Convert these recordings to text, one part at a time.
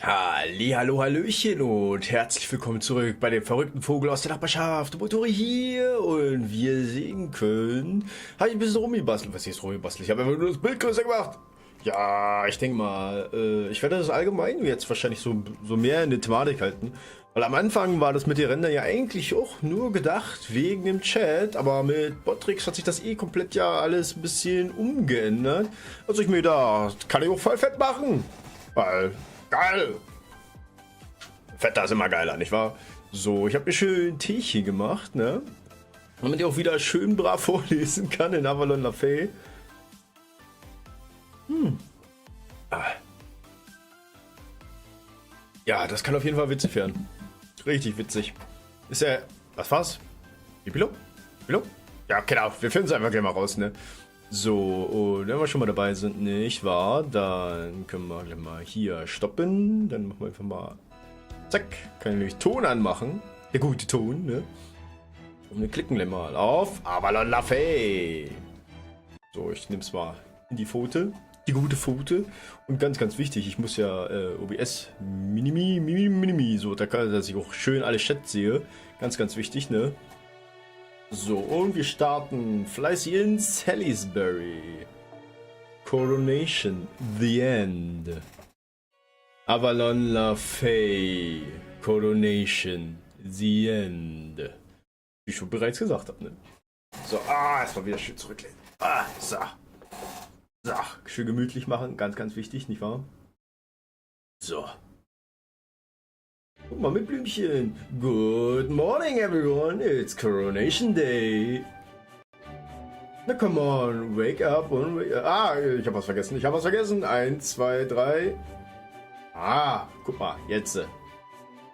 Hallo, Hallöchen und herzlich willkommen zurück bei dem verrückten Vogel aus der Nachbarschaft. Motori hier und wie ihr sehen könnt, habe ich ein bisschen rumgebastelt. Was ist rumgebastelt? Ich habe einfach nur das Bild größer gemacht. Ja, ich denke mal, ich werde das allgemein jetzt wahrscheinlich so mehr in die Thematik halten. Weil am Anfang war das mit den Rändern ja eigentlich auch nur gedacht wegen dem Chat, aber mit Bottrix hat sich das komplett ja alles ein bisschen umgeändert. Also ich mir da kann ich auch voll fett machen. Weil, geil! Fetter ist immer geiler, nicht wahr? So, ich habe mir schön Teechen gemacht, ne? Damit ich auch wieder schön brav vorlesen kann in Avalon La Fee. Ja, das kann auf jeden Fall witzig werden. Richtig witzig. Ist ja... Was war's? Pipilo? Pipilo? Ja, genau. Wir finden es einfach gleich mal raus, ne? So, und wenn wir schon mal dabei sind, nicht wahr? Dann können wir gleich mal hier stoppen. Dann machen wir einfach mal... Zack. Kann ich nämlich Ton anmachen. Der gute Ton, ne? Und wir klicken gleich mal auf Avalon La Fee. So, ich nehme es mal in die Pfote. Die gute Pfote. Und ganz, ganz wichtig, ich muss ja OBS Minimi, so, da kann, dass ich auch schön alle Chat sehe. Ganz, ganz wichtig, ne? So, und wir starten fleißig in Salisbury. Coronation, the end. Avalon La Fee. Coronation, the end. Wie ich schon bereits gesagt habe, ne? So, erstmal wieder schön zurücklehnen. So. So, schön gemütlich machen, ganz, ganz wichtig, nicht wahr? So. Guck mal mit Blümchen. Good morning, everyone. It's Coronation Day. Na, come on, wake up und wake up. Ich habe was vergessen. 1, 2, 3. Guck mal, jetzt.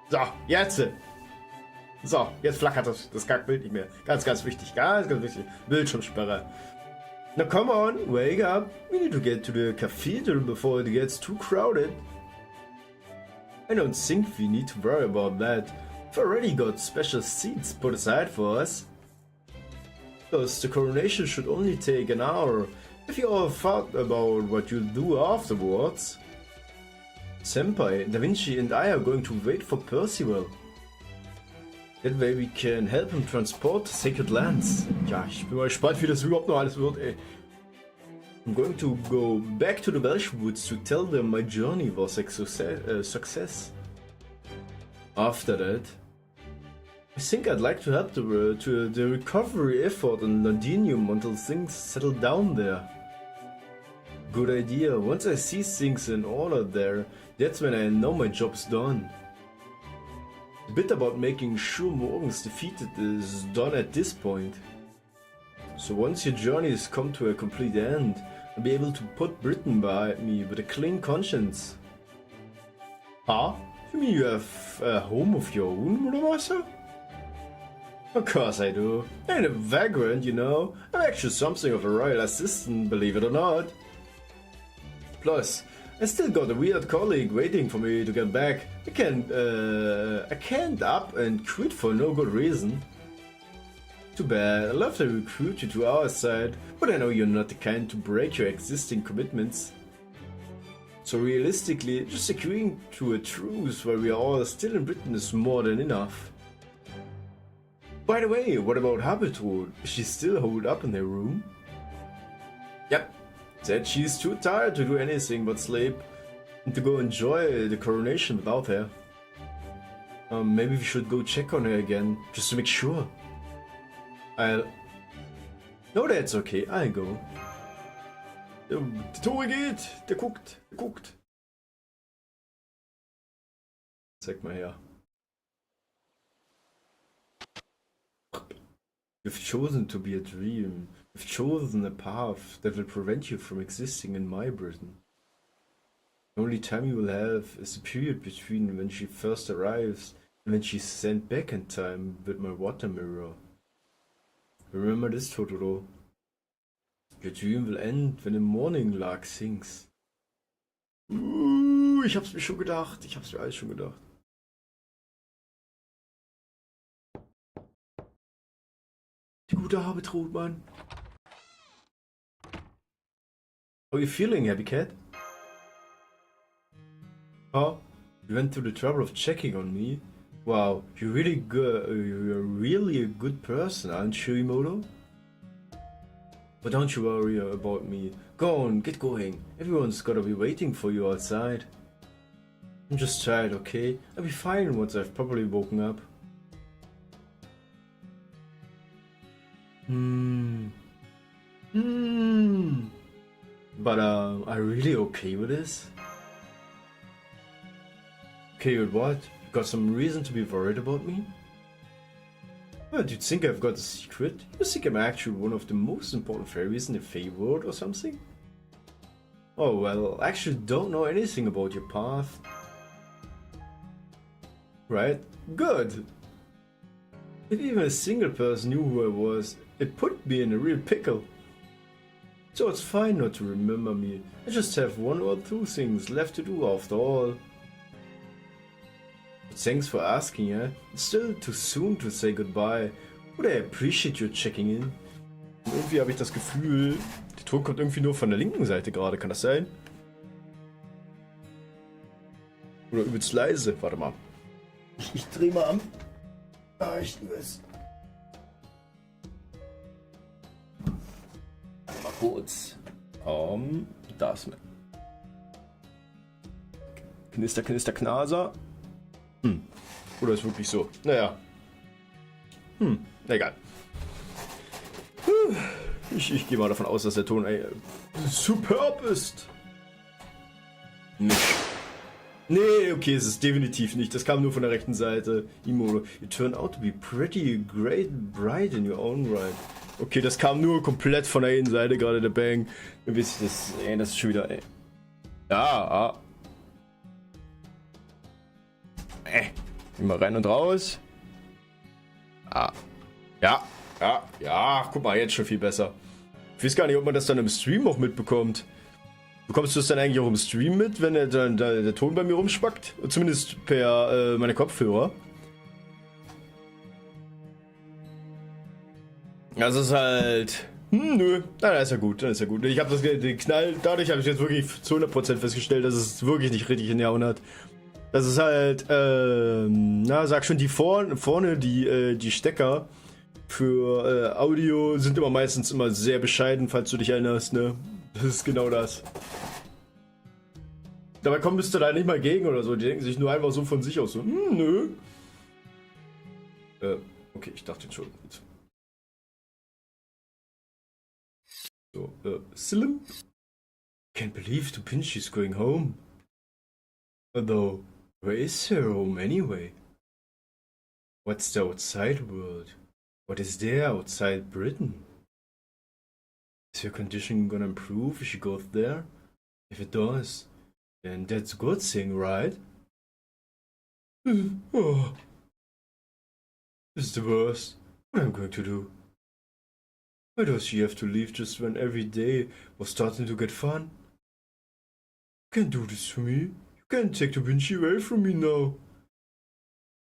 So, jetzt. So, jetzt flackert das Kackbild nicht mehr. Ganz, ganz wichtig, ganz, ganz wichtig. Bildschirmsperre. Now come on, wake up. We need to get to the cathedral before it gets too crowded. I don't think we need to worry about that. We've already got special seats put aside for us. Because the coronation should only take an hour. If you all thought about what you'll do afterwards. Senpai, Da Vinci and I are going to wait for Percival. That way we can help him transport the sacred lands. Ja, ich bin mal gespannt, wie das überhaupt noch alles wird, ey. I'm going to go back to the Welsh Woods to tell them my journey was a success. After that, I think I'd like to help the recovery effort in Londinium until things settle down there. Good idea. Once I see things in order there, that's when I know my job's done. The bit about making sure Morgan's defeated is done at this point. So once your journeys come to a complete end, I'll be able to put Britain behind me with a clean conscience. You mean you have a home of your own, Muramasa? Of course I do. I ain't a vagrant, you know. I'm actually something of a royal assistant, believe it or not. Plus, I still got a weird colleague waiting for me to get back. I can't up and quit for no good reason. Too bad. I love to recruit you to our side, but I know you're not the kind to break your existing commitments. So realistically, just agreeing to a truce while we are all still in Britain is more than enough. By the way, what about Habitrud? Is she still holed up in her room? Yep. Said she's too tired to do anything but sleep and to go enjoy the coronation without her. Maybe we should go check on her again, just to make sure. No, that's okay, I'll go. Der Tore geht, der guckt. Zeig mal her. You've chosen to be a dream. You've chosen a path that will prevent you from existing in my Britain. The only time you will have is the period between when she first arrives and when she's sent back in time with my water mirror. Remember this, Totoro. Your dream will end when the morning lark sings. Ich hab's mir schon gedacht. Ich hab's mir alles schon gedacht. Die gute Habitrud, Mann. How are you feeling, Happy Cat? You went through the trouble of checking on me. Wow, you're really good. You're really a good person, aren't you, Imoto? But don't you worry about me. Go on, get going. Everyone's gotta be waiting for you outside. I'm just tired, okay? I'll be fine once I've probably woken up. But are you really okay with this? Okay with what? You got some reason to be worried about me? What, do you think I've got a secret? You think I'm actually one of the most important fairies in the Fey world or something? Oh well, I actually don't know anything about your path. Right? Good. If even a single person knew who I was, it put me in a real pickle. So it's fine not to remember me. I just have one or two things left to do after all. But thanks for asking, eh? It's still too soon to say goodbye. But I appreciate you checking in. Und irgendwie habe ich das Gefühl, der Ton kommt irgendwie nur von der linken Seite gerade. Kann das sein? Oder übelst leise. Warte mal. Ich dreh mal an. Ah, ich liebe es. Mal kurz. Da ist mir. Knister, Knister, Knaser. Oder ist wirklich so? Naja. Egal. Ich gehe mal davon aus, dass der Ton superb ist. Nicht. Nee, okay, es ist definitiv nicht. Das kam nur von der rechten Seite. Imoto, you turn out to be pretty great bright in your own right. Okay, das kam nur komplett von der Innenseite, gerade der Bang. Ihr wisst das, das ist schon wieder, Ja, Immer rein und raus. Ja, guck mal, jetzt schon viel besser. Ich weiß gar nicht, ob man das dann im Stream auch mitbekommt. Bekommst du es dann eigentlich auch im Stream mit, wenn der Ton bei mir rumspackt? Zumindest per meine Kopfhörer. Das ist halt... nö. Na, ist ja gut, dann ist ja gut. Ich habe den Knall, dadurch habe ich jetzt wirklich zu 100% festgestellt, dass es wirklich nicht richtig hingehauen hat. Das ist halt, sag schon, die vorne die Stecker für Audio sind meistens immer sehr bescheiden, falls du dich erinnerst, ne? Das ist genau das. Dabei kommst du da nicht mal gegen oder so, die denken sich nur einfach so von sich aus so, nö. Okay, ich dachte schon. So, Slim? Can't believe Tupinchi's going home. Although, where is her home anyway? What's the outside world? What is there outside Britain? Is her condition gonna improve if she goes there? If it does, then that's a good thing, right? Oh. This is the worst. What am I going to do? Why does she have to leave just when every day was starting to get fun? You can't do this to me. You can't take Da Vinci away from me now.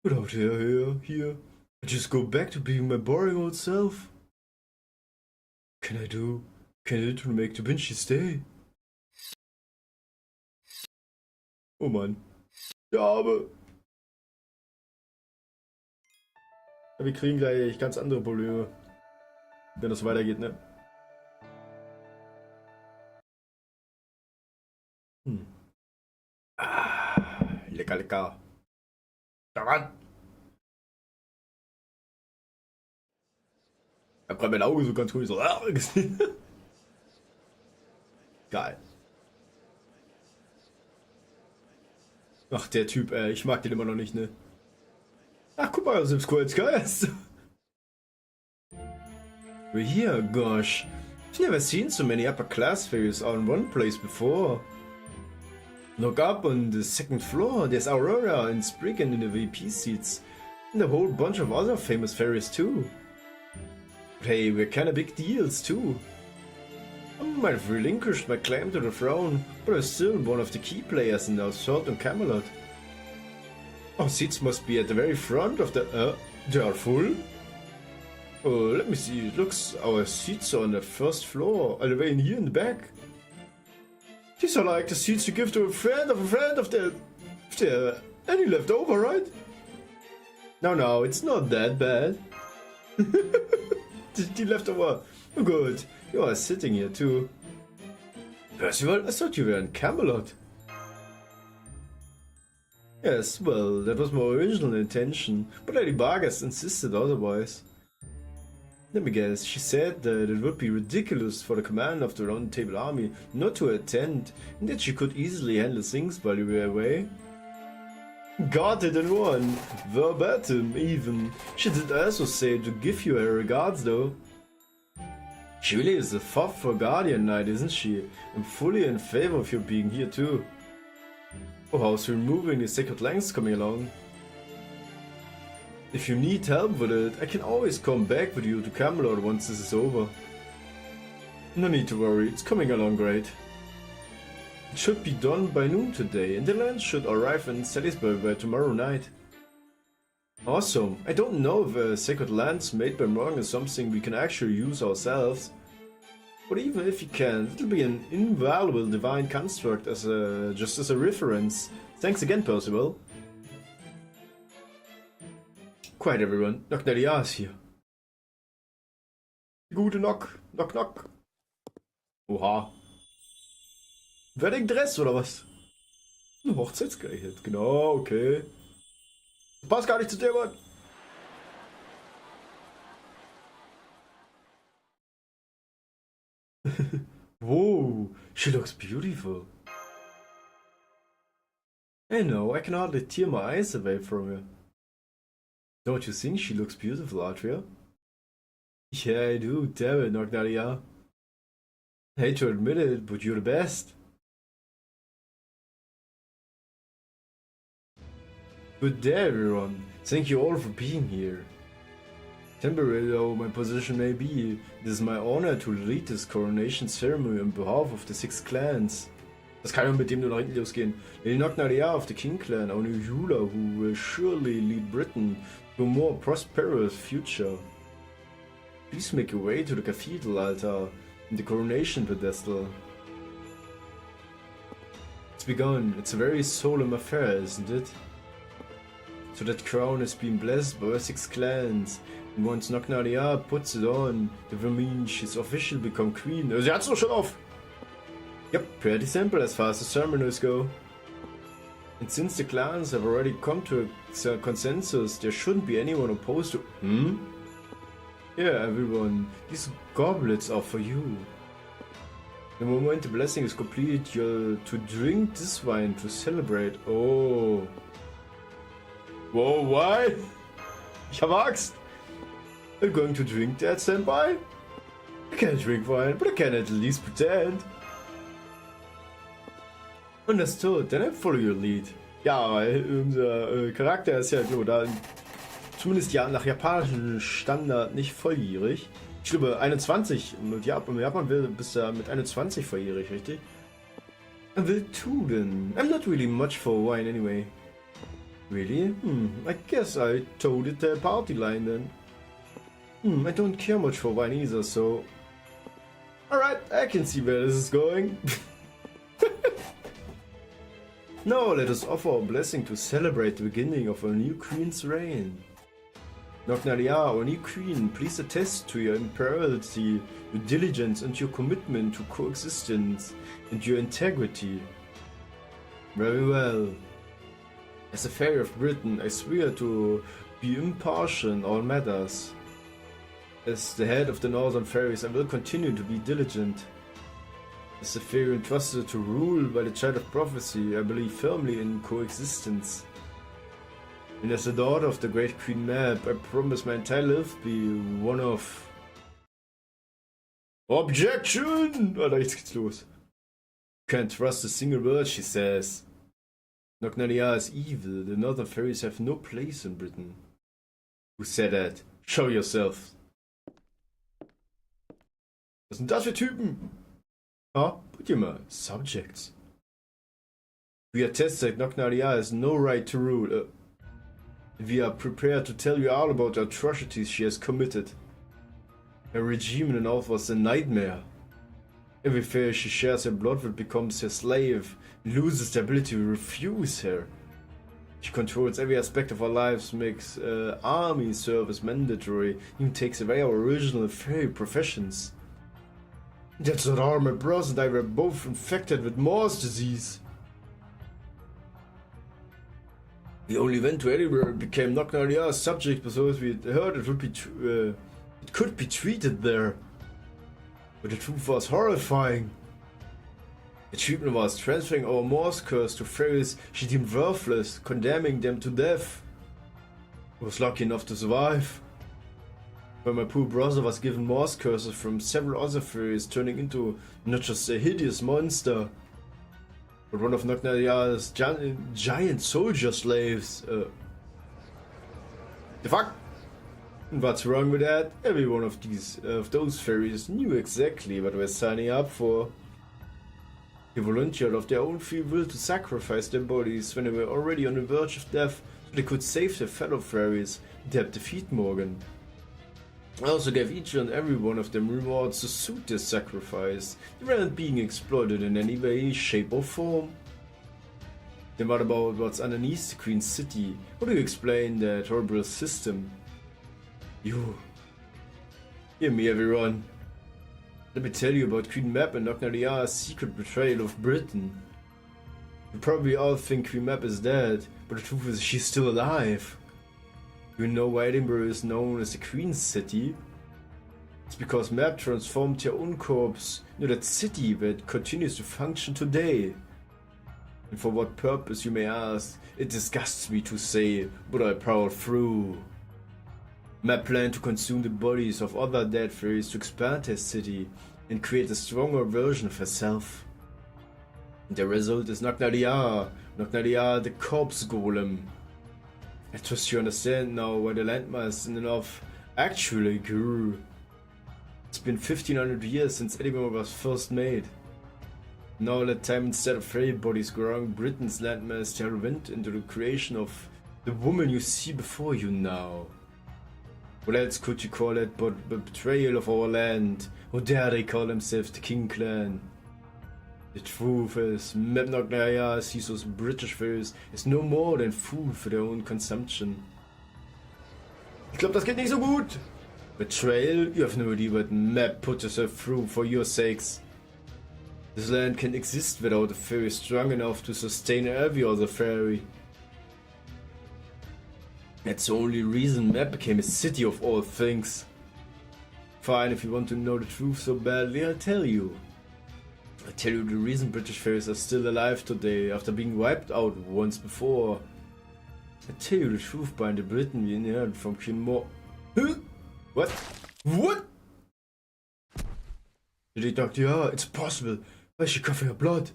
Without her here, I just go back to being my boring old self. What can I do? Can I do to make Da Vinci stay? Oh Mann. Der Arme. Ja, wir kriegen gleich ganz andere Probleme. Wenn das weitergeht, ne? Lecker, lecker. Daran! Ich hab grad mein Auge so ganz cool so gesehen. Geil. Ach, der Typ, ich mag den immer noch nicht, ne? Ach, guck mal, selbst Cold Sky ist. We're here, gosh. I've never seen so many upper class fairies all in one place before. Look up on the second floor, there's Aurora and Spriggan in the VP seats. And a whole bunch of other famous fairies too. But hey, we're kinda big deals too. I might have relinquished my claim to the throne, but I'm still one of the key players in our sword and Camelot. Our seats must be at the very front of the... they are full? Oh, let me see. It looks our seats are on the first floor, all the way in here in the back. These are like the seats you give to a friend of the If there are any left over, right? No, it's not that bad. The leftover. Oh, good. You are sitting here too. Percival, I thought you were in Camelot. Yes, well, that was my original intention, but Lady Vargas insisted otherwise. Let me guess, she said that it would be ridiculous for the commander of the Round Table Army not to attend, and that she could easily handle things while you were away. Got it in one, verbatim even. She did also say to give you her regards though. She really is a fop for Guardian Knight, isn't she? I'm fully in favor of you being here too. Oh, how's removing the Sacred Lengths coming along? If you need help with it, I can always come back with you to Camelot once this is over. No need to worry, it's coming along great. It should be done by noon today, and the lance should arrive in Salisbury by tomorrow night. Awesome. I don't know if a Sacred Lance made by Morgan is something we can actually use ourselves. But even if you can, it'll be an invaluable divine construct just as a reference. Thanks again, Percival. Quiet everyone, Knock Nadia is here. Gute Knock, Knock Knock. Oha. Wedding Dress oder was? Ein Hochzeitskleid, genau, okay. Passt gar nicht zu dir, Mann. Whoa, she looks beautiful. I know, I can hardly tear my eyes away from her. Don't you think she looks beautiful, Atria? Yeah, I do, damn it, Nognaria. I hate to admit it, but you're the best. Good day, everyone. Thank you all for being here. Temporary though my position may be, it is my honor to lead this coronation ceremony on behalf of the 6 clans. Das kann ja mit dem nur nach hinten losgehen. Lady Nognaria of the King Clan, our new ruler who will surely lead Britain to a more prosperous future. Please make your way to the cathedral altar and the coronation pedestal. It's begun. It's a very solemn affair, isn't it? So that crown has been blessed by 6 clans. And once Nognaria puts it on, that will mean she's officially become queen. Sie hat's doch schon auf! Yep, pretty simple as far as the ceremonies go. And since the clans have already come to a consensus, there shouldn't be anyone opposed to... Yeah, everyone, these goblets are for you. The moment the blessing is complete, you're to drink this wine to celebrate. Oh. Whoa, why? Ich hab Angst. I'm going to drink that, Senpai? I can't drink wine, but I can at least pretend. Understood, then I follow your lead. Ja, unser Charakter ist ja da zumindest ja nach japanischem Standard nicht volljährig. Ich glaube 21 und Japan bist du mit 21 volljährig, richtig? Will tun. I'm not really much for wine anyway. Really? I guess I toed the party line then. I don't care much for wine either, so... Alright, I can see where this is going. Now let us offer our blessing to celebrate the beginning of our new queen's reign. Nognaria, our new queen, please attest to your imperiality, your diligence and your commitment to coexistence, and your integrity. Very well. As a fairy of Britain, I swear to be impartial in all matters. As the head of the Northern Fairies, I will continue to be diligent. As a fairy entrusted to rule by the child of prophecy, I believe firmly in coexistence. And as the daughter of the great Queen Mab, I promise my entire life be one of... Objection! Alter, jetzt geht's los. Can't trust a single word she says. Nognaria is evil. The Northern Fairies have no place in Britain. Who said that? Show yourself. Was sind das für Typen? Ah, put your mal. Subjects. We attest that Nognaria has no right to rule. We are prepared to tell you all about the atrocities she has committed. Her regime in the north was a nightmare. Every fairy she shares her blood with becomes her slave, and loses the ability to refuse her. She controls every aspect of our lives, makes army service mandatory, even takes away our original fairy professions. That's not all. My brother and I were both infected with Morse disease. We only went to Edinburgh and became Knocknardia subject because we heard it would be it could be treated there. But the truth was horrifying. The treatment was transferring our Morse curse to fairies she deemed worthless, condemning them to death. I was lucky enough to survive. But my poor brother was given Morse curses from several other fairies, turning into not just a hideous monster, but one of Knocknardia's giant soldier slaves. The fuck? And what's wrong with that? Every one of those fairies knew exactly what they were signing up for. They volunteered of their own free will to sacrifice their bodies when they were already on the verge of death, so they could save their fellow fairies and help defeat Morgan. I also gave each and every one of them rewards to suit their sacrifice. They weren't being exploited in any way, shape or form. Then what about what's underneath the Queen City? How do you explain that horrible system? You... Hear me, everyone. Let me tell you about Queen Mab and Knocknardia's secret betrayal of Britain. You probably all think Queen Mab is dead, but the truth is she's still alive. You know why Edinburgh is known as the Queen's City? It's because Mab transformed her own corpse into that city where it continues to function today. And for what purpose, you may ask? It disgusts me to say, but I prowled through. Mab planned to consume the bodies of other dead fairies to expand her city and create a stronger version of herself. And the result is Knocknardia the corpse golem. I trust you understand now why the landmass in the north actually grew. It's been 1500 years since Edinburgh was first made. Now that time, instead of fairy bodies growing, Britain's landmass went into the creation of the woman you see before you now. What else could you call it but the betrayal of our land? How dare they call themselves the King Clan? The truth is, Mab Knocknardia sees those British fairies as no more than food for their own consumption. Ich glaube, das geht nicht so gut. Betrayal? You have no idea what Mab put herself through for your sakes. This land can exist without a fairy strong enough to sustain every other fairy. That's the only reason Mab became a city of all things. Fine, if you want to know the truth so badly, I'll tell you. I tell you the reason British fairies are still alive today after being wiped out once before. I tell you the truth behind the Britain we inherited from Queen Mo... Huh? What? What? Lady Knocknardia, it's possible. Why is she coughing up blood?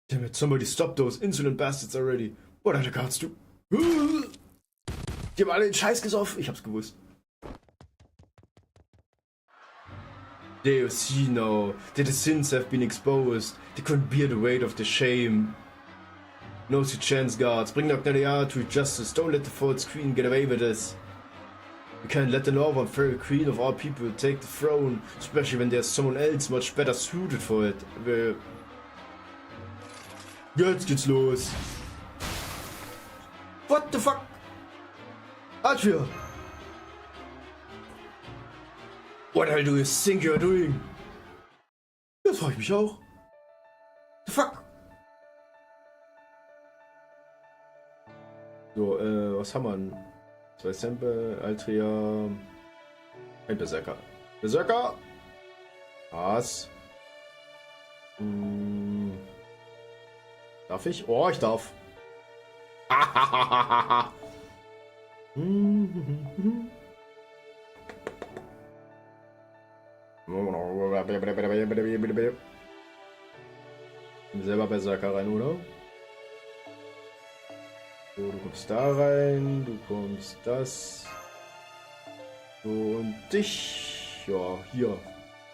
Damn it, somebody stop those insolent bastards already. What are the guards do? Die haben alle den Scheiß gesoffen. Ich hab's gewusst. They see now that the sins have been exposed. They couldn't bear the weight of the shame. No chance, guards. Bring Knocknardia to justice. Don't let the false queen get away with this. We can't let the northern fairy queen of all people take the throne, especially when there's someone else much better suited for it. Jetzt geht's los. What the fuck? Atria! What the hell do you think you're doing? Das frage ich mich auch. The fuck? So, was haben wir denn? 2 Sample, Altria, ein Berserker. Berserker! Was? Darf ich? Oh, ich darf. Selber Berserker rein, oder? So, du kommst da rein, du kommst das. So, und dich. Ja, hier.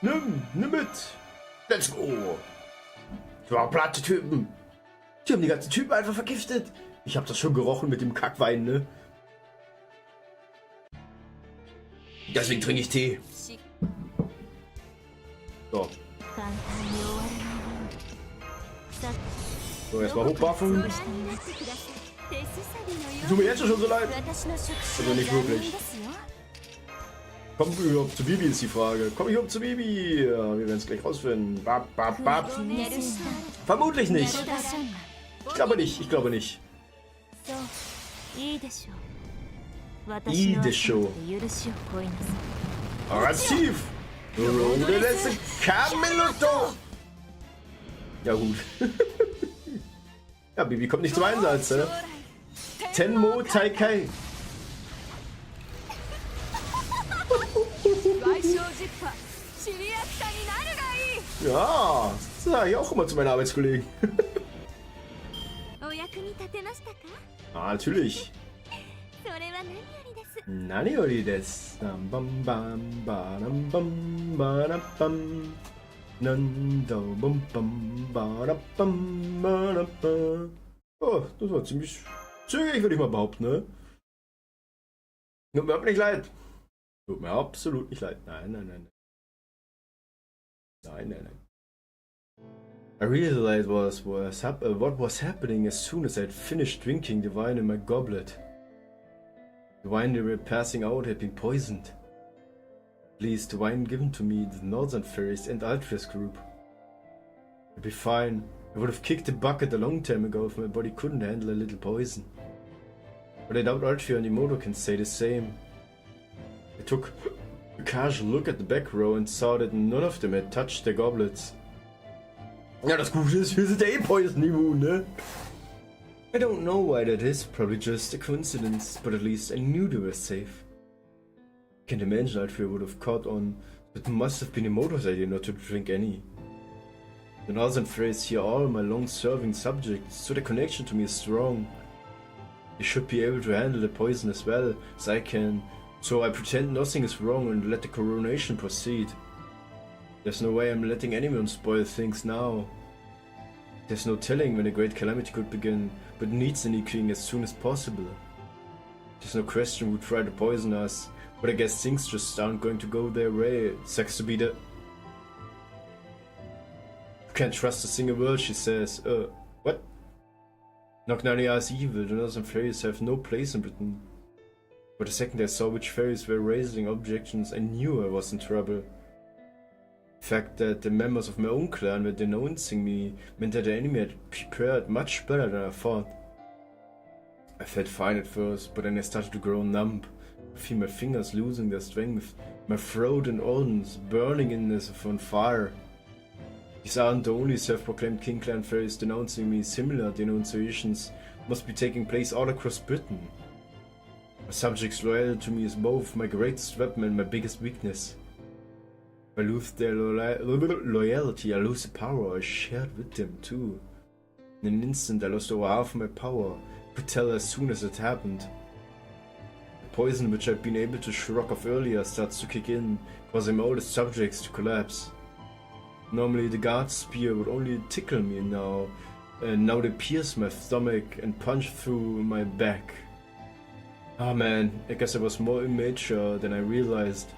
Nimm mit. Let's go. Ich war platte Typen. Die haben die ganzen Typen einfach vergiftet. Ich hab das schon gerochen mit dem Kackwein, ne? Deswegen trinke ich Tee. So. So, erstmal hochbuffen. Tut mir jetzt schon so leid. Also nicht wirklich. Komm überhaupt zu Bibi ist die Frage. Komm ich überhaupt zu Bibi? Ja, wir werden es gleich rausfinden. Bap, bap, bap. Vermutlich nicht. Ich glaube nicht, ich glaube nicht. Idesho. Aktiv. Der letzte Kameluto. Ja gut. Ja, Bibi kommt nicht zum Einsatz, ne? Tenmo Taikai. Ja, das sage ich auch immer zu meinen Arbeitskollegen. Ah, natürlich. Nani ori desu. Bam bam bam bam bam bam. Nando bam bam bam bam. Oh, das war ziemlich zügig, würde ich mal behaupten, ne? Tut mir überhaupt nicht leid. Tut mir absolut nicht leid. Nein, nein, nein. Nein, nein, nein. I realized what was happening as soon as I had finished drinking the wine in my goblet. The wine they were passing out had been poisoned. At least the wine given to me, the Northern Fairies and Altria's group. I'd be fine. I would have kicked the bucket a long time ago if my body couldn't handle a little poison. But I doubt Altria and Imoto can say the same. I took a casual look at the back row and saw that none of them had touched their goblets. Ja, das Gute ist, wir sind eh poison immune, ne? I don't know why that is, probably just a coincidence, but at least I knew they were safe. Can't imagine Altria would have caught on, but it must have been Imoto's idea not to drink any. The Northern Fairies hear all my long-serving subjects, so the connection to me is strong. They should be able to handle the poison as well as I can, so I pretend nothing is wrong and let the coronation proceed. There's no way I'm letting anyone spoil things now. There's no telling when a great calamity could begin, but it needs an king as soon as possible. There's no question who tried to poison us, but I guess things just aren't going to go their way. It sucks to be the... You can't trust a single word, she says. What? Nocnaria is evil, the Northern Fairies have no place in Britain. But the second I saw which fairies were raising objections, I knew I was in trouble. The fact that the members of my own clan were denouncing me meant that the enemy had prepared much better than I thought. I felt fine at first, but then I started to grow numb. I feel my fingers losing their strength, my throat and organs burning in as if on fire. These aren't the only self-proclaimed King Clan fairies denouncing me. Similar denunciations must be taking place all across Britain. My subjects' loyalty to me is both my greatest weapon and my biggest weakness. If I lose their loyalty, I lose the power I shared with them too. In an instant I lost over half my power. I could tell as soon as it happened. The poison which I'd been able to shrug off earlier starts to kick in, causing my oldest subjects to collapse. Normally the guard's spear would only tickle me now, and now they pierce my stomach and punch through my back. Ah man, I guess I was more immature than I realized.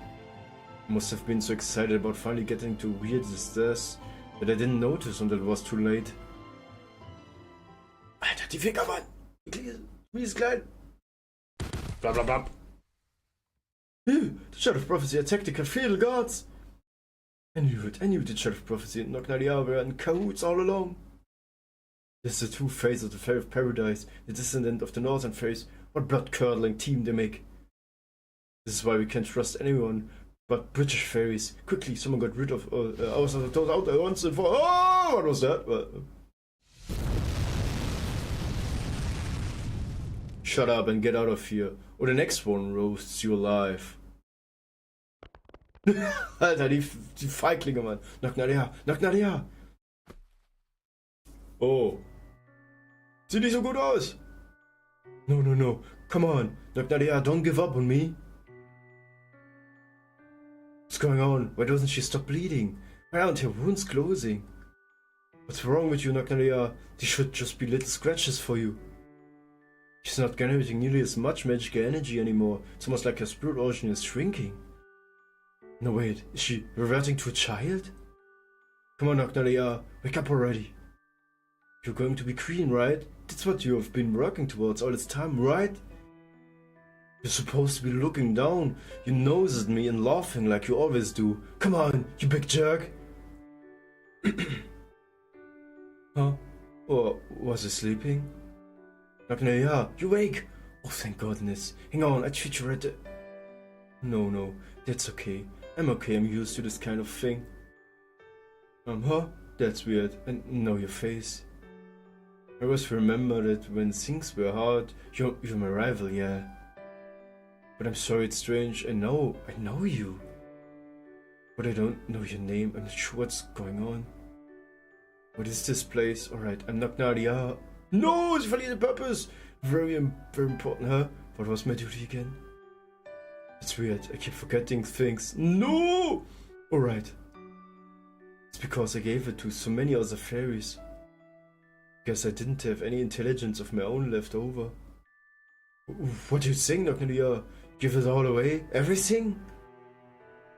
I must have been so excited about finally getting to wield this death that I didn't notice until it was too late. Alter, die Finger waren mies klein. Bla bla bla. The Shadow of Prophecy attacked the Cathedral Guards. I knew the Shadow of Prophecy and Nocnaria were in cahoots all along. This is the true face of the Fair of Paradise, the descendant of the Northern Fairies. What blood-curdling team they make. This is why we can't trust anyone but British fairies. Quickly, someone got rid of those out there once and for... Oh, what was that? Shut up and get out of here, or the next one roasts you alive. Alter, die Feiglinge, Mann. Nocnaria. Oh. Sieht nicht so gut aus. No. Come on. Nocnaria, don't give up on me. What's going on? Why doesn't she stop bleeding? Why aren't her wounds closing? What's wrong with you, Nocnaria? These should just be little scratches for you. She's not generating nearly as much magical energy anymore. It's almost like her spirit origin is shrinking. No wait, is she reverting to a child? Come on, Nocnaria, wake up already. You're going to be queen, right? That's what you have been working towards all this time, right? You're supposed to be looking down, you nose at me and laughing like you always do. Come on, you big jerk! Huh? Or was he sleeping? Yeah, you wake! Oh, thank goodness. Hang on, I treat you right. No, that's okay. I'm okay, I'm used to this kind of thing. Huh? That's weird. And know your face. I always remember that when things were hard, you're my rival, yeah. But I'm sorry, it's strange. I know you. But I don't know your name. I'm not sure what's going on. What is this place? Alright, I'm not Nadia. No, sie verliert the purpose. Very important, huh? What was my duty again? It's weird. I keep forgetting things. No! Alright. It's because I gave it to so many other fairies. Guess I didn't have any intelligence of my own left over. What do you think, Nocnalia? Give it all away? Everything?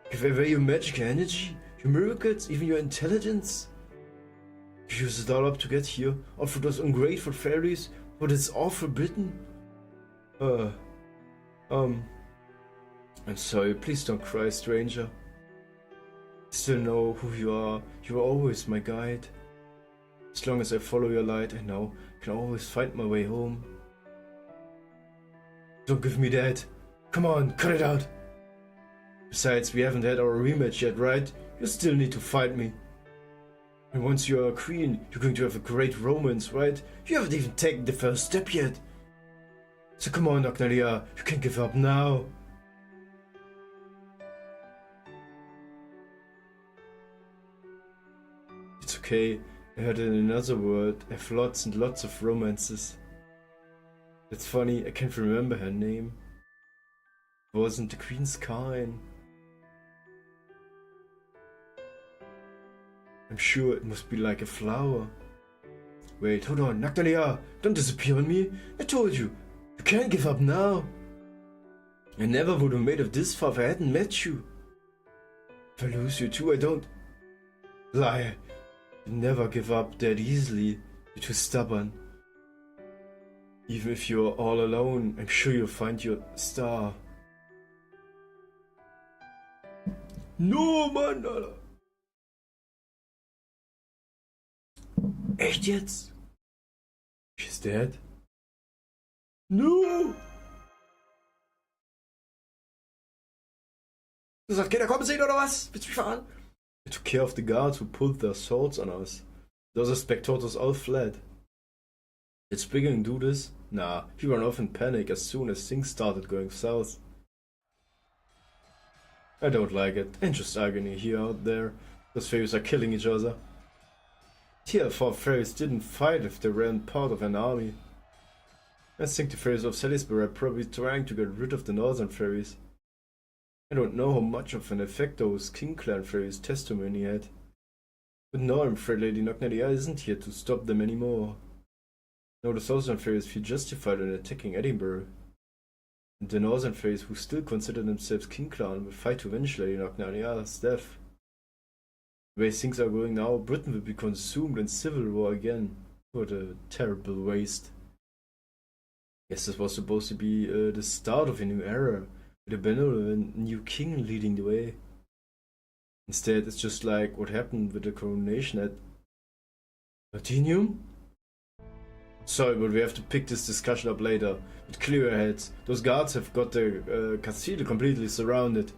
Give away your magic energy, your miracles, even your intelligence? You use it all up to get here, all for those ungrateful fairies, but it's all forbidden? I'm sorry, please don't cry, stranger. I still know who you are. You are always my guide. As long as I follow your light, I know I can always find my way home. Don't give me that. Come on, cut it out. Besides, we haven't had our rematch yet, right? You still need to fight me. And once you are a queen, you're going to have a great romance, right? You haven't even taken the first step yet. So come on, Nocnalia, you can't give up now. It's okay. I heard in another world, I have lots and lots of romances. That's funny, I can't remember her name. It wasn't the Queen's kind. I'm sure it must be like a flower. Wait, hold on, Nocnalia, don't disappear on me. I told you, you can't give up now. I never would have made it this far if I hadn't met you. If I lose you too, I don't... Lie. You never give up that easily. You're too stubborn. Even if you're all alone, I'm sure you'll find your star. No, Mann, Alter. Echt jetzt? She's dead? No! Du sagst, Kinder, kommen sehen oder was? Willst du mich verarschen? I took care of the guards who pulled their swords on us. The other spectators all fled. Did Spriggan do this? Nah, he ran off in panic as soon as things started going south. I don't like it. And just agony here out there. Those fairies are killing each other. Here I thought fairies didn't fight if they ran part of an army. I think the fairies of Salisbury are probably trying to get rid of the northern fairies. I don't know how much of an effect those King Clan fairies' testimony had. But now I'm afraid Lady Nocnalia isn't here to stop them anymore. Now the southern fairies feel justified in attacking Edinburgh. And the northern fairies who still consider themselves King Clan will fight to avenge Lady Nocnalia's death. The way things are going now, Britain will be consumed in civil war again. What a terrible waste. Guess this was supposed to be the start of a new era, with a benevolent new king leading the way. Instead, it's just like what happened with the coronation at Latinium? Sorry, but we have to pick this discussion up later. With clear heads, those guards have got the castillo completely surrounded.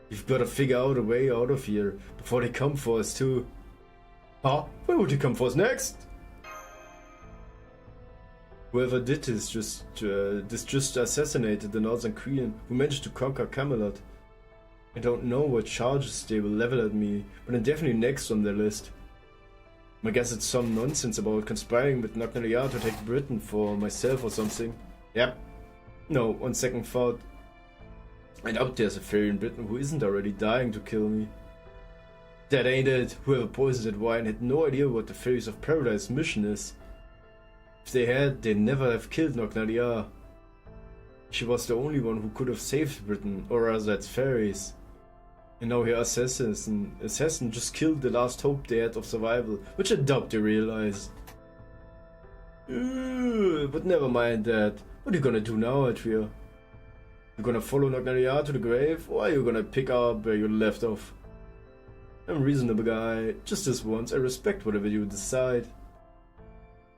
We've got to figure out a way out of here before they come for us too. Huh? Where would they come for us next? Whoever did this just assassinated the Northern Queen who managed to conquer Camelot. I don't know what charges they will level at me, but I'm definitely next on their list. I guess it's some nonsense about conspiring with Nocnalia to take Britain for myself or something. Yep. No, on second thought, I doubt there's a fairy in Britain who isn't already dying to kill me. That ain't it. Whoever poisoned that wine had no idea what the Fairies of Paradise mission is. If they had, they'd never have killed Nocnalia. She was the only one who could have saved Britain, or rather its fairies. And now her assassin just killed the last hope they had of survival, which I doubt they realize. But never mind that. What are you gonna do now, Atria? You gonna follow Nognaria to the grave, or are you gonna pick up where you left off? I'm a reasonable guy. Just this once, I respect whatever you decide.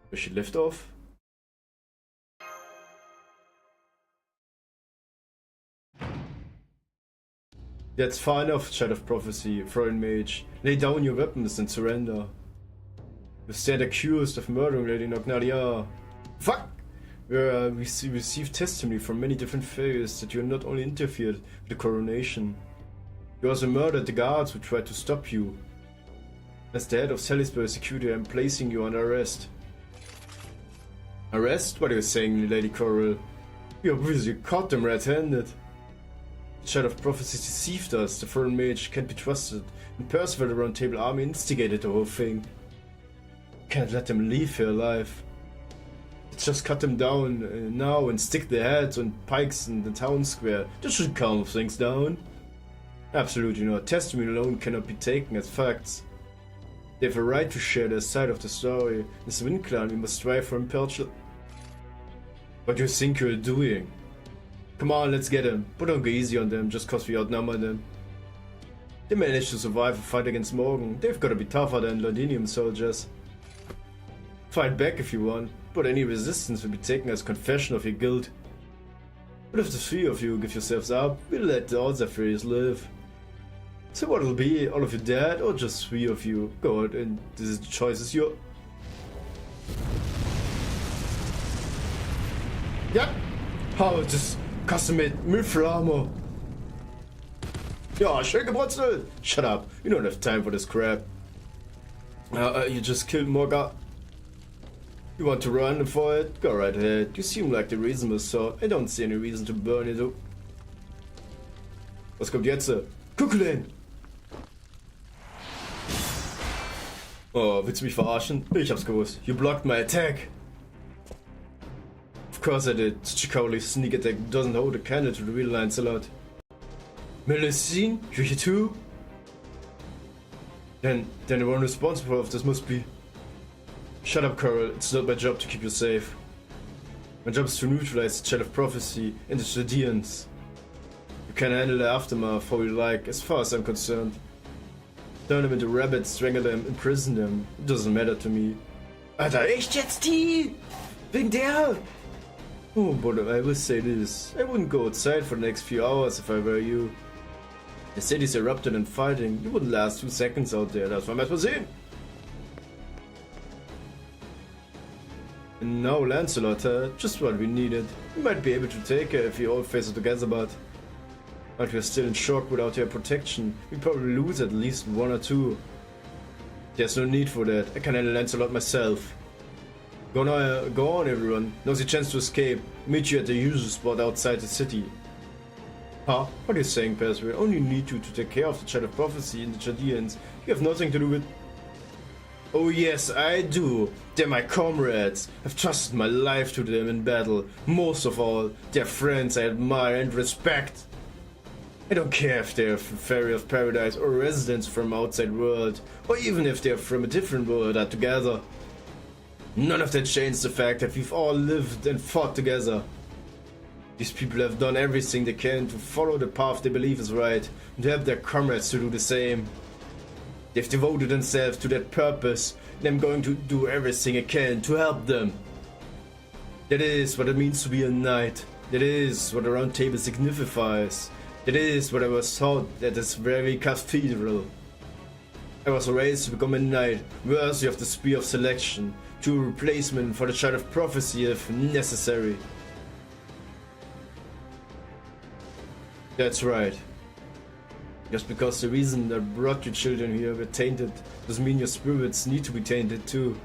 Where she left off? That's far enough, Child of Prophecy, Foreign Mage. Lay down your weapons and surrender. You stand accused of murdering Lady Nognaria. Fuck! We received testimony from many different figures that you not only interfered with the coronation, you also murdered the guards who tried to stop you. As the head of Salisbury Security, I am placing you under arrest. Arrest? What are you saying, Lady Coral? You obviously caught them red-handed. The Child of Prophecy deceived us. The foreign mage can't be trusted. And Percival, the Round Table Army, instigated the whole thing. Can't let them leave here alive. Let's just cut them down now and stick their heads on pikes in the town square. That should calm things down. Absolutely not. Testimony alone cannot be taken as facts. They have a right to share their side of the story. As Wind Clan, we must strive for impartial. What do you think you're doing? Come on, let's get them. But don't go easy on them just cause we outnumber them. They managed to survive a fight against Morgan. They've got to be tougher than Londinium soldiers. Fight back if you want, but any resistance will be taken as confession of your guilt. But if the three of you give yourselves up, we'll let the other three live. So what it'll be, all of you dead or just three of you? Go ahead, and the choice is yours. Ja, how just custom-made Milfl armor. Ja, schön gebrutzelt. Shut up, you don't have time for this crap. You just killed Morga. You want to run for it? Go right ahead. You seem like the reasonable sort. I don't see any reason to burn you though. Was kommt jetzt? Kukulin! Oh, willst du mich verarschen? Ich hab's gewusst. You blocked my attack. Of course I did. Such a cowardly sneak attack doesn't hold a candle to the real Lancelot. Melusine? You here too? Then the one responsible of this must be... Shut up, Coral. It's not my job to keep you safe. My job is to neutralize the Child of Prophecy and the Tradians. You can handle the aftermath how you like, as far as I'm concerned. Turn them into rabbits, strangle them, imprison them. It doesn't matter to me. Alter, echt jetzt die? Wegen der? Oh, but I will say this. I wouldn't go outside for the next few hours if I were you. The city's erupted and fighting. You wouldn't last 2 seconds out there. Das wollen wir erstmal sehen. And now Lancelot, just what we needed. We might be able to take her if we all face it together, but we're still in shock without her protection. We probably lose at least 1 or 2. There's no need for that. I can handle Lancelot myself. Go on everyone. Now's your chance to escape. Meet you at the usual spot outside the city. Huh? What are you saying, Percival? I only need you to take care of the Child of Prophecy and the Chaldeans. You have nothing to do with... Oh yes, I do. They're my comrades. I've trusted my life to them in battle. Most of all, they're friends I admire and respect. I don't care if they're from Fairy of Paradise or residents from outside world, or even if they're from a different world altogether. None of that changes the fact that we've all lived and fought together. These people have done everything they can to follow the path they believe is right, and to help their comrades to do the same. They've devoted themselves to that purpose, and I'm going to do everything I can to help them. That is what it means to be a knight. That is what the Round Table signifies. That is what I was taught at this very cathedral. I was raised to become a knight, worthy of the Spear of Selection, to a replacement for the Child of Prophecy if necessary. That's right. Just because the reason that brought you children here were tainted doesn't mean your spirits need to be tainted too.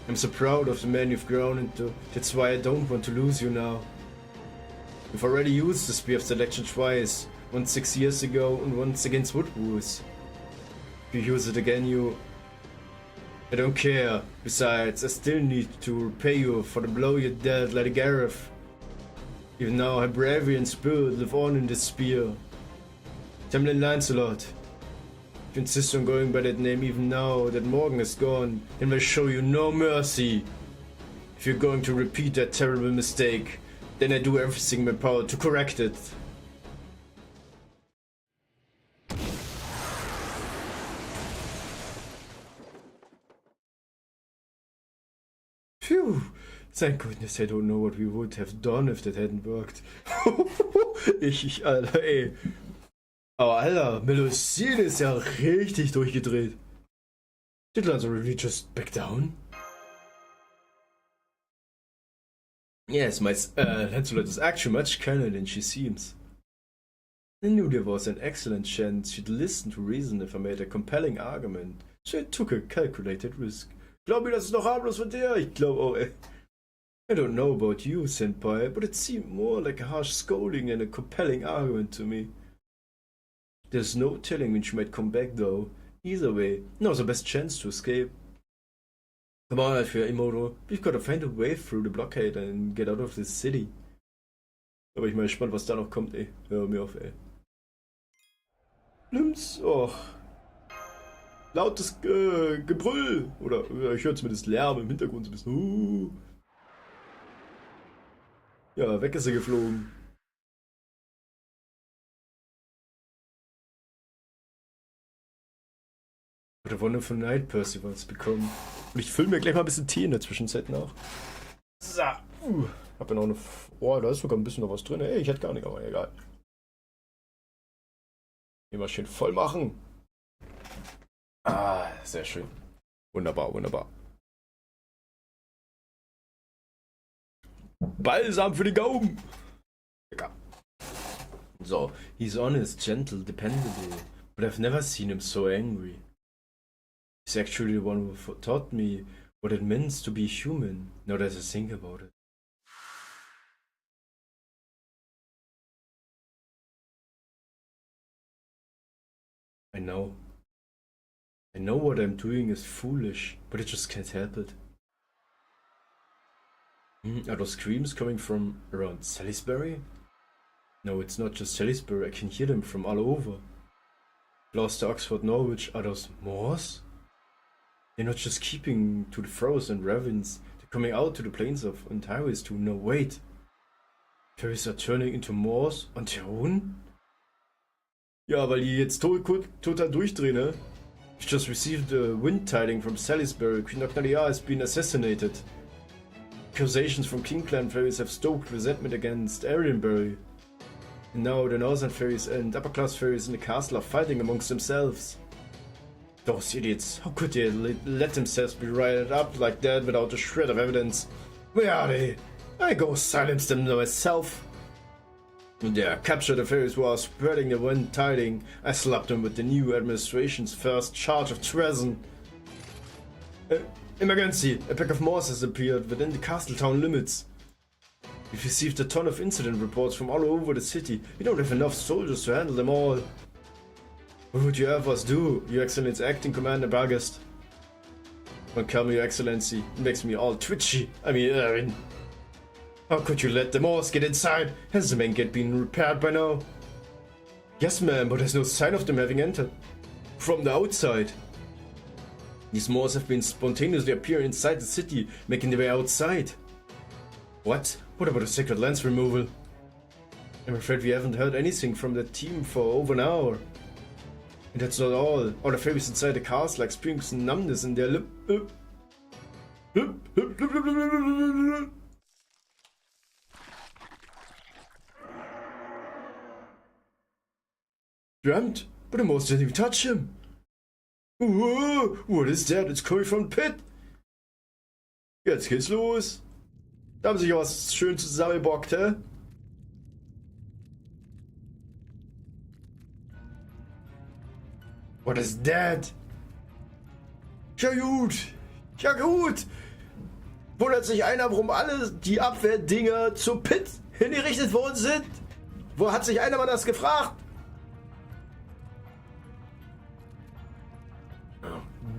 I'm so proud of the man you've grown into. That's why I don't want to lose you now. You've already used the Spear of Selection twice, once 6 years ago and once against Woodwoods. If you use it again, I don't care. Besides, I still need to repay you for the blow you dealt Lady Gareth. Even now, her bravery and spirit live on in this spear. Tamlin Lancelot. If you insist on going by that name even now that Morgan is gone, then we'll show you no mercy. If you're going to repeat that terrible mistake, then I do everything in my power to correct it. Phew! Thank goodness I don't know what we would have done if that hadn't worked. Alter, ey. Aber Alter, Melusine ist ja richtig durchgedreht. Did Lanza really just back down? Yes, my Lancelot is actually much kinder than she seems. I knew there was an excellent chance she'd listen to reason if I made a compelling argument, so I took a calculated risk. Glaub mir, das ist noch harmlos von dir. Ich glaub auch, ey. I don't know about you, Senpai, but it seemed more like a harsh scolding than a compelling argument to me. There's no telling when she might come back, though. Either way, now's the best chance to escape. Come on, I fear Imoto. We've got to find a way through the blockade and get out of this city. Aber ich bin mal gespannt, was da noch kommt, ey. Hör mir auf, ey. Nimm's. Oh. Lautes Gebrüll. Oder ich höre zumindest Lärm im Hintergrund so ein bisschen. Ja, weg ist er geflogen. What a wonderful night Percival's bekommen. Und ich fülle mir gleich mal ein bisschen Tee in der Zwischenzeit nach. So. Hab ja noch eine. Oh, da ist sogar ein bisschen noch was drin. Ey, ich hätte gar nicht, aber egal. Immer schön voll machen. Ah, sehr schön. Wunderbar, wunderbar. Balsam für die Gaumen. Lecker. So, he's honest, gentle, dependable, but I've never seen him so angry. He's actually the one who taught me what it means to be human, now that I think about it. I know what I'm doing is foolish, but I just can't help it. Are those screams coming from around Salisbury? No, it's not just Salisbury, I can hear them from all over. Gloucester, Oxford, Norwich, are those Moors? They're not just keeping to the furrows and ravines, they're coming out to the plains and highways too. No, wait. Fairies are turning into Moors on their own? Ja, weil die jetzt total durchdrehen, ne? I've just received a wind tiding from Salisbury. Queen Octalia has been assassinated. Accusations from King Clan fairies have stoked resentment against Arianbury. And now the northern fairies and upper class fairies in the castle are fighting amongst themselves. Those idiots, how could they let themselves be riled up like that without a shred of evidence? Where are they? I go silence them myself. Yeah, capture the fairies who are spreading the wind tiding. I slapped them with the new administration's first charge of treason. Emergency! A pack of Moors has appeared within the castle town limits. We've received a ton of incident reports from all over the city. We don't have enough soldiers to handle them all. What would you have us do, Your Excellency Acting Commander Bargast? Don't call me Your Excellency. It makes me all twitchy. I mean, how could you let the Moors get inside? Has the main gate been repaired by now? Yes, ma'am, but there's no sign of them having entered. From the outside. These Moors have been spontaneously appearing inside the city, making their way outside. What? What about the sacred lance removal? I'm afraid we haven't heard anything from the team for over an hour. And that's not all. All the fairies inside the castle are experiencing numbness in their lip. Dreamt, but the Moors didn't even touch him. Whoa, what is that? It's coming from the pit. Jetzt geht's los. Da haben sich ja was schön zusammengebockt, hä? What is that? Ja gut. Ja gut. Wundert sich einer, warum alle die Abwehrdinger zum Pit hingerichtet worden sind? Wo hat sich einer mal das gefragt?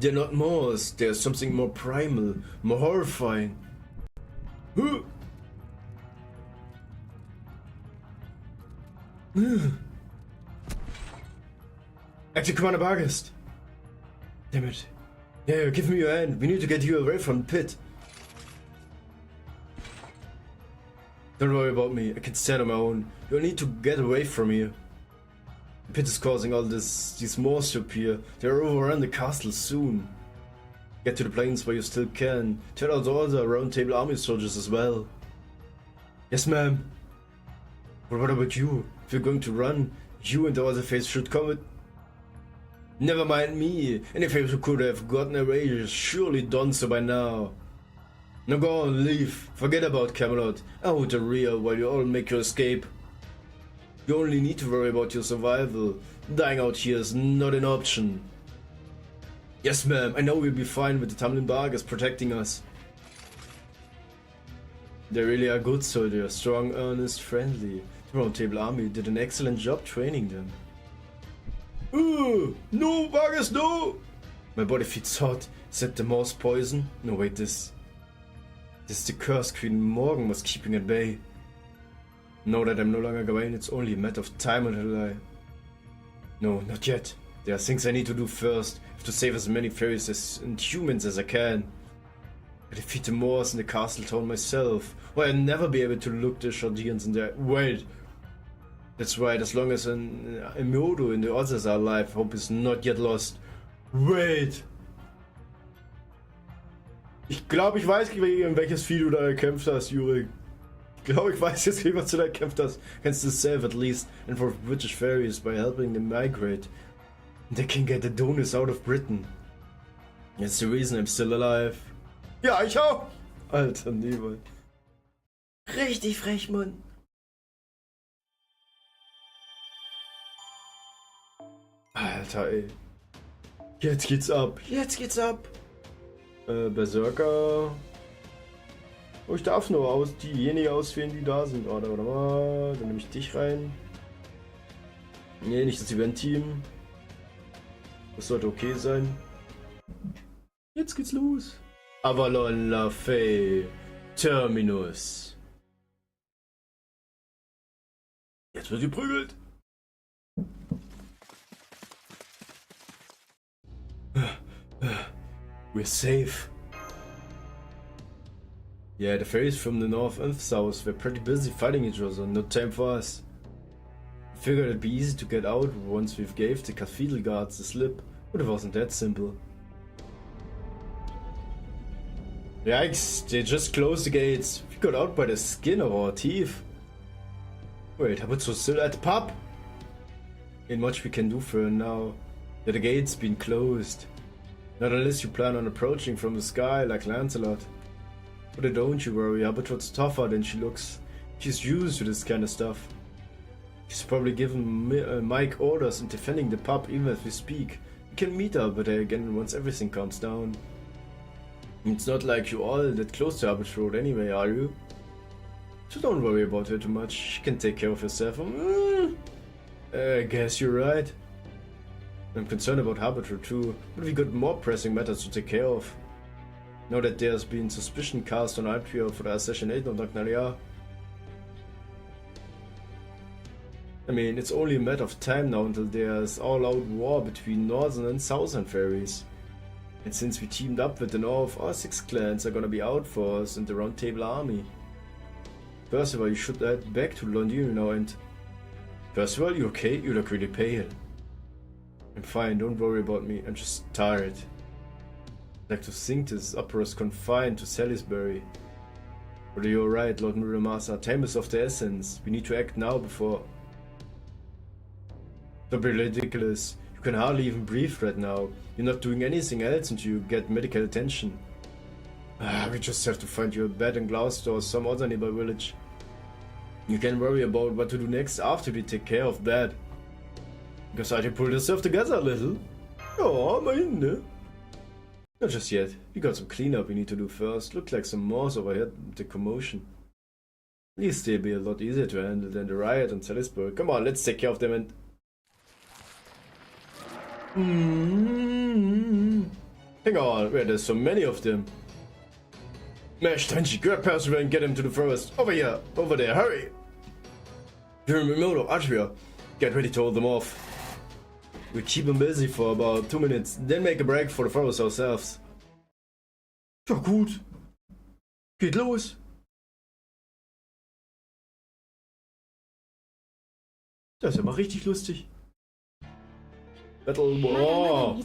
They're not Moors. There's something more primal, more horrifying. Acting Commander Bargast. Damn it. Yeah, give me your hand. We need to get you away from the pit. Don't worry about me, I can stand on my own. You'll need to get away from here. The pit is causing all these moors to appear. They'll overrun the castle soon. Get to the plains where you still can. Tell out all the Round Table Army soldiers as well. Yes, ma'am. But what about you? If you're going to run, you and the other face should come with... Never mind me. Any face who could have gotten away has surely done so by now. Now go on, leave. Forget about Camelot. Out the rear while you all make your escape. You only need to worry about your survival. Dying out here is not an option. Yes, ma'am. I know we'll be fine with the Tumbling Bargers protecting us. They really are good soldiers. Strong, earnest, friendly. The Round Table Army did an excellent job training them. No, Vargas, no! My body feels hot. Is that the mouse poison? No, wait, this is the curse Queen Morgan was keeping at bay. Now that I'm no longer Gawain, it's only a matter of time until I... No, not yet. There are things I need to do first. I have to save as many fairies and humans as I can. I defeat the Moors in the castle town myself, or I'll never be able to look the Chaldeans in the eye. Wait! That's right, as long as Imodo and the others are alive, hope is not yet lost. Wait! Ich glaube, ich weiß, gegen welches Vieh du da gekämpft hast, Juri. Ich glaube, ich weiß jetzt, was du da gekämpft hast. Against yourself at least, and for British fairies by helping them migrate. They can get the Donis out of Britain. That's the reason I'm still alive. Ja, ich auch! Alter, niemand. Richtig frech, Mann. Alter, ey. Jetzt geht's ab. Jetzt geht's ab. Berserker. Oh, ich darf nur diejenigen auswählen, die da sind. Oh, warte mal. Dann nehme ich dich rein. Nee, nicht das Event-Team. Das sollte okay sein. Jetzt geht's los. Avalon La Fee. Terminus. Jetzt wird geprügelt. We're safe. Yeah, the fairies from the north and south were pretty busy fighting each other, no time for us. I figured it'd be easy to get out once we've gave the cathedral guards the slip, but it wasn't that simple. Yikes, they just closed the gates. We got out by the skin of our teeth. Wait, Habit's still at the pub? Ain't much we can do for her now. The gate's been closed. Not unless you plan on approaching from the sky like Lancelot. But don't you worry, Habit's tougher than she looks. She's used to this kind of stuff. She's probably given Mike orders and defending the pub even as we speak. We can meet up there again once everything calms down. It's not like you all that close to Habit Road anyway, are you? So don't worry about her too much, she can take care of herself. I guess you're right. I'm concerned about Habit too, but we got more pressing matters to take care of. Now that there's been suspicion cast on Altria for the assassination of Nagnaria. I mean, it's only a matter of time now until there's all-out war between northern and southern fairies. And since we teamed up with the north, our 6 clans are gonna be out for us and the Round Table Army. Percival, you should head back to London now and... Percival, you okay? You look really pale. I'm fine, don't worry about me, I'm just tired. I'd like to think this opera is confined to Salisbury. But you're right, Lord Muramasa, time is of the essence. We need to act now before... Don't be ridiculous. You can hardly even breathe right now. You're not doing anything else until you get medical attention. We just have to find you a bed in Gloucester or some other nearby village. You can worry about what to do next after we take care of that. Because I can pull yourself together a little. Oh, immerhin, ne? Not just yet. We got some cleanup we need to do first. Looked like some Moors overheard the commotion. At least they'll be a lot easier to handle than the riot in Salisbury. Come on, let's take care of them and... Hang on, where there's so many of them. Mash Tenchi, grab Percival and get him to the forest. Over here, over there, hurry! You're in Mimoto, Atria. Get ready to hold them off. We'll keep them busy for about 2 minutes, then make a break for the forest ourselves. Ja gut. Geht los. Das ist ja mal richtig lustig. Battle War.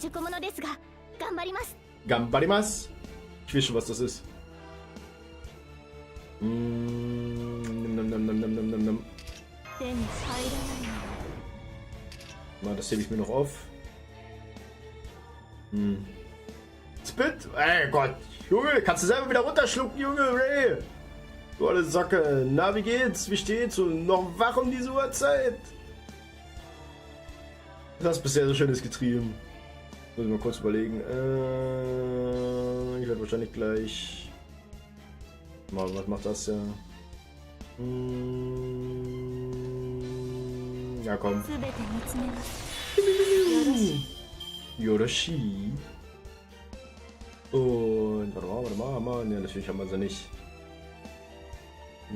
Gambarimas. Ich weiß schon, was das ist. Mal, das hebe ich mir noch auf. Spit! Ey Gott! Junge, kannst du selber wieder runterschlucken, Junge, Ray! Du alte Socke! Na, wie geht's? Wie steht's? Und noch wach um diese Uhrzeit? Was hast du bisher so Schönes getrieben? Muss ich mal kurz überlegen. Ich werde wahrscheinlich gleich... Mal, was macht das ja? Ja, komm. Yoroshi. Und warte mal. Ne, natürlich haben wir sie nicht.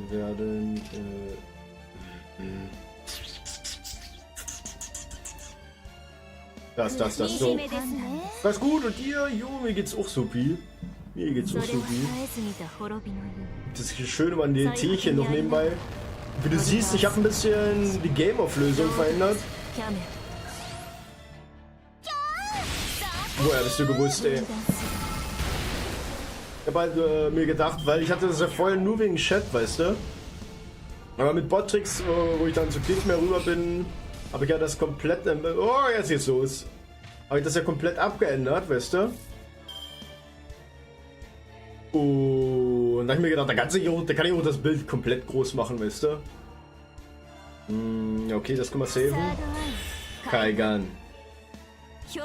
Wir werden das so. Was gut und dir? Jo, mir geht's auch so viel. Mir geht's auch so viel. Das Schöne an den Tierchen noch nebenbei. Wie du siehst, ich habe ein bisschen die Game-Auflösung verändert. Woher bist du gewusst, ey? Ich habe halt mir gedacht, weil ich hatte das ja vorher nur wegen Chat, weißt du? Aber mit Bot-Tricks, wo ich dann zu Click mehr rüber bin, habe ich ja das komplett... Oh, jetzt geht's los. Habe ich das ja komplett abgeändert, weißt du? Und da habe ich mir gedacht, da kann ich auch das Bild komplett groß machen, weißt du? Okay, das können wir saven. Kaigan. So.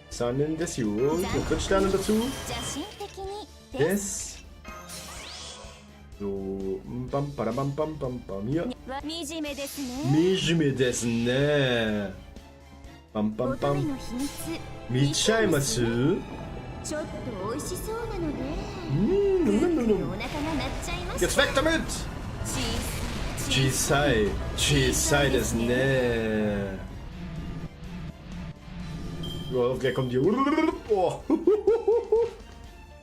Zanin des Jo. Crit-Sterne dazu. Des. So. Bam, bam, bam, bam, bam. Hier. Mijime desu ne. Bam, bam, bam. Michaimasu. Jetzt weg damit! Chisai desu ne. Oh, wer kommt hier? Oh.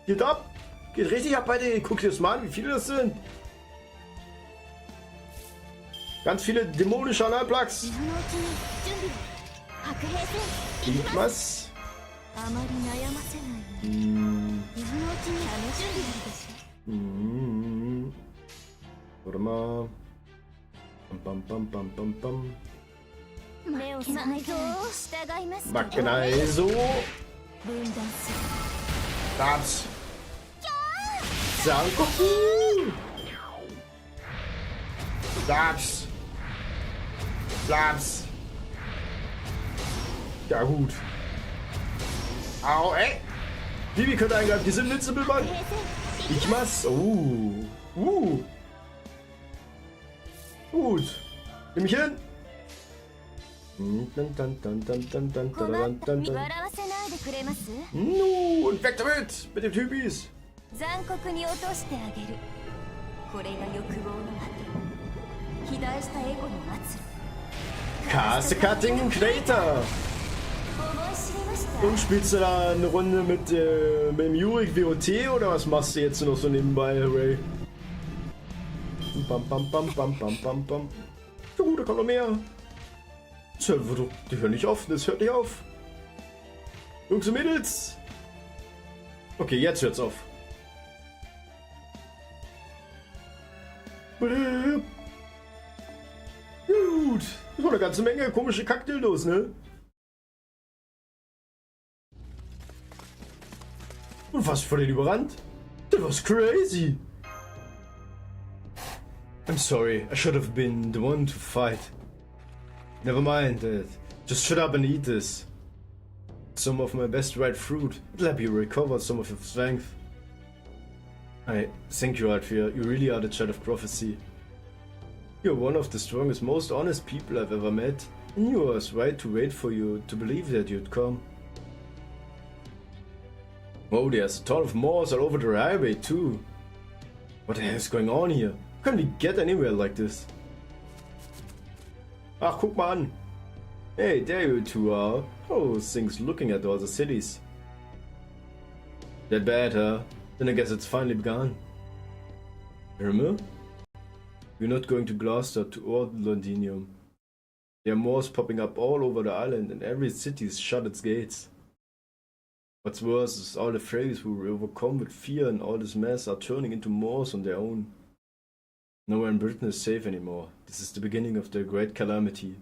Geht ab! Geht richtig ab bei denen. Guck dir das mal an, wie viele das sind. Ganz viele dämonische Analplugs. Was? Warte mal. Bam, bam, bam, bam, bam. Magnaiso. Das. Sankoku. Das. Ja gut. Au, ey. Bibi könnte eingreifen. Die sind Invincible, Mann. Ich mach's. Gut. Nimm mich hin. Und weg damit. Mit den Typis. Cast Cutting Creator. Und spielst du da eine Runde mit dem Jurik WOT oder was machst du jetzt noch so nebenbei, Ray? Bam, bam, bam, bam, bam, bam, bam. Da kommt noch mehr. Die hören nicht auf, das hört nicht auf. Jungs und Mädels. Okay, jetzt hört's auf. Gut. Das war eine ganze Menge komische Kackdildos, ne? Und fast vor den überrannt. Das was crazy. I'm sorry, I should have been the one to fight. Never mind that. Just shut up and eat this. Some of my best dried fruit. It'll help you recover some of your strength. I thank you, Alfia. You really are the child of prophecy. You're one of the strongest, most honest people I've ever met. And you was right to wait for you to believe that you'd come. Oh, there's a ton of moors all over the highway too. What the hell is going on here? How can we get anywhere like this? Ach, guck mal an. Hey, there you two are. Oh, things looking at all the cities. That bad, huh? Then I guess it's finally begun. Irma? We're not going to Gloucester or Londinium. There are Moors popping up all over the island and every city's shut its gates. What's worse is all the frays who were overcome with fear and all this mess are turning into Moors on their own. Nowhere in Britain is safe anymore. This is the beginning of the great calamity.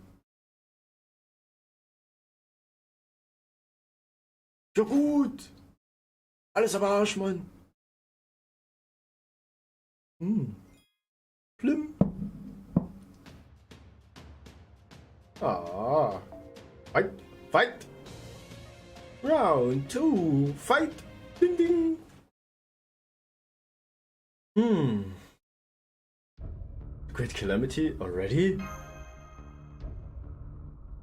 Ja gut! Alles am Arsch, Mann! Schlimm. Ah. Fight! Fight! Round 2! Fight! Ding ding! Great calamity already?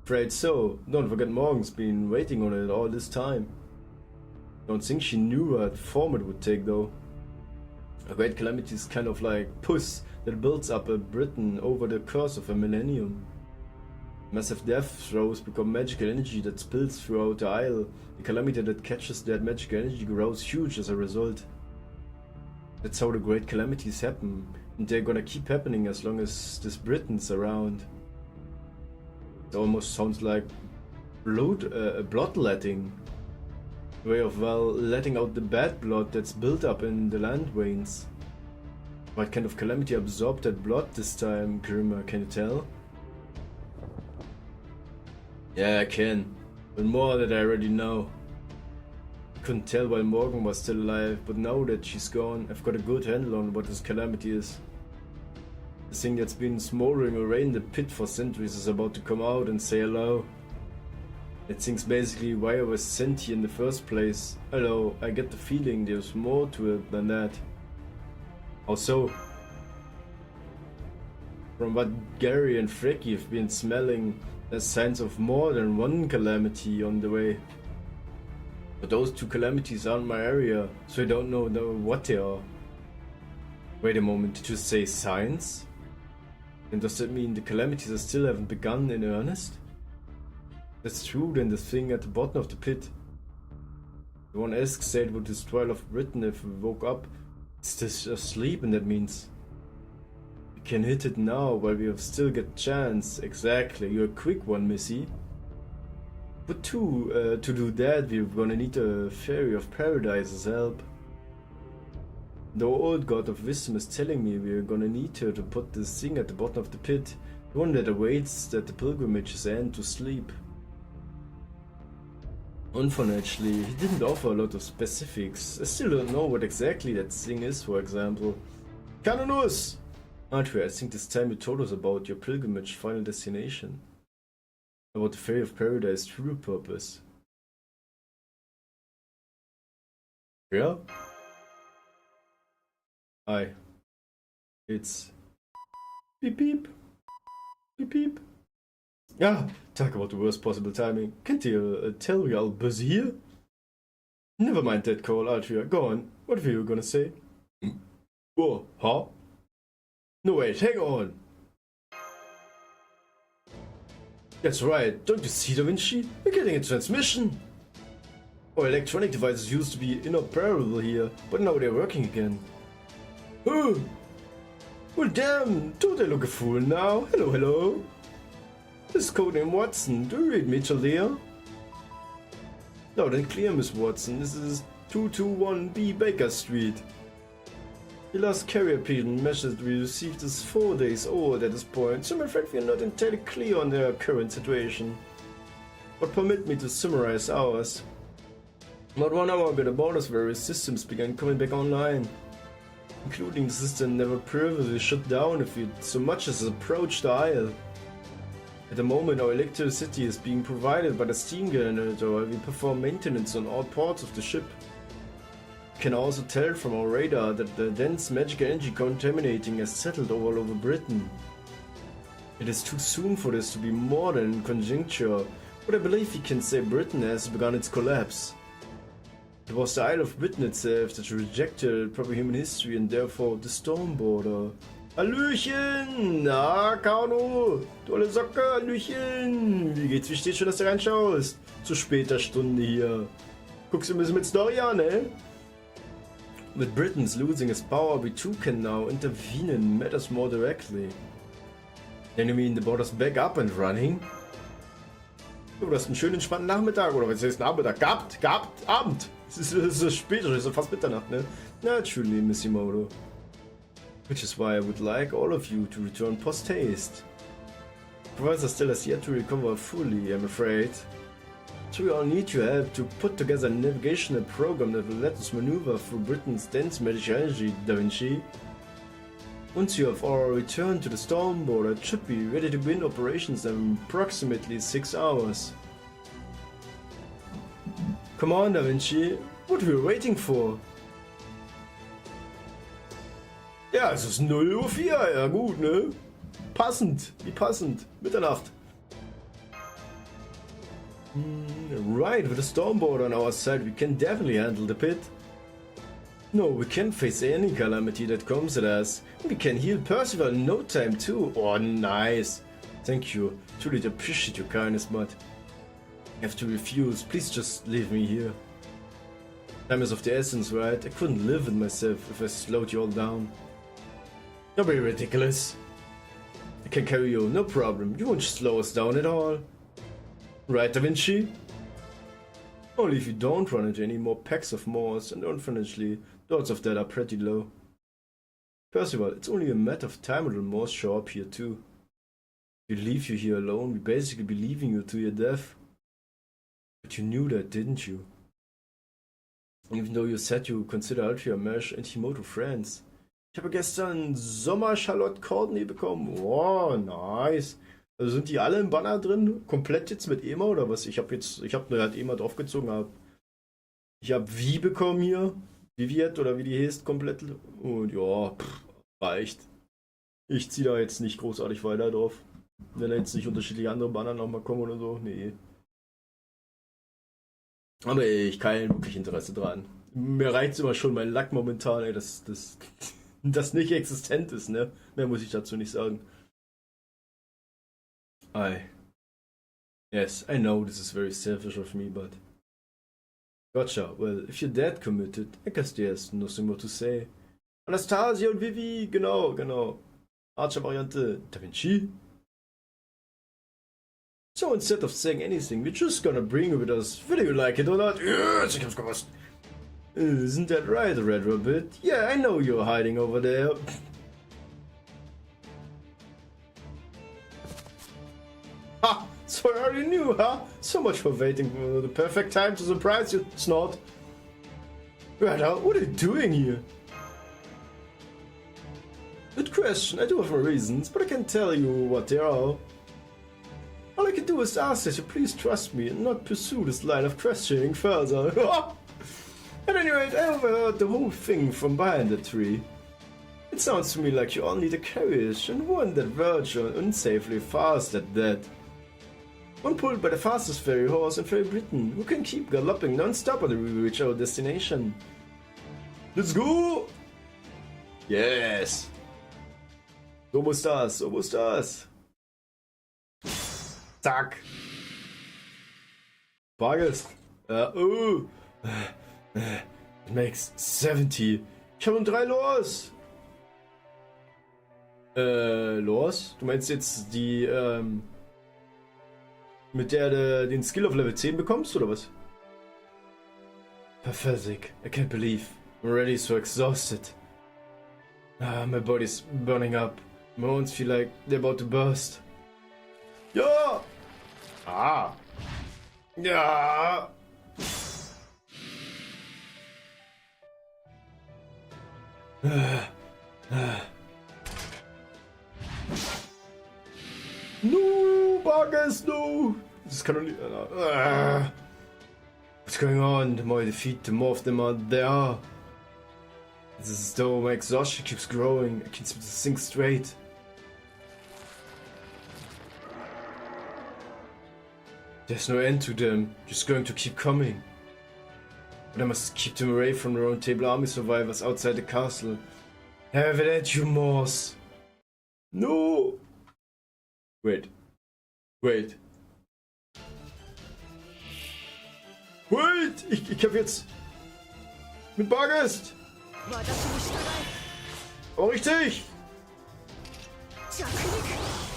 Afraid so. Don't forget Morgan's been waiting on it all this time. Don't think she knew what form it would take though. A great calamity is kind of like pus that builds up a Britain over the course of a millennium. Massive death throes become magical energy that spills throughout the isle. The calamity that catches that magical energy grows huge as a result. That's how the great calamities happen, and they're gonna keep happening as long as this Britain's around. It almost sounds like bloodletting. A way of, well, letting out the bad blood that's built up in the land veins. What kind of calamity absorbed that blood this time, Grimmer, can you tell? Yeah, I can, but more that I already know. I couldn't tell while Morgan was still alive, but now that she's gone, I've got a good handle on what this calamity is. The thing that's been smoldering away in the pit for centuries is about to come out and say hello. That thing's basically why I was sent here in the first place. Although I get the feeling there's more to it than that. How so? From what Gary and Frecky have been smelling, there's signs of more than one calamity on the way. But those two calamities aren't my area, so I don't know what they are. Wait a moment, did you say signs? And does that mean the calamities still haven't begun in earnest? That's true, then the thing at the bottom of the pit. The one Esk said would destroy all of Britain if we woke up. It's just asleep, and that means we can hit it now while we have still got chance. Exactly, you're a quick one, Missy. But to do that, we're gonna need a Fairy of Paradise's help. The old god of wisdom is telling me we're gonna need her to put this thing at the bottom of the pit, the one that awaits at the pilgrimage's end to sleep. Unfortunately, he didn't offer a lot of specifics. I still don't know what exactly that thing is, for example. Canonus! Arthur, I think this time you told us about your pilgrimage final destination. About the Fairy of Paradise true purpose. Yeah? Hi. It's... Beep beep. Beep beep. Yeah, talk about the worst possible timing. Can't you tell we're all busy here? Never mind that call, Altria. Go on. What were you gonna say? Oh, huh? No, wait, hang on. That's right. Don't you see, Da Vinci? We're getting a transmission. Our electronic devices used to be inoperable here, but now they're working again. Oh! Well, damn! Don't I look a fool now? Hello, hello. This is Codename Watson. Do you read me till there? Loud and clear, Miss Watson. This is 221B Baker Street. The last carrier pigeon message we received is 4 days old at this point, so I'm afraid we are not entirely clear on their current situation. But permit me to summarize ours. Not 1 hour ago, the border's various systems began coming back online, including the system never previously shut down if we so much as approached the isle. At the moment, our electricity is being provided by the steam generator while we perform maintenance on all parts of the ship. We can also tell from our radar that the dense magical energy contaminating has settled all over Britain. It is too soon for this to be more than conjecture, but I believe we can say Britain has begun its collapse. It was the Isle of Britain itself that rejected proper human history and therefore the storm border. Hallöchen! Na, Kano! Tolle Socke, Hallöchen! Wie geht's? Wie steht schon, dass du reinschaust? Zu später Stunde hier. Guckst du ein bisschen mit Story an, ne? With Britain's losing his power, we too can now intervene in matters more directly. Then you mean the border's back up and running? Du hast einen schönen entspannten Nachmittag, oder was heißt Nachmittag? Gehabt, Abend! Es ist spät, es ist fast Mitternacht, ne? Naturally, Missimoto. Which is why I would like all of you to return post-haste. Professor still has yet to recover fully, I'm afraid. So we all need your help to put together a navigational program that will let us maneuver through Britain's dense magic energy, Da Vinci. Once you have all returned to the storm border, it should be ready to begin operations in approximately 6 hours. Come on, Da Vinci, what are we waiting for? Ja, es ist 0:04 Uhr, ja gut, ne? Passend, wie passend, Mitternacht. Right, with the storm border on our side, we can definitely handle the pit. No, we can face any calamity that comes at us. We can heal Percival in no time too. Oh, nice. Thank you. Truly appreciate your kindness, but I have to refuse. Please just leave me here. Time is of the essence, right? I couldn't live with myself if I slowed you all down. Don't be ridiculous. I can carry you, no problem. You won't slow us down at all. Right, Da Vinci? Only if you don't run into any more packs of Moors, and unfortunately, the odds of that are pretty low. Percival, it's only a matter of time until Moors show up here too. If we leave you here alone, we basically be leaving you to your death. But you knew that, didn't you? Even though you said you consider Altria Mesh and Himoto friends. Ich habe gestern Sommer Charlotte Courtney bekommen. Oh, nice. Also sind die alle im Banner drin? Komplett jetzt mit EMA oder was? Ich habe nur halt EMA draufgezogen. Ich habe Wie bekommen hier. Viviet oder wie die heißt, komplett. Und ja, reicht. Ich ziehe da jetzt nicht großartig weiter drauf. Wenn da jetzt nicht unterschiedliche andere Banner nochmal kommen oder so. Nee. Aber ich kein wirklich Interesse dran. Mir reicht immer schon mein Lack momentan, ey, das nicht existent ist, ne? Mehr muss ich dazu nicht sagen. Yes, I know this is very selfish of me, but... Gotcha, well, if you're that committed, I guess there's nothing more to say. Anastasia und Vivi, genau. Archer-Variante, Da Vinci. So instead of saying anything, we're just gonna bring you with us, whether you like it or not. Yes, ich hab's gewusst. Isn't that right, Red Rabbit? Yeah, I know you're hiding over there. Ha! So I already knew, huh? So much for waiting for the perfect time to surprise you, Snort. Right out, what are you doing here? Good question, I do have my reasons, but I can't tell you what they are. All I can do is ask that you please trust me and not pursue this line of questioning further. At any rate, I overheard the whole thing from behind the tree. It sounds to me like you all need a carriage, and one that verge on unsafely fast at that. One pulled by the fastest fairy horse in Fairy Britain, who can keep galloping non-stop until we reach our destination. Let's go! Yes! So muss das. Zack! Bargeld. It makes 70. Ich habe 3 los. Los? Du meinst jetzt die, mit der du den Skill auf Level 10 bekommst, oder was? Pathetic. I can't believe. I'm already so exhausted. My body's burning up. My bones feel like they're about to burst. Ja! Ja! No, Bargers, no! Das kann doch nicht. What's going on? The more I defeat, the more of them are there. It's as though my exhaustion keeps growing. I can't seem to think straight. There's no end to them. Just going to keep coming. But I must keep them away from the Round Table Army survivors outside the castle. Have it at you, Morse. No! Wait. Ich hab jetzt... Mit Bargest! Oh, richtig!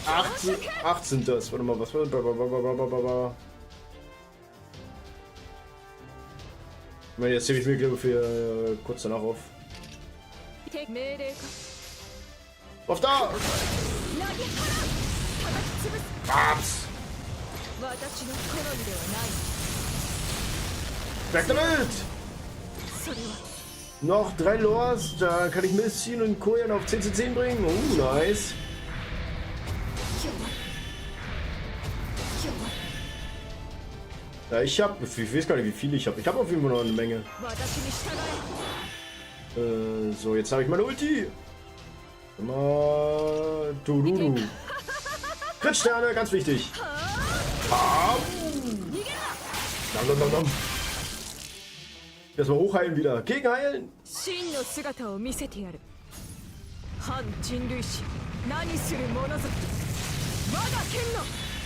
8 sind das. Warte mal, was war. Ich meine, jetzt hebe ich mir, glaube ich, für kurz danach auf. Auf da! Babs! Weg damit! Noch 3 Lores, da kann ich Mist ziehen und Koyan auf 10 zu 10 bringen. Oh, nice. Ja, ich weiß gar nicht, wie viel ich habe. Ich habe auf jeden Fall noch eine Menge. So, jetzt habe ich meine Ulti. Mal Tururu. Crit-Sterne, ganz wichtig. Nom. Erstmal hochheilen wieder. Gegenheilen.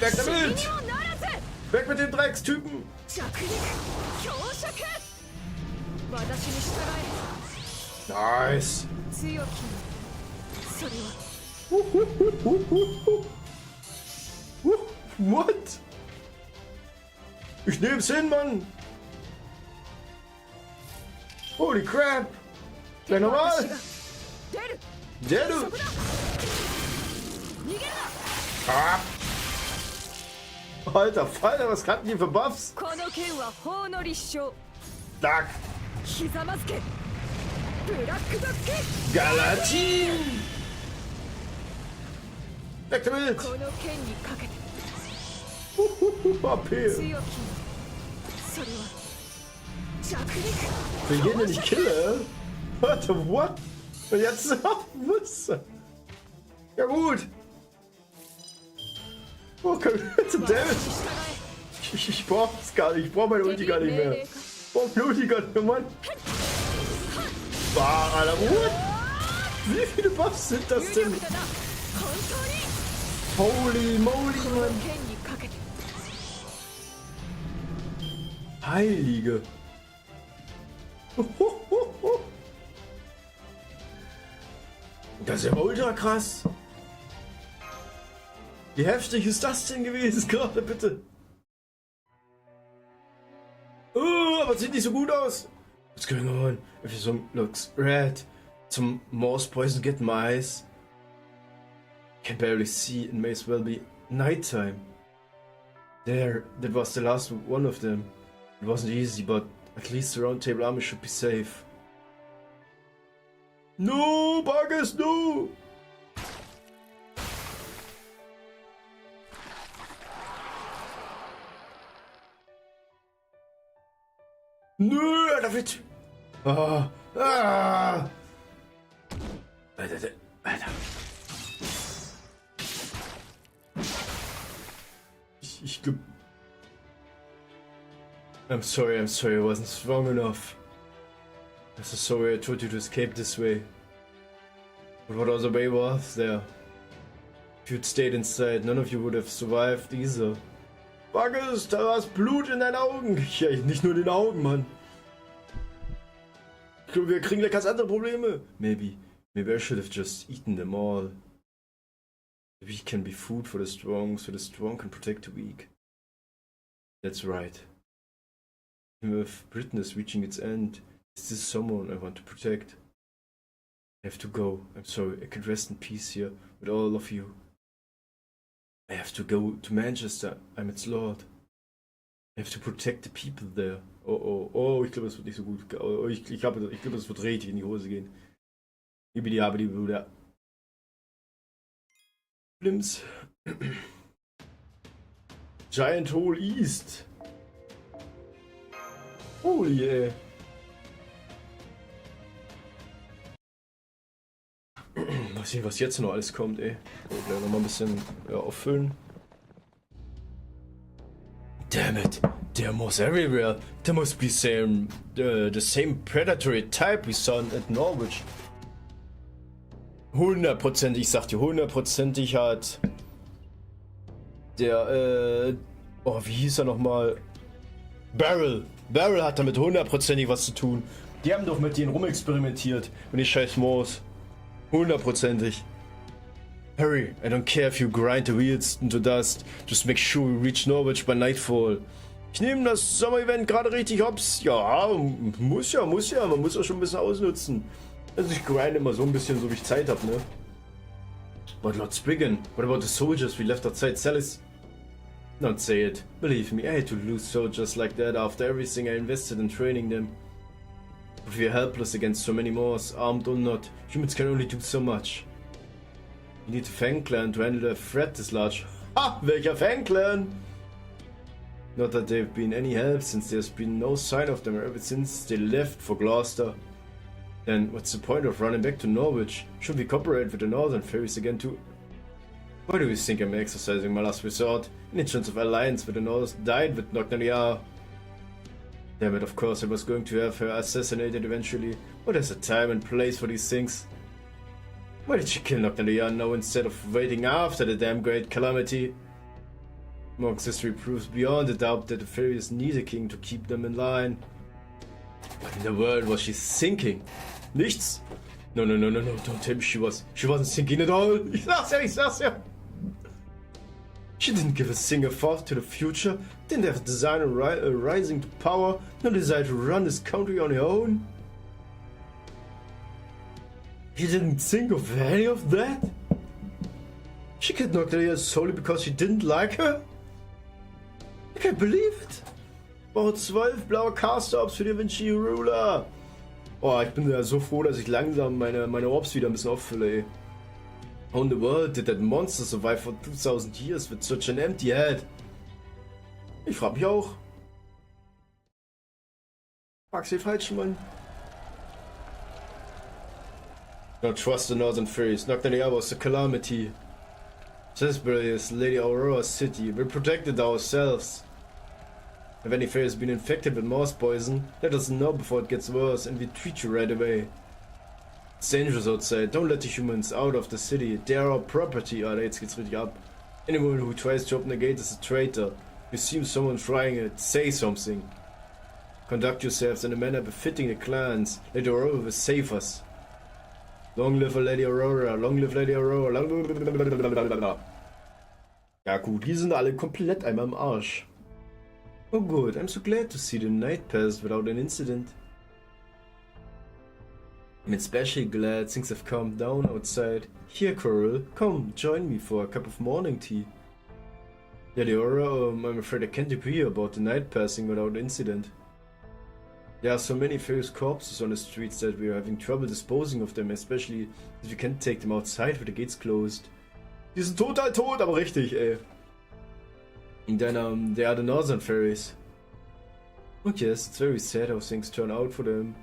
Weg damit! Weg mit den Dreckstypen! Nice! What? Ich nehm's hin, Mann! Holy crap! Gleich nochmal! Der du! Ah. Alter Falter, was hatten die für Buffs? Duck! Galatin! Weg damit! AP! Für jeden, den ich kille? Warte, what? Und jetzt was? Ja gut! Oh, Damage! Ich brauch's gar nicht, ich brauch meine Ulti gar nicht mehr. Ich brauch meine Ulti gar nicht mehr, Mann. Bah, Alter, what? Wie viele Buffs sind das denn? Holy moly, Mann. Heilige. Das ist ja ultra krass. Wie heftig ist das denn gewesen gerade, bitte? Oh, aber sieht nicht so gut aus. What's going on? If your song looks red, some more poison get my eyes. Can barely see, it may as well be nighttime. There, that was the last one of them. It wasn't easy, but at least the round table army should be safe. No, Buggers, no! Nö, Alter, wird... Alter. Ich glaub... I'm sorry, I wasn't strong enough. I'm so sorry I told you to escape this way. But what other way was there? If you'd stayed inside, none of you would have survived either. Buggers, da war Blut in deinen Augen. Ja, nicht nur in den Augen, Mann. Ich glaube, wir kriegen gleich ganz andere Probleme. Maybe I should have just eaten them all. The weak can be food for the strong, so the strong can protect the weak. That's right. Even with Britain is reaching its end, is this someone I want to protect? I have to go. I'm sorry, I can't rest in peace here with all of you. I have to go to Manchester. I'm its lord. I have to protect the people there. Oh, ich glaube, das wird nicht so gut. Oh, ich glaube, das wird richtig in die Hose gehen. Die Bruder. Blims. Giant Hole East. Holy ey. Mal sehen, was jetzt noch alles kommt, ey. Gleich noch mal ein bisschen auffüllen. Damn it, there moss everywhere. There must be the same predatory type we saw at Norwich. 100%, ich sag dir, 100%ig hat der, wie hieß er nochmal? Barrel Beryl hat damit hundertprozentig was zu tun. Die haben doch mit denen rumexperimentiert. Und die scheiß Moors. Hundertprozentig. Hurry, I don't care if you grind the wheels into dust. Just make sure we reach Norwich by nightfall. Ich nehme das Sommer-Event gerade richtig hops. Ja, muss ja. Man muss ja schon ein bisschen ausnutzen. Also ich grinde immer so ein bisschen, so wie ich Zeit habe, ne? But let's begin. What about the soldiers we left outside Celis? Don't say it. Believe me, I hate to lose soldiers like that after everything I invested in training them. But we are helpless against so many Moors, armed or not. Humans can only do so much. You need a Fang clan to handle a threat this large. Ha! Welcher Fang clan? Not that they've been any help since there's been no sign of them ever since they left for Gloucester. Then what's the point of running back to Norwich? Should we cooperate with the Northern Fairies again too? Why do you think I'm exercising my last resort? Any chance of alliance with the North died with Nocturnal? Damn it, of course I was going to have her assassinated eventually. But there's a time and place for these things. Why did she kill Nocturnal now instead of waiting after the damn great calamity? Monk's history proves beyond a doubt that the fairies need a king to keep them in line. What in the world was she thinking? Nichts? No, don't tell me she wasn't thinking at all. Ich sag's ja. She didn't give a single thought to the future, didn't have a desire rising to power, no desire to run this country on her own. She didn't think of any of that? She killed Nocturnal solely because she didn't like her? I can't believe it. Oh, 12 blaue Caster-Orbs für die Vinci Ruler. Oh, ich bin ja so froh, dass ich langsam meine Orbs wieder ein bisschen auffülle, ey. How in the world did that monster survive for 2000 years with such an empty head? Ich frag mich auch. Frag's den falschen Mann. Don't trust the Northern Fairies. Nocturnal was a calamity. Salisbury is Lady Aurora's city. We protected ourselves. If any fairy has been infected with mouse poison, let us know before it gets worse and we treat you right away. It's dangerous outside. Don't let the humans out of the city. They are our property. Ah, jetzt geht's richtig ab. Anyone who tries to open the gate is a traitor. If you see someone trying it, say something. Conduct yourselves in a manner befitting the clans. Lady Aurora will save us. Long live Lady Aurora. Long live Lady Aurora. Long... Ja gut, die sind alle komplett einmal im Arsch. Oh good, I'm so glad to see the night passed without an incident. I'm especially glad things have calmed down outside. Here, Coral, come, join me for a cup of morning tea. Lady Aurora, I'm afraid I can't agree about the night passing without incident. There are so many fairies' corpses on the streets that we are having trouble disposing of them, especially if we can't take them outside with the gates closed. Die sind total tot, aber richtig, ey. And then, they are the Northern Fairies. Oh yes, it's very sad how things turn out for them.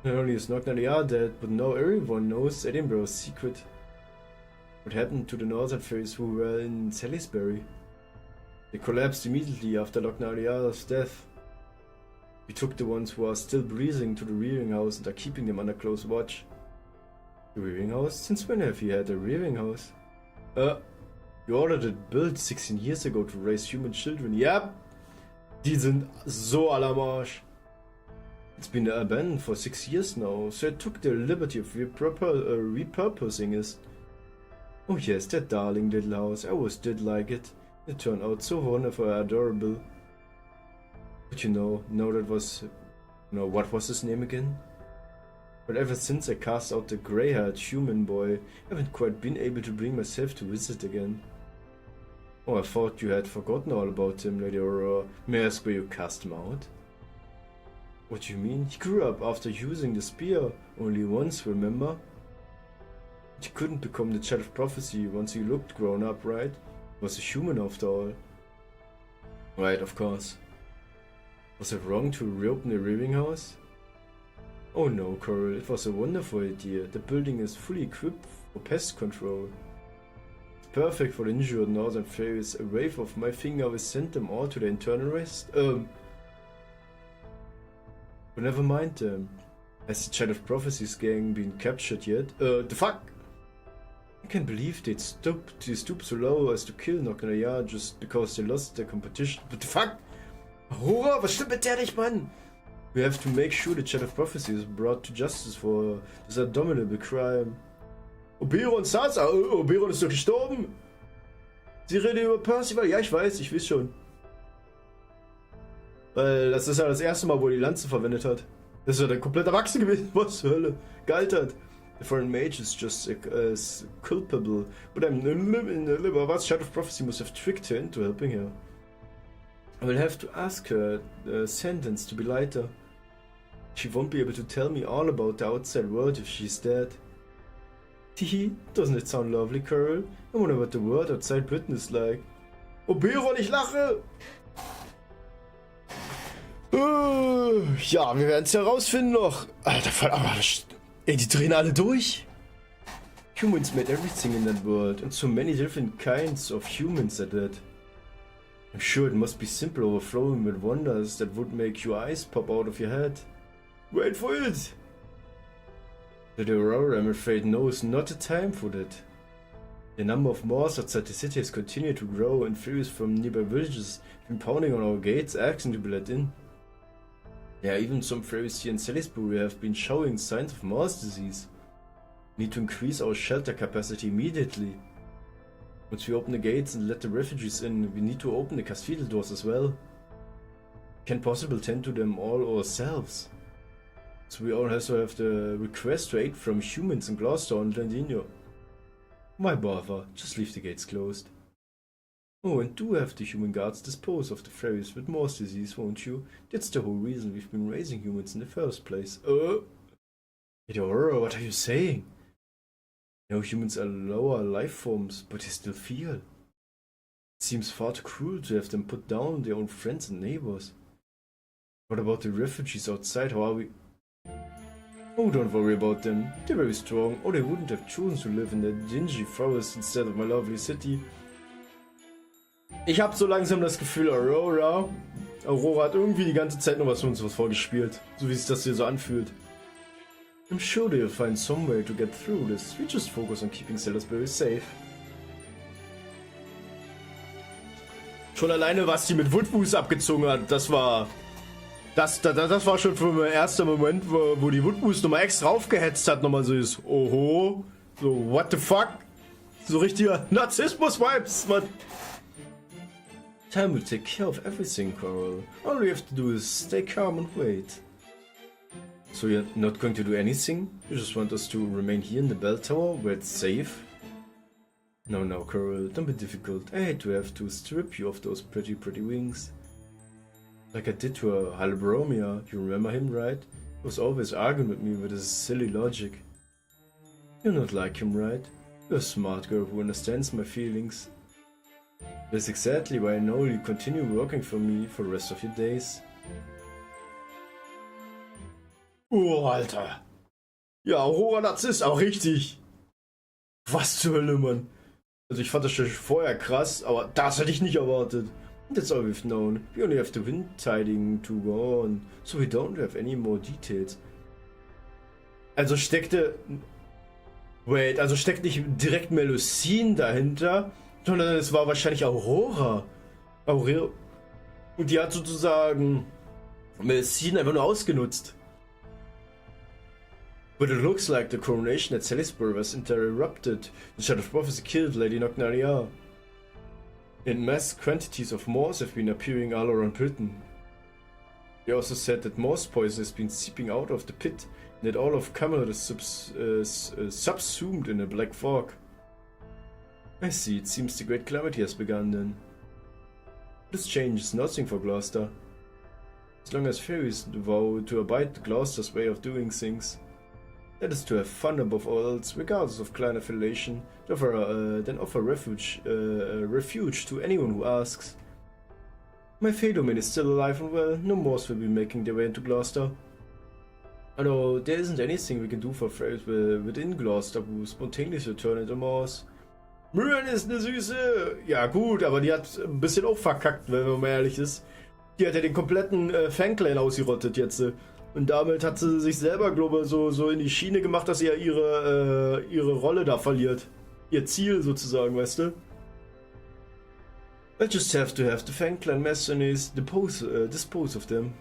Not only is Nocturnal dead, but now everyone knows Edinburgh's secret. What happened to the Northern Fairies who were in Salisbury? They collapsed immediately after Nocturnal's death. We took the ones who are still breathing to the rearing house and are keeping them under close watch. The rearing house? Since when have you had a rearing house? You ordered it built 16 years ago to raise human children. Yep! Die sind so alle am Arsch. It's been abandoned for 6 years now, so I took the liberty of repurposing it. Oh yes, that darling little house. I always did like it. It turned out so wonderful and adorable. But what was his name again? But ever since I cast out the grey-haired human boy, I haven't quite been able to bring myself to visit again. Oh, I thought you had forgotten all about him, Lady Aurora. May I ask where you cast him out? What do you mean? He grew up after using the spear only once, remember? But he couldn't become the child of prophecy once he looked grown up, right? He was a human after all. Right, of course. Was it wrong to reopen the rearing house? Oh no, Coral, it was a wonderful idea. The building is fully equipped for pest control. It's perfect for the injured Northern Fairies. A wave of my finger will send them all to their internal rest. But never mind them. Has the Child of Prophecy's gang been captured yet? The fuck? I can't believe they stooped so low as to kill Nocturnal just because they lost their competition. What the fuck? Aurora, was stimmt mit der nicht, Mann? We have to make sure the Chat of Prophecy is brought to justice for this abominable crime. Oberon Sasa, Oberon ist doch gestorben. Sie reden über Percival? Ja, ich weiß schon. Weil das ist ja das erste Mal, wo er die Lanze verwendet hat. Das ist ja der komplett Erwachsen gewesen, was zur Hölle gealtert. The foreign mage is just as culpable, but I'm in the liver. What Shadow of Prophecy must have tricked her into helping her. I will have to ask her sentence to be lighter. She won't be able to tell me all about the outside world if she's dead. Teehee, doesn't it sound lovely, Carol? I wonder what the world outside Britain is like. Oberon, ich lache! Ja, wir werden es herausfinden noch. Alter, aber ey, die drehen alle durch. Humans made everything in that world, and so many different kinds of humans at that. I'm sure it must be simple overflowing with wonders that would make your eyes pop out of your head. Wait for it! The Aurora, I'm afraid, knows not the time for that. The number of Moors outside the city has continued to grow, and fairies from nearby villages have been pounding on our gates asking to be let in. Yeah, even some fairies here in Salisbury have been showing signs of Moors disease. We need to increase our shelter capacity immediately. Once we open the gates and let the refugees in, we need to open the cathedral doors as well. Can't possibly tend to them all ourselves. So we also have the request to aid from humans in Gloucester and Llandinio. Why bother? Just leave the gates closed. Oh, and do have the human guards dispose of the fairies with Morse disease, won't you? That's the whole reason we've been raising humans in the first place. What are you saying? You know, humans are lower life forms, but they still feel. It seems far too cruel to have them put down their own friends and neighbors. What about the refugees outside? How are we? Oh, don't worry about them. They're very strong, or they wouldn't have chosen to live in that dingy forest instead of my lovely city. Ich habe so langsam das Gefühl, Aurora hat irgendwie die ganze Zeit noch was uns vorgespielt. So wie sich das hier so anfühlt. I'm sure they'll find some way to get through this. We just focus on keeping Salisbury safe. Schon alleine, was die mit Woodwoost abgezogen hat, das war schon für mein erster Moment, wo die Woodwoost nochmal extra aufgehetzt hat, nochmal so ist, oho, so what the fuck, so richtiger Narzissmus-Vibes, man. Time will take care of everything, Coral. All we have to do is stay calm and wait. So you're not going to do anything? You just want us to remain here in the bell tower, where it's safe? No, Coral, don't be difficult. I hate to have to strip you of those pretty wings. Like I did to Halbromia, you remember him, right? He was always arguing with me with his silly logic. You're not like him, right? You're a smart girl who understands my feelings. That's exactly why I know you'll continue working for me for the rest of your days. Oh, Alter. Ja, hoher Narzisst, auch richtig. Was zur Hölle, Mann. Also ich fand das schon vorher krass, aber das hätte ich nicht erwartet. That's all we've known. We only have the wind tiding to go on, so we don't have any more details. Also steckt nicht direkt Melusine dahinter, sondern es war wahrscheinlich Aurora. Und die hat sozusagen Melusine einfach nur ausgenutzt. But it looks like the coronation at Salisbury was interrupted. The Shadow of Prophecy killed Lady Nocnaria. And mass quantities of Morse have been appearing all around Britain. They also said that Morse poison has been seeping out of the pit, and that all of Camelot is subsumed in a black fog. I see, it seems the great calamity has begun then. This changes nothing for Gloucester. As long as fairies vow to abide Gloucester's way of doing things. That is to have fun above all else, regardless of clan affiliation, then offer refuge to anyone who asks. My Fey domain is still alive and well, no Moors will be making their way into Gloucester. Although there isn't anything we can do for fairies within Gloucester who spontaneously turn into Moors. Myrian ist eine Süße! Ja gut, aber die hat ein bisschen auch verkackt, wenn man mal ehrlich ist. Die hat ja den kompletten Fangclan ausgerottet jetzt. Und damit hat sie sich selber, glaube ich, so in die Schiene gemacht, dass sie ja ihre Rolle da verliert. Ihr Ziel sozusagen, weißt du? I just have to have the Fang Clan mercenaries dispose of them.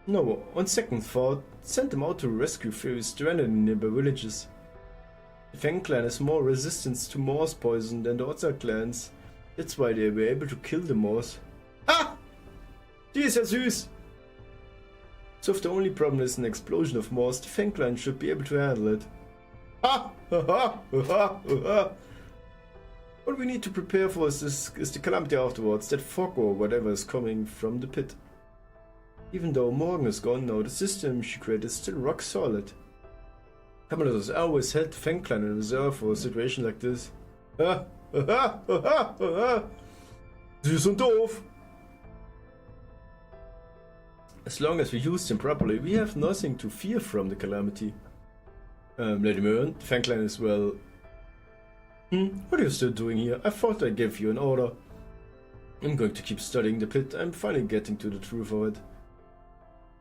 No, on second thought, send them out to rescue fairies stranded in nearby villages. The Fang Clan has more resistance to Morse poison than the other clans. That's why they were able to kill the Morse. Ah! Die ist ja süß! So if the only problem is an explosion of Morse, the Fang Clan should be able to handle it. Ha! Ha ha! Ha ha! What we need to prepare for is the calamity afterwards, that fog or whatever is coming from the pit. Even though Morgan is gone now, the system she created is still rock solid. Commodus always held the Fang Clan in reserve for a situation like this. Ha! Ha ha! Ha ha! Süß und doof! As long as we use them properly, we have nothing to fear from the calamity. Lady Myrn, the Fang Clan is well... What are you still doing here? I thought I gave you an order. I'm going to keep studying the pit. I'm finally getting to the truth of it.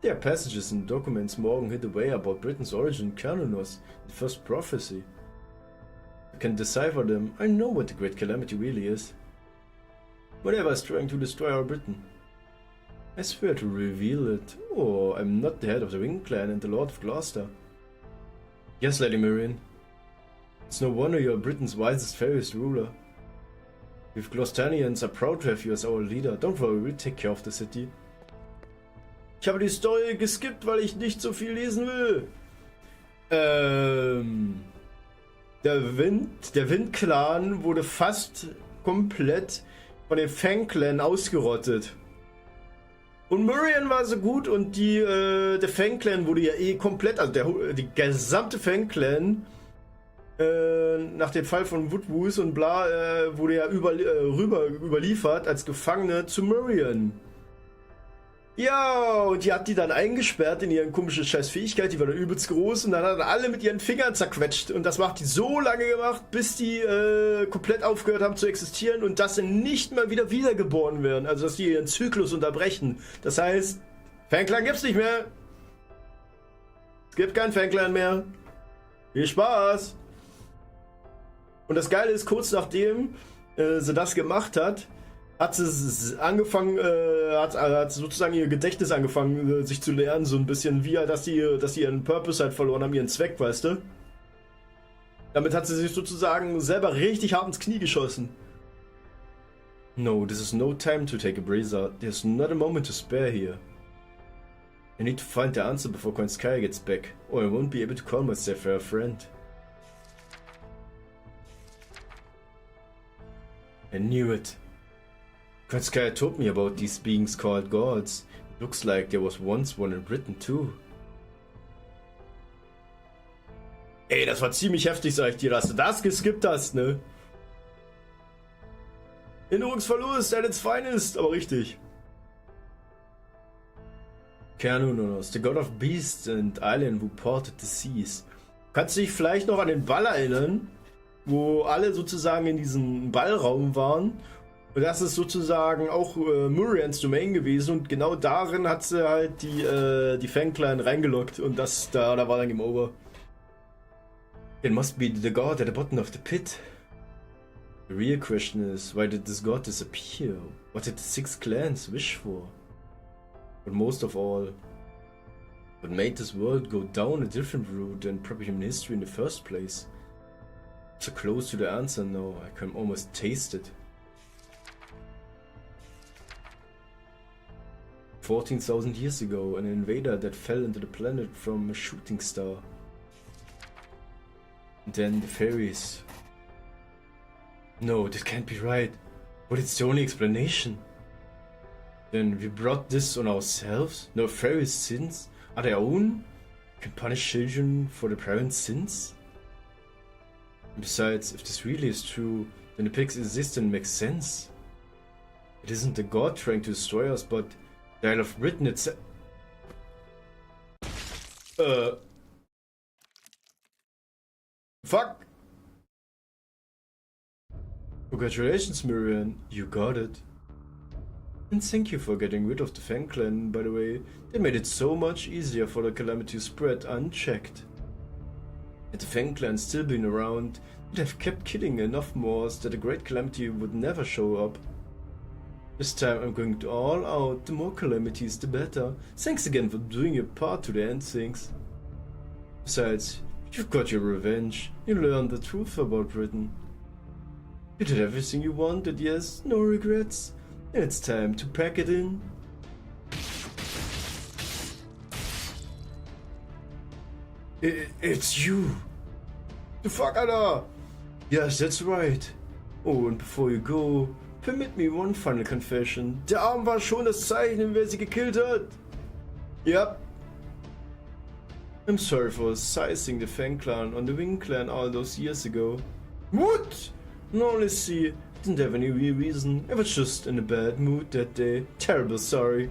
There are passages and documents Morgan hid away about Britain's origin, Carnunos, the first prophecy. I can decipher them. I know what the Great Calamity really is. Whatever is trying to destroy our Britain. I swear to reveal it, or I'm not the head of the Ring Clan and the Lord of Gloucester. Yes, Lady Miriam. It's no wonder you're Britain's wisest, fairest ruler. We Gloucesterians are proud to have you as our leader. Don't worry, we'll take care of the city. Ich habe die Story geskippt, weil ich nicht so viel lesen will. Der Wind-Clan wurde fast komplett von den Fang Clan ausgerottet. Und Miriam war so gut und der Fang Clan wurde ja eh komplett, also die gesamte Fang Clan nach dem Fall von Woodwoos und bla wurde ja überliefert als Gefangene zu Miriam. Ja, und die hat die dann eingesperrt in ihren komischen scheiß Fähigkeit, die war dann übelst groß und dann hat er alle mit ihren Fingern zerquetscht und das macht die so lange gemacht, bis die komplett aufgehört haben zu existieren und dass sie nicht mal wieder wiedergeboren werden, also dass die ihren Zyklus unterbrechen. Das heißt, Fang Clan gibt's nicht mehr. Es gibt keinen Fang Clan mehr. Viel Spaß! Und das Geile ist, kurz nachdem sie das gemacht hat, hat sie angefangen, hat sozusagen ihr Gedächtnis angefangen, sich zu lernen, so ein bisschen wie, dass sie ihren Purpose halt verloren haben, ihren Zweck, weißt du? Damit hat sie sich sozusagen selber richtig hart ins Knie geschossen. No, this is no time to take a breather. There's not a moment to spare here. I need to find the answer before Coin Sky gets back, or I won't be able to call myself a friend. I knew it. Kratskaya told me about these beings called gods. It looks like there was once one in Britain too. Ey, das war ziemlich heftig, sag ich dir, dass du das geskippt hast, ne? Erinnerungsverlust at its finest, aber richtig. Carnunos, the god of beasts and island who parted the seas. Kannst du dich vielleicht noch an den Ball erinnern, wo alle sozusagen in diesem Ballraum waren? Und das ist sozusagen auch Murians Domain gewesen und genau darin hat sie halt die Fang Clan reingeloggt und da war dann Game Over. It must be the god at the bottom of the pit. The real question is, why did this god disappear? What did the 6 clans wish for? But most of all, what made this world go down a different route than probably human history in the first place? So close to the answer now, I can almost taste it. 14,000 years ago, an invader that fell into the planet from a shooting star. And then the fairies. No, that can't be right. But it's the only explanation. Then we brought this on ourselves? No fairies' sins are their own? Can punish children for their parents' sins? And besides, if this really is true, then the pig's existence makes sense. It isn't the god trying to destroy us, but the Isle of Britain itself. Fuck! Congratulations, Miriam, you got it. And thank you for getting rid of the Fang Clan, by the way. They made it so much easier for the calamity to spread unchecked. Had the Fang Clan still been around, they'd have kept killing enough Moors that the Great Calamity would never show up. This time I'm going to all out. The more calamities, the better. Thanks again for doing your part to the end things. Besides, you've got your revenge. You learned the truth about Britain. You did everything you wanted, yes? No regrets? And it's time to pack it in. It's you! The fuck, Alter! Yes, that's right. Oh, and before you go, permit me one final confession. Der Arm war schon das Zeichen, wer sie gekillt hat. Yep. I'm sorry for sizing the Fang clan on the Wing clan all those years ago. What? No, let's see. Didn't have any real reason. I was just in a bad mood that day. Terrible sorry.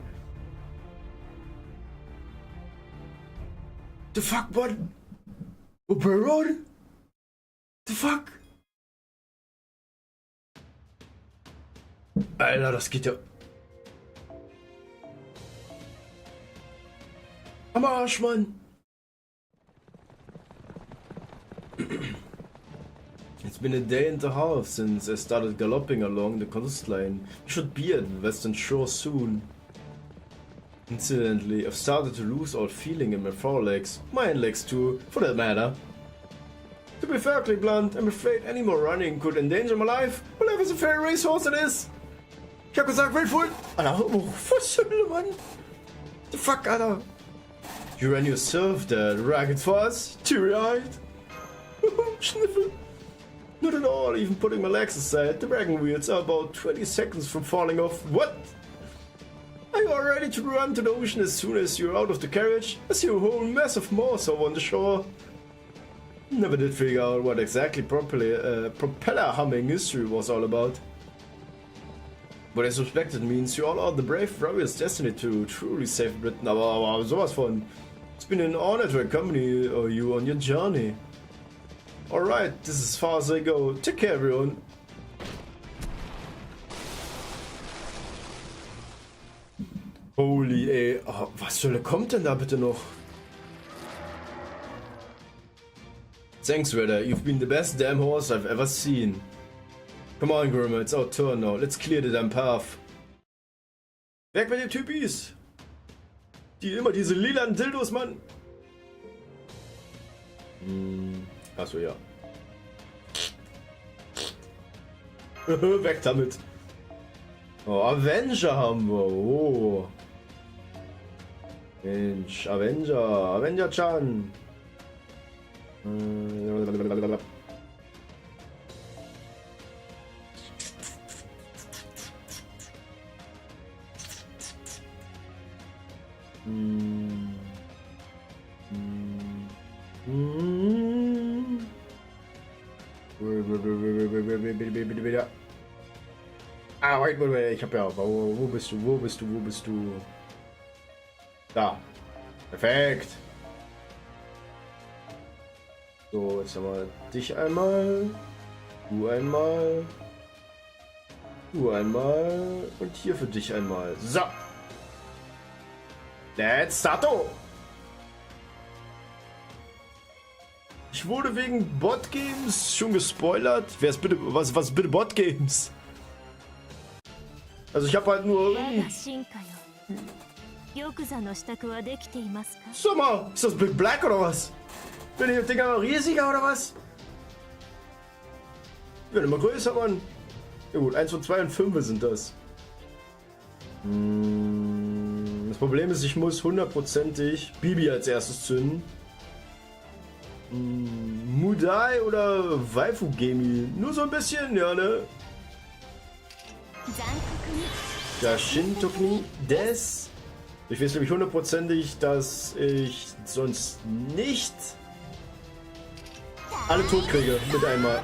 The fuck, what? Birb? The fuck? Alter, das geht ja... Am Arsch, Mann! It's been a day and a half since I started galloping along the coastline. We should be at the western shore soon. Incidentally, I've started to lose all feeling in my forelegs. My hind legs too, for that matter. To be fairly blunt, I'm afraid any more running could endanger my life. Whatever the fair racehorse it is. Ich hab gesagt, Redful. Alter, oh, was zur Hölle, Mann? The fuck, Alter? You ran yourself, that ragged fuss. Teary-eyed. Schniffel. Not at all, even putting my legs aside. The wagon wheels are about 20 seconds from falling off. What? Are you all ready to run to the ocean as soon as you're out of the carriage? I see a whole mess of moss over on the shore. Never did figure out what exactly propeller humming history was all about. But I suspect it means you all are the brave warriors destined to truly save Britain. Aber sowas von. It's been an honor to accompany you on your journey. Alright, this is as far as I go. Take care, everyone. Holy, ey. Oh, was zur Hölle kommt denn da bitte noch? Thanks, Redder. You've been the best damn horse I've ever seen. Come on, Grimmer. It's our turn now. Let's clear the damn path. Weg mit den Typis! Die immer diese lilanen Dildos, Mann! Achso, ja. Weg damit! Oh, Avenger haben wir. Oh. Mensch, Avenger-chan. Ah, wait, ich hab ja... Wo bist du? Da. Perfekt. So, jetzt haben wir dich einmal. Du einmal. Du einmal. Und hier für dich einmal. So. Let's start! Ich wurde wegen Bot-Games schon gespoilert. Wer ist bitte, was bitte Bot-Games? Also ich habe halt nur... Sag mal, ist das Big Black oder was? Bin ich Dinger noch riesiger oder was? Ich werde immer größer, Mann. Ja gut, 1 von 2 und 5 sind das. Das Problem ist, ich muss 100%ig Bibi als erstes zünden. Mudai oder Waifu Gemi. Nur so ein bisschen, ja, ne? Ja, Shintokni des. Ich weiß nämlich 100%ig, dass ich sonst nicht alle tot kriege mit einmal.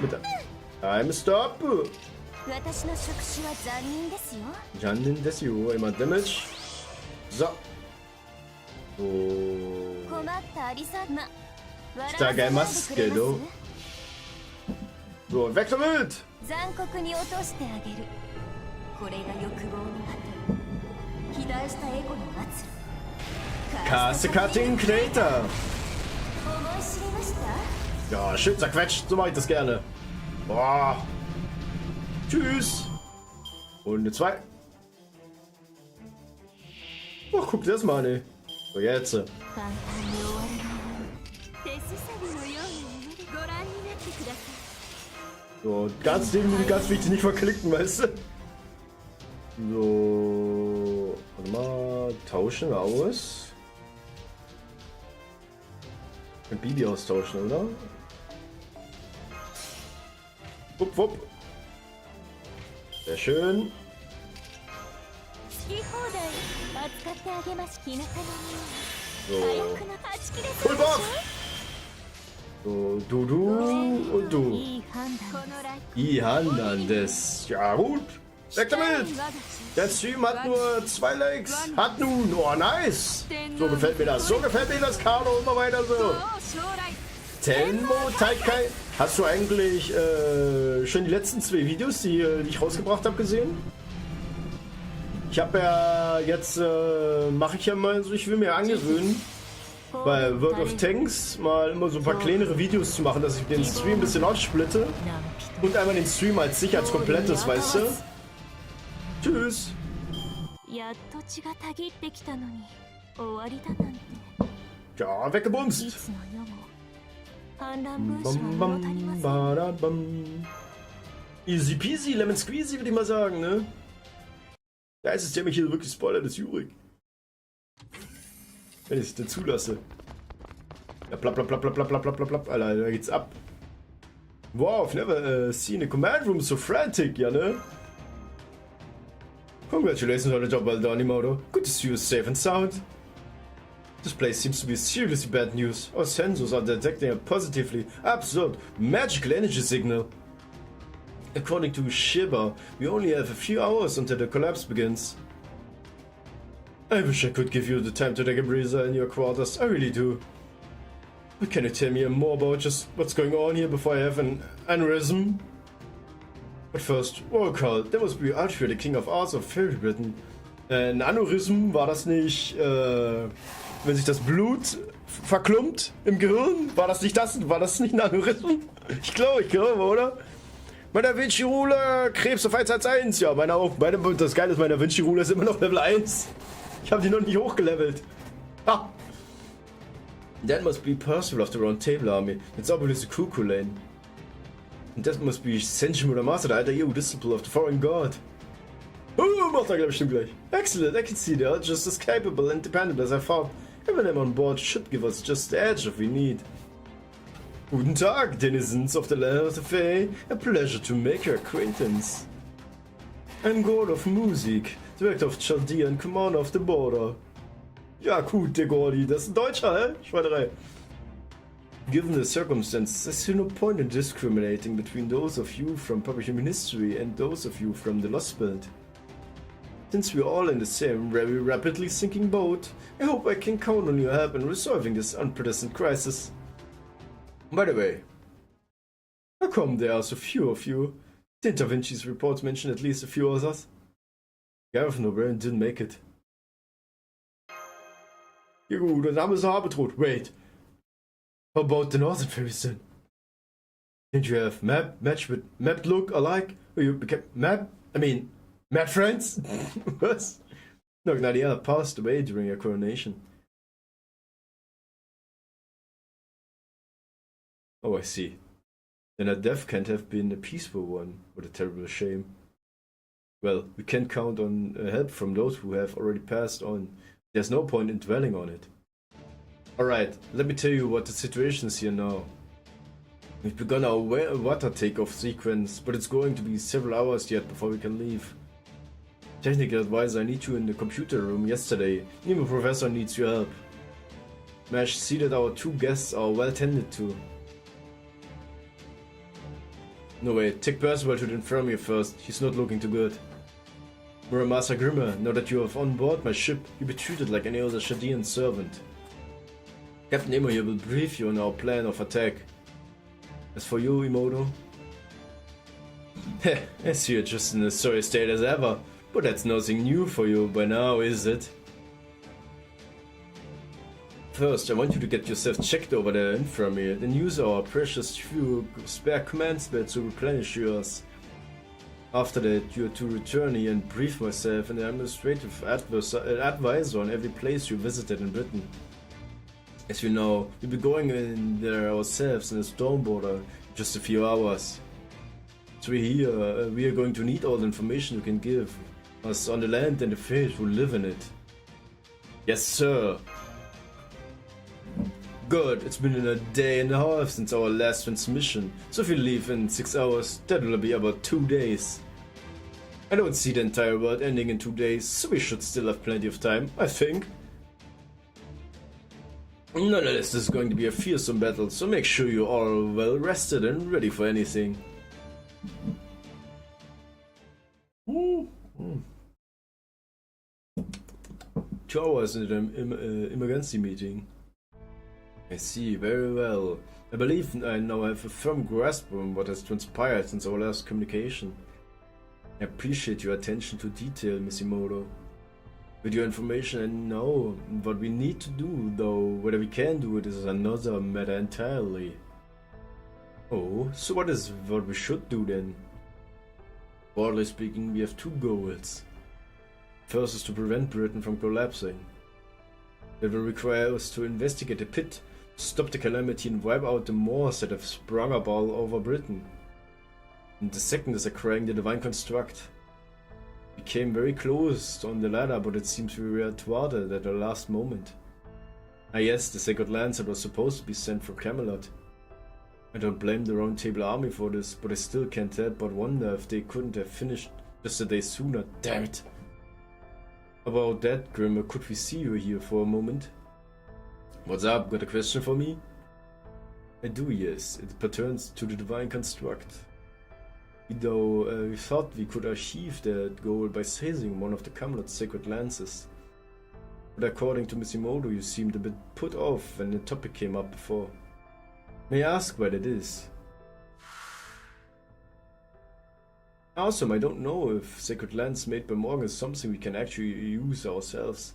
I'm Stop. Janin desio. Immer Damage. So. Starke Maske, du. So, weg damit! Cast Cutting Crater! Ja, schön zerquetscht, so mache ich das gerne. Boah. Tschüss! Runde 2. Oh, guck das mal an, ey. So, jetzt. So, ganz wichtig, nicht verklicken, weißt du? So, warte mal, tauschen wir aus. Ein Bibi austauschen, oder? Wupp, wupp. Sehr schön. So. Cool Bock. So, du und du. Ihandandes. Ja gut. Weg damit. Der Stream hat nur 2 Likes. Hat nun. Oh, nice. So gefällt mir das. So gefällt mir das, Carlo. Immer weiter so. Tenmo Taikai. Hast du eigentlich schon die letzten 2 Videos, die ich rausgebracht habe, gesehen? Ich habe ja jetzt, mache ich ja mal so, ich will mir angewöhnen, bei World of Tanks mal immer so ein paar kleinere Videos zu machen, dass ich den Stream ein bisschen aufsplitte und einmal den Stream als sich als komplettes, weißt du? Tschüss! Ja, weggebumst! Easy peasy, lemon squeezy, würde ich mal sagen, ne? Da ist es, der mich hier wirklich spoilert, ist Jurik. Wenn ich es denn zulasse. Ja, plapp, plapp, plapp, plapp, plapp, plapp, plapp, plapp, Alter, da geht's ab. Wow, I've never seen a command room so frantic, ja, ne? Congratulations on the job well done, Imoto. Good to see you safe and sound. This place seems to be seriously bad news. Our sensors are detecting a positively absurd magical energy signal. According to Shiba, we only have a few hours until the collapse begins. I wish I could give you the time to take a breather in your quarters, I really do. But can you tell me more about just what's going on here before I have an aneurysm? But first, roll call, there must be Arthur, the King of Arts of Fairy Britain. Ein Aneurysm, war das nicht, wenn sich das Blut verklumpt im Gehirn? War das nicht ein Aneurysm? Ich glaube, oder? Meine Vinci-Rule, Krebs auf 111. Ja, meine auch. Das Geile ist, meine Vinci-Rule ist immer noch Level 1. Ich habe die noch nicht hochgelevelt. Ah. That must be Percival of the Round Table Army. It's obviously Cuckoo Lane. And that must be Senjin oder Master, der alter EU-Disciple of the Foreign God. Macht er, glaube ich, bestimmt gleich. Excellent, I can see they are just as capable and dependent as I thought. Having them on board should give us just the edge if we need. Guten Tag, denizens of the land of the Fae. A pleasure to make your acquaintance. I'm God of Musik, Director of Chaldea and Commander of the Border. Ja, gut, der Gordi, das ist ein Deutscher, hä? Schweinerei. Given the circumstances, I see no point in discriminating between those of you from public human history and those of you from the Lost Belt. Since we're all in the same very rapidly sinking boat, I hope I can count on your help in resolving this unprecedented crisis. By the way, how come there are so few of you? Didn't Da Vinci's reports mention at least a few others? Gareth Nobrain didn't make it. Ja gut, dann haben wir so bedroht. Wait. How about the Northern Fairies then? Didn't you have map look alike? Or you became mad friends? What? No, Nadia passed away during your coronation. Oh, I see. Then her death can't have been a peaceful one. What a terrible shame. Well, we can count on help from those who have already passed on. There's no point in dwelling on it. Alright, let me tell you what the situation is here now. We've begun our water takeoff sequence, but it's going to be several hours yet before we can leave. Technical advisor, I need you in the computer room yesterday. Even Professor needs your help. Mash, see that our 2 guests are well tended to. No wait, take Percival to the infirmary first, he's not looking too good. Muramasa Grimmer, now that you are on board my ship, you'll be treated like any other Shadian servant. Captain Emo here will brief you on our plan of attack. As for you, Imoto, I see you're just in a sorry state as ever, but that's nothing new for you by now, is it? First, I want you to get yourself checked over the infirmary, then use our precious few spare command spells to replenish yours. After that, you are to return here and brief myself and the administrative advisor on every place you visited in Britain. As you know, we'll be going in there ourselves in a stormboarder in just a few hours. So we are going to need all the information you can give us on the land and the fish who live in it. Yes, sir. Good, it's been a day and a half since our last transmission, so if you leave in 6 hours, that will be about 2 days. I don't see the entire world ending in 2 days, so we should still have plenty of time, I think. Nonetheless, this is going to be a fearsome battle, so make sure you are well rested and ready for anything. 2 hours in the emergency meeting. I see, very well. I believe I now have a firm grasp on what has transpired since our last communication. I appreciate your attention to detail, Misimoto. With your information I know what we need to do, though whether we can do it is another matter entirely. Oh, so what is what we should do then? Broadly speaking, we have 2 goals. First is to prevent Britain from collapsing. That will require us to investigate the pit, stop the calamity and wipe out the Moors that have sprung up all over Britain. And the second is acquiring the Divine Construct. We came very close on the ladder, but it seems we were thwarted at the last moment. Ah yes, the Sacred Lancer was supposed to be sent for Camelot. I don't blame the Round Table Army for this, but I still can't help but wonder if they couldn't have finished just a day sooner. Damn it! About that, Grimmer, could we see you here for a moment? What's up? Got a question for me? I do, yes. It pertains to the Divine Construct. Though we thought we could achieve that goal by seizing one of the Camelot's sacred lances. But according to Misimoto, you seemed a bit put off when the topic came up before. May I ask why that is? Awesome, I don't know if sacred lance made by Morgan is something we can actually use ourselves.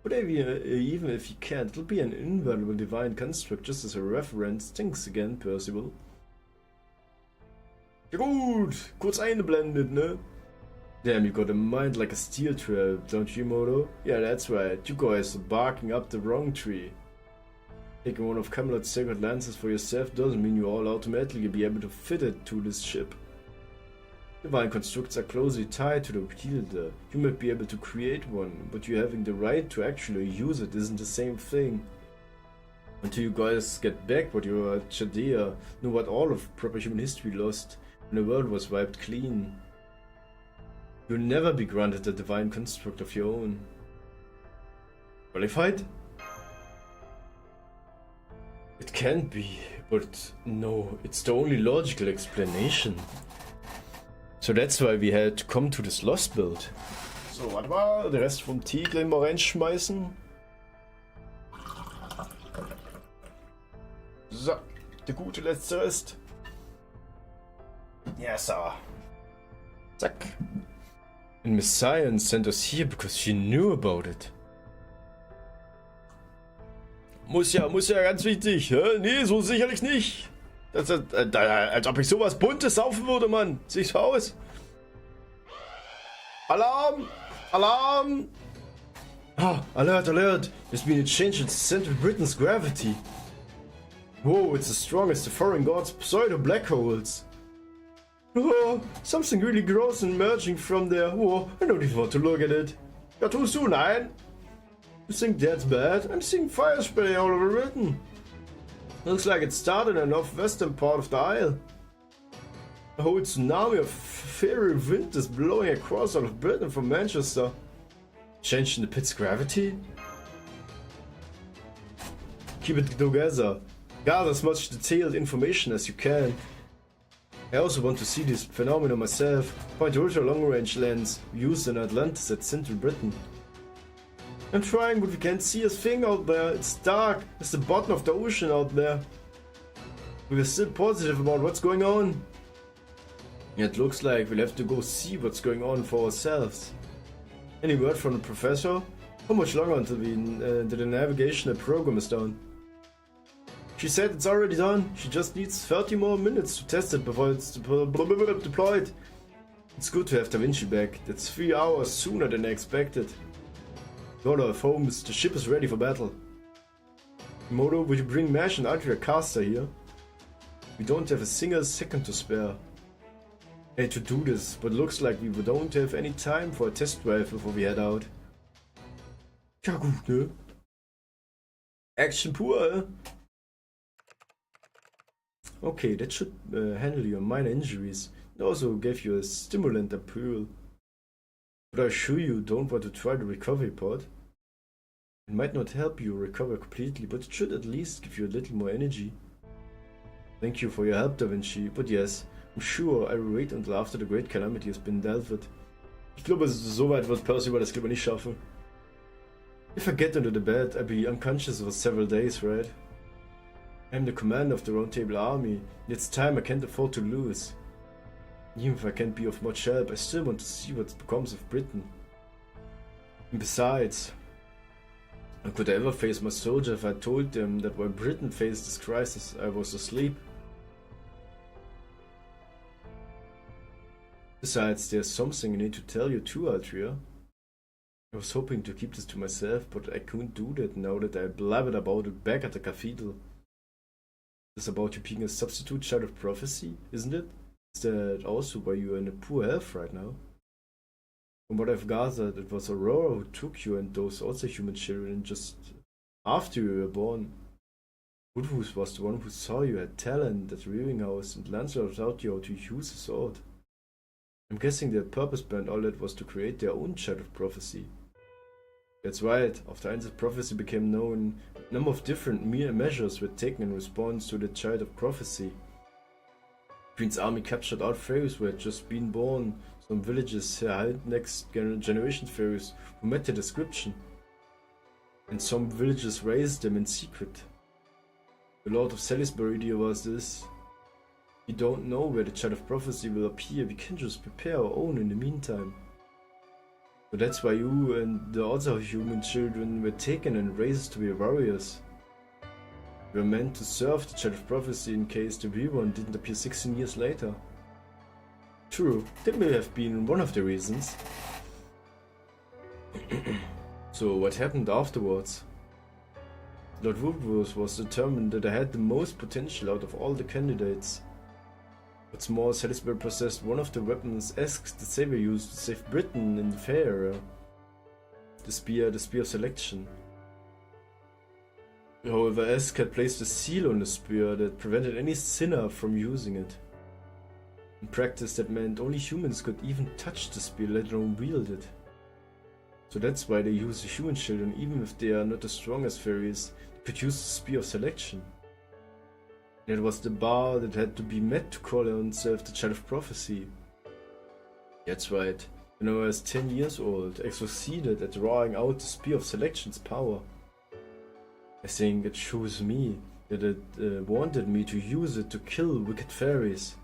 But even if you can't, it'll be an invaluable divine construct just as a reference. Thanks again, Percival. Ja gut, kurz eingeblendet, ne? Damn, you got a mind like a steel trap, don't you, Moto? Yeah, that's right, you guys are barking up the wrong tree. Taking one of Camelot's sacred lances for yourself doesn't mean you all automatically be able to fit it to this ship. Divine constructs are closely tied to the wielder. You might be able to create one, but you having the right to actually use it isn't the same thing. Until you guys get back what your Chadea knew what all of proper human history lost, when the world was wiped clean. You'll never be granted a divine construct of your own. Qualified? It can be, but no, it's the only logical explanation. So that's why we had to come to this Lost Build. So, warte mal, den Rest vom Tee gleich mal reinschmeißen. So, der gute letzte Rest. Yes, sir. Zack. And Miss Science sent us here because she knew about it. Muss ja ganz wichtig. Hä? Nee, so sicherlich nicht. Als ob ich sowas Buntes saufen würde, Mann. Siehst aus? Alarm! Alarm! Ah, alert, alert! There's been a change in Central Britain's gravity. Whoa, it's as strong as the foreign god's pseudo-black holes. Oh, something really gross emerging from there. Whoa, I don't even want to look at it. You're too soon, Ian. You think that's bad? I'm seeing fire spreading all over Britain. Looks like it started in the northwestern part of the Isle. A whole tsunami of fiery wind is blowing across all of Britain from Manchester. Changing the pit's gravity? Keep it together. Gather as much detailed information as you can. I also want to see this phenomenon myself. Point ultra long-range lens used in Atlantis at Central Britain. I'm trying, but we can't see a thing out there. It's dark. It's the bottom of the ocean out there. We're still positive about what's going on. It looks like we'll have to go see what's going on for ourselves. Any word from the professor? How much longer until the navigational program is done? She said it's already done. She just needs 30 more minutes to test it before it's deployed. It's good to have Da Vinci back. That's 3 hours sooner than I expected. Daughter of Holmes, the ship is ready for battle. Moto, would you bring Mash and Ultra Caster here? We don't have a single second to spare. I hate to do this, but looks like we don't have any time for a test drive before we head out. Ja gut, ne? Action pur, eh? Okay, that should handle your minor injuries. It also gave you a stimulant appeal. But I assure you don't want to try the recovery pod. It might not help you recover completely, but it should at least give you a little more energy. Thank you for your help, Da Vinci, but yes, I'm sure I will wait until after the great calamity has been dealt with. Ich glaube, so weit wird Percival das lieber nicht schaffen. If I get into the bed, I'll be unconscious for several days, right? I'm the commander of the Round Table Army, and it's time I can't afford to lose. Even if I can't be of much help, I still want to see what becomes of Britain. And besides, how could I ever face my soldier if I told them that while Britain faced this crisis, I was asleep? Besides, there's something I need to tell you too, Altria. I was hoping to keep this to myself, but I couldn't do that now that I blabbered about it back at the cathedral. It's about you being a substitute child of prophecy, isn't it? Is that also why you're in a poor health right now? From what I've gathered, it was Aurora who took you and those also human children just after you were born. Woodhouse was the one who saw you had talent at Rearing House and Lancelot taught you how to use a sword. I'm guessing their purpose behind all that was to create their own child of prophecy. That's right, after Einzel's prophecy became known, a number of different measures were taken in response to the child of prophecy. Queen's army captured all fairies who had just been born. Some villages held next generation fairies who met the description. And some villages raised them in secret. The Lord of Salisbury deal was this. We don't know where the child of prophecy will appear, we can just prepare our own in the meantime. So that's why you and the other human children were taken and raised to be warriors. You were meant to serve the child of prophecy in case the real one didn't appear 16 years later. True, that may have been one of the reasons. So what happened afterwards? Lord Woodworth was determined that I had the most potential out of all the candidates. What's more, Salisbury possessed one of the weapons Esk the Savior used to save Britain in the Fair era. The spear of selection. However, Esk had placed a seal on the spear that prevented any sinner from using it. In practice, that meant only humans could even touch the spear, let alone wield it. So that's why they use the human children, even if they are not as strong as fairies, they could use the spear of selection. And it was the bar that had to be met to call himself the child of prophecy. That's right. When I was 10 years old, I succeeded at drawing out the spear of selection's power. I think it shows me that it wanted me to use it to kill wicked fairies.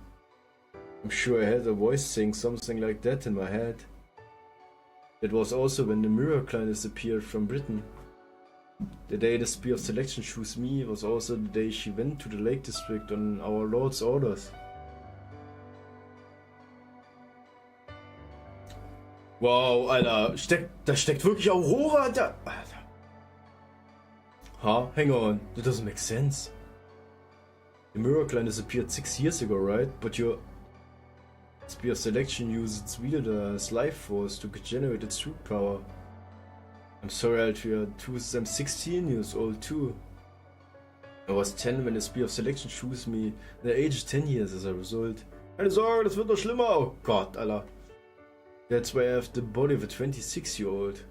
I'm sure I had a voice saying something like that in my head. That was also when the Mirror Clan disappeared from Britain. The day the Spear of Selection chose me was also the day she went to the Lake District on our Lord's orders. Wow, Alter, da steckt wirklich Aurora da. Alter. Huh? Hang on, that doesn't make sense. The Mirror Clan disappeared 6 years ago, right? But your Spear of Selection used its wielder as life force to generate its root power. I'm sorry, Altria, I'm 16 years old too. I was 10 when the Spear of Selection chose me, and I aged 10 years as a result. Keine Sorge, das wird noch schlimmer. Oh Gott, Alter. That's why I have the body of a 26-year-old.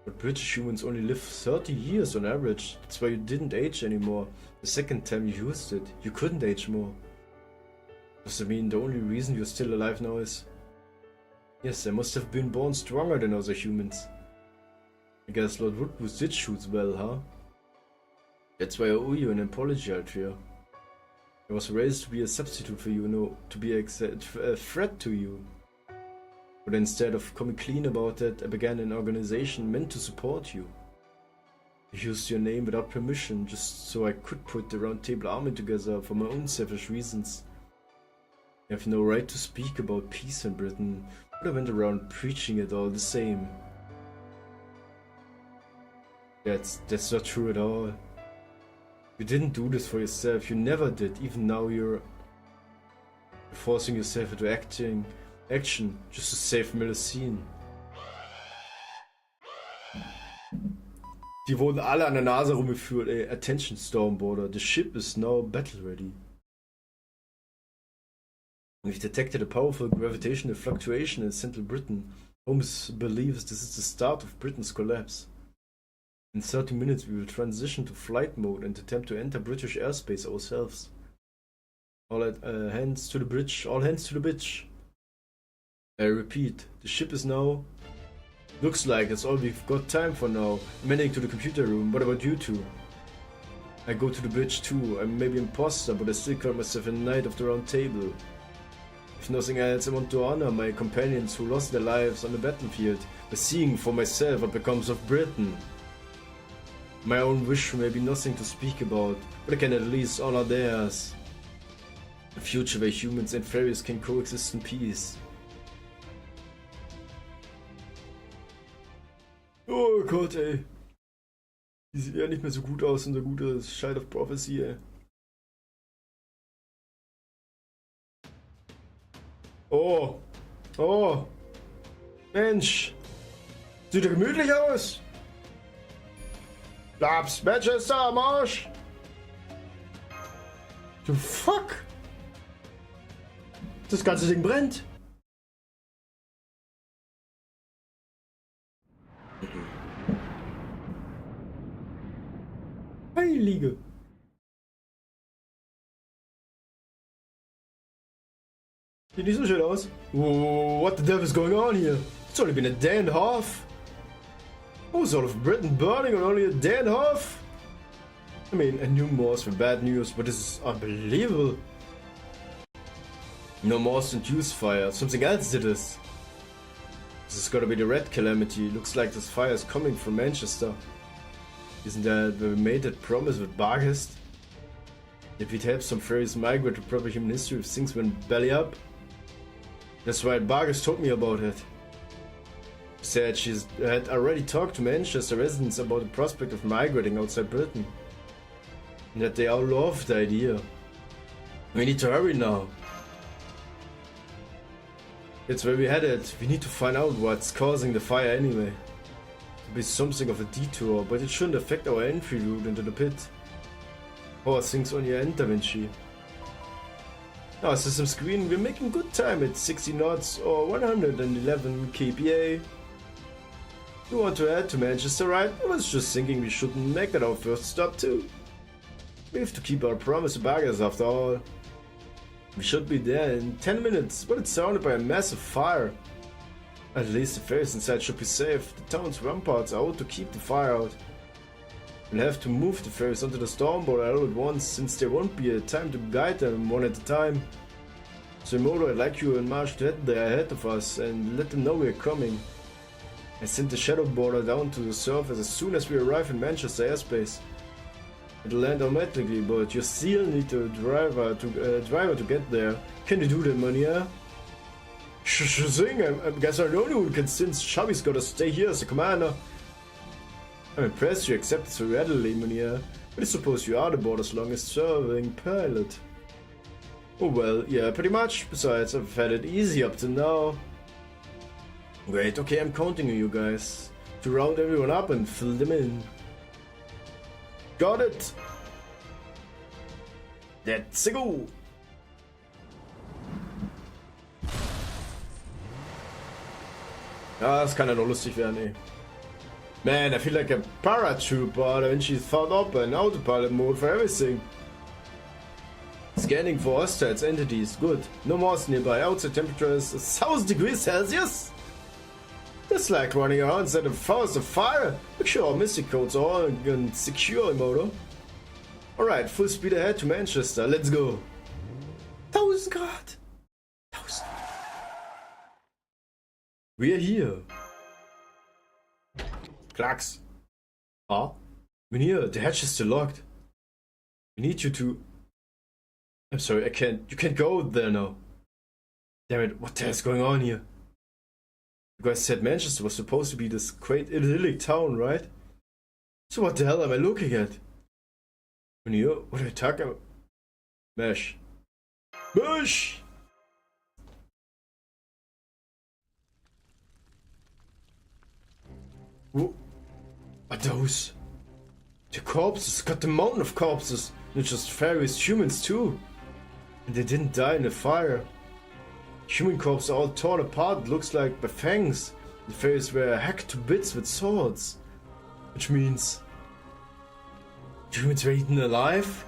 But British humans only live 30 years on average. That's why you didn't age anymore. The second time you used it, you couldn't age more. Does that mean the only reason you're still alive now is... Yes, I must have been born stronger than other humans. I guess Lord Woodwood did shoot well, huh? That's why I owe you an apology, Altria. I was raised to be a substitute for you, no, to be a threat to you. But instead of coming clean about it, I began an organization meant to support you. I used your name without permission, just so I could put the Round Table Army together for my own selfish reasons. You have no right to speak about peace in Britain, but I went around preaching it all the same. That's not true at all. You didn't do this for yourself, you never did. Even now you're forcing yourself into action just to save Melusine. Die wurden alle an der Nase rumgeführt, ey. Attention, Stormborder. The ship is now battle ready. We've detected a powerful gravitational fluctuation in central Britain. Holmes believes this is the start of Britain's collapse. In 30 minutes we will transition to flight mode and attempt to enter British airspace ourselves. All hands to the bridge, all hands to the bridge. I repeat, the ship is now... Looks like that's all we've got time for now. I'm heading to the computer room. What about you two? I go to the bridge too. I'm maybe an imposter, but I still call myself a knight of the round table. If nothing else, I want to honor my companions who lost their lives on the battlefield by seeing for myself what becomes of Britain. My own wish may be nothing to speak about, but I can at least honor theirs. A future where humans and fairies can coexist in peace. Oh Gott, ey. Die sieht ja nicht mehr so gut aus, unser guter Child of Prophecy, ey. Oh. Oh. Mensch. Sieht ja gemütlich aus. Labs, Manchester am Arsch. Du fuck. Das ganze Ding brennt. Heilige. Sieht nicht so schön aus. What the devil is going on here? It's only been a day and a half. Oh, was all of Britain burning on only a day and a half? I mean, I knew Morse for bad news, but this is unbelievable. No Morse-induced fire. Something else did this. This has got to be the Red Calamity. Looks like this fire is coming from Manchester. Isn't that where we made that promise with Barghest? If we'd help some fairies migrate to proper human history if things went belly up? That's right, Barghest told me about it. She said she had already talked to Manchester residents about the prospect of migrating outside Britain. And that they all loved the idea. We need to hurry now. That's where we headed. We need to find out what's causing the fire anyway. It'll be something of a detour, but it shouldn't affect our entry route into the pit. How are things on your end, Da Vinci? Our system screen, we're making good time at 60 knots or 111 kPa. We want to head to Manchester, right? I was just thinking we shouldn't make that our first stop too. We have to keep our promise to Barghest after all. We should be there in 10 minutes, but it's surrounded by a massive fire. At least the fairies inside should be safe. The town's ramparts are out to keep the fire out. We'll have to move the fairies onto the stormboard all at once, since there won't be a time to guide them one at a time. So Modo, I'd like you and Marsh to head there ahead of us and let them know we're coming. I sent the shadow border down to the surface as soon as we arrive in Manchester airspace. It'll land automatically, but you still need a driver to get there. Can you do that, Mania? Sure thing, I guess I'm the only one who can, since Chubby's gotta stay here as a commander. I'm impressed you accepted so readily, Mania, but I suppose you are the border's longest serving pilot. Oh well, yeah, pretty much. Besides, I've had it easy up to now. Great, okay, I'm counting on you guys to round everyone up and fill them in. Got it! Let's go! Ja, das kann ja noch lustig werden, ey. Man, I feel like a paratrooper when she thought up an autopilot mode for everything. Scanning for hostiles entities, good. No Morse nearby, outside temperature is 1000 degrees Celsius? That's like running around inside a forest of fire. Make sure our mystic codes are all and secure, Moto. Alright, full speed ahead to Manchester, let's go. 1000 Grad! 1000. We're here. Klacks. Ah? We're here, the hatch is still locked. We need you to... I'm sorry, I can't. You can't go there now. Damn it, what the hell is going on here? You guys said Manchester was supposed to be this great idyllic town, right? So what the hell am I looking at? What are you talking about? Mesh. Mesh! What are those? The corpses, got the mountain of corpses. Not just fairies, humans too. And they didn't die in a fire. Human corpses are all torn apart, looks like by fangs. The fairies were hacked to bits with swords. Which means... humans were eaten alive?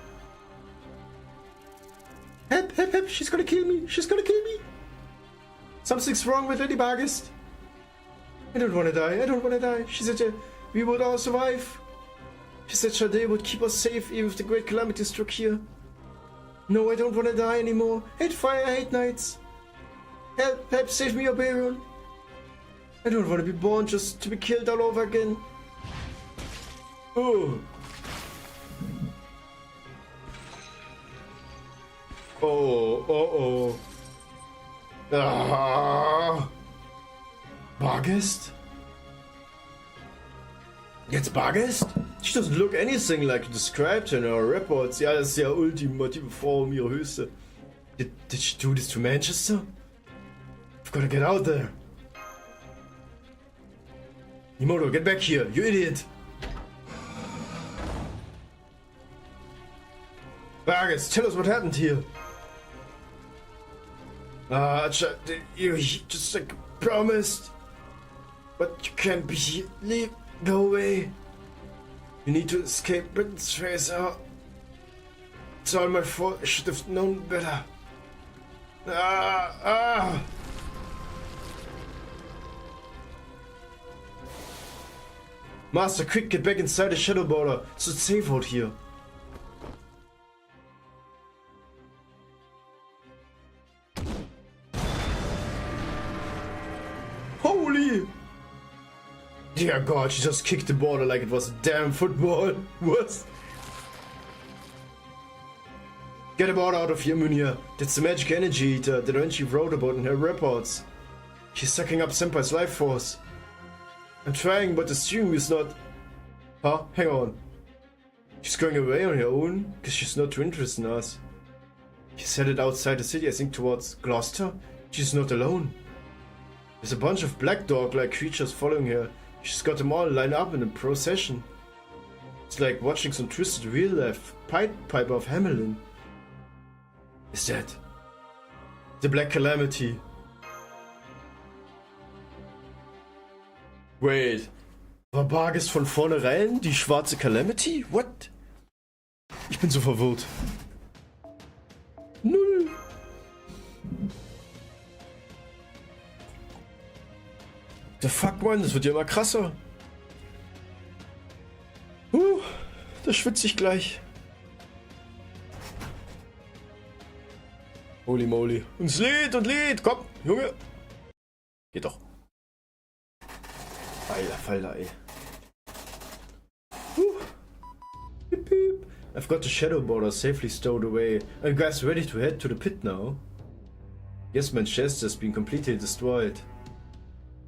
Help, help, help, she's gonna kill me, she's gonna kill me! Something's wrong with Lady Bargest. I don't wanna die, I don't wanna die. She said we would all survive. She said Sade would keep us safe even if the great calamity struck here. No, I don't wanna die anymore. I hate fire, I hate nights. Help, help, save me, Oberon. I don't want to be born just to be killed all over again. Oh. Oh. Ah. Bargest? Jetzt Bargest? She doesn't look anything like described in her reports. Ja, das ist ja ultimative Form, ihre Höchste. Did she do this to Manchester? I've gotta get out there. Nimoto, get back here, you idiot! Bargest, tell us what happened here. You just like promised. But you can't be here. Leave, go away. You need to escape Britain's razor. It's all my fault, I should have known better. Master, quick, get back inside the shadow border. It's not safe out here. Holy! Dear God, she just kicked the border like it was a damn football. What? Get the border out of here, Munia. That's the magic energy eater that Renchi wrote about in her reports. She's sucking up Senpai's life force. I'm trying, but assume he's not... Huh? Hang on. She's going away on her own? Because she's not too interested in us. She's headed outside the city, I think towards Gloucester. She's not alone. There's a bunch of black dog-like creatures following her. She's got them all lined up in a procession. It's like watching some twisted real-life Piper of Hamelin. Is that... the Black Calamity? Wait, war Bargest von vornherein die schwarze Calamity? What? Ich bin so verwirrt. Null. The fuck, Mann, das wird ja immer krasser. Da schwitze ich gleich. Holy moly. Und es lädt und lädt. Komm, Junge. Geht doch. Alter Falter, ey. Beep, beep. I've got the shadow border safely stowed away. Are you guys ready to head to the pit now? Yes, Manchester has been completely destroyed.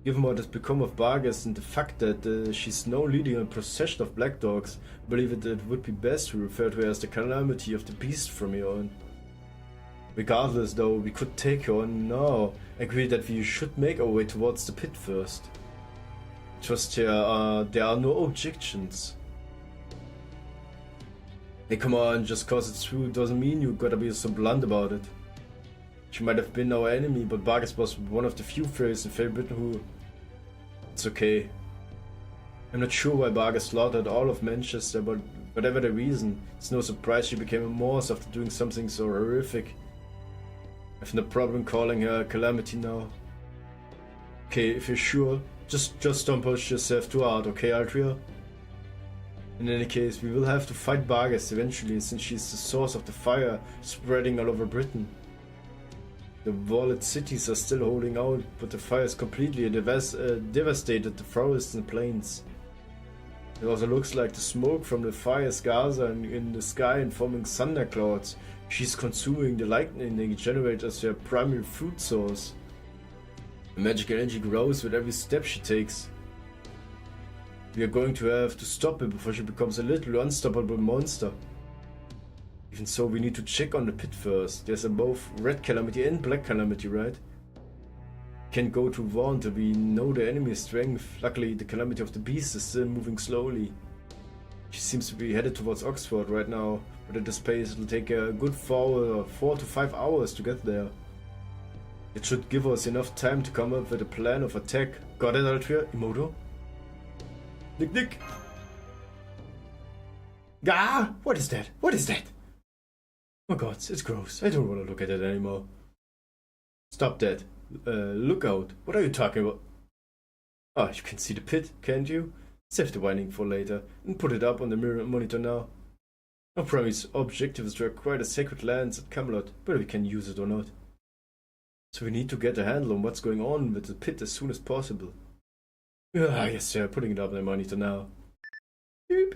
Given what has become of Bargest and the fact that she's now leading a procession of black dogs, I believe it would be best to refer to her as the calamity of the beast from here on. Regardless though, we could take her on now. I agree that we should make our way towards the pit first. Just there are no objections. Hey, come on, just cause it's true doesn't mean you gotta be so blunt about it. She might have been our enemy, but Bargest was one of the few fairies in Fairy Britain who... It's okay. I'm not sure why Bargest slaughtered all of Manchester, but whatever the reason, it's no surprise she became a Morse after doing something so horrific. I've no problem calling her a calamity now. Okay, if you're sure, just don't push yourself too hard, okay, Altria? In any case, we will have to fight Bargest eventually, since she's the source of the fire spreading all over Britain. The walled cities are still holding out, but the fire has completely devastated the forests and plains. It also looks like the smoke from the fires gather in the sky and forming thunderclouds. She's consuming the lightning they generate as their primary food source. The magic energy grows with every step she takes. We are going to have to stop her before she becomes a little unstoppable monster. Even so, we need to check on the pit first. There's both red calamity and black calamity, right? Can't go too far until we know the enemy's strength. Luckily, the calamity of the beast is still moving slowly. She seems to be headed towards Oxford right now, but at this pace it'll take a good 4 to 5 hours to get there. It should give us enough time to come up with a plan of attack. Got it, Altria? Imoto? Nick! Ah! What is that? What is that? Oh god, it's gross. I don't want to look at it anymore. Stop that. Look out. What are you talking about? Ah, you can see the pit, can't you? Save the winding for later and put it up on the mirror monitor now. I promise, our objective is to acquire the sacred lands at Camelot, whether we can use it or not. So we need to get a handle on what's going on with the pit as soon as possible. Ah, yes, sir, putting it up on the monitor now. Beep.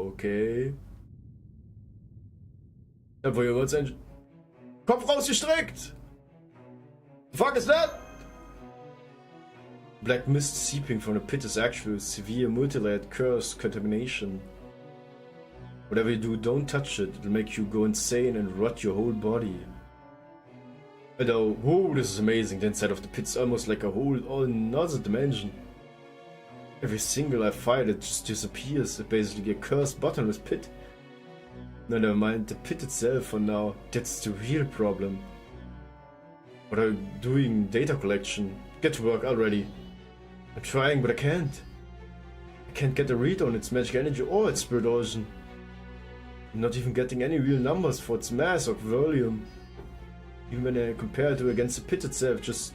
Okay. Ja, wo jemand sein Kopf rausgestreckt! The fuck is that? Black mist seeping from the pit is actually severe multi-layered curse contamination. Whatever you do, don't touch it. It'll make you go insane and rot your whole body. Although, whoa, this is amazing. The inside of the pit's almost like a whole another dimension. Every single I fight, it just disappears. It's basically a cursed bottomless pit. No, never mind the pit itself for now. That's the real problem. What are you doing? Data collection. Get to work already. I'm trying, but I can't. I can't get a read on its magic energy or its spirit origin. I'm not even getting any real numbers for its mass or volume. Even when I compare it against the pit itself, just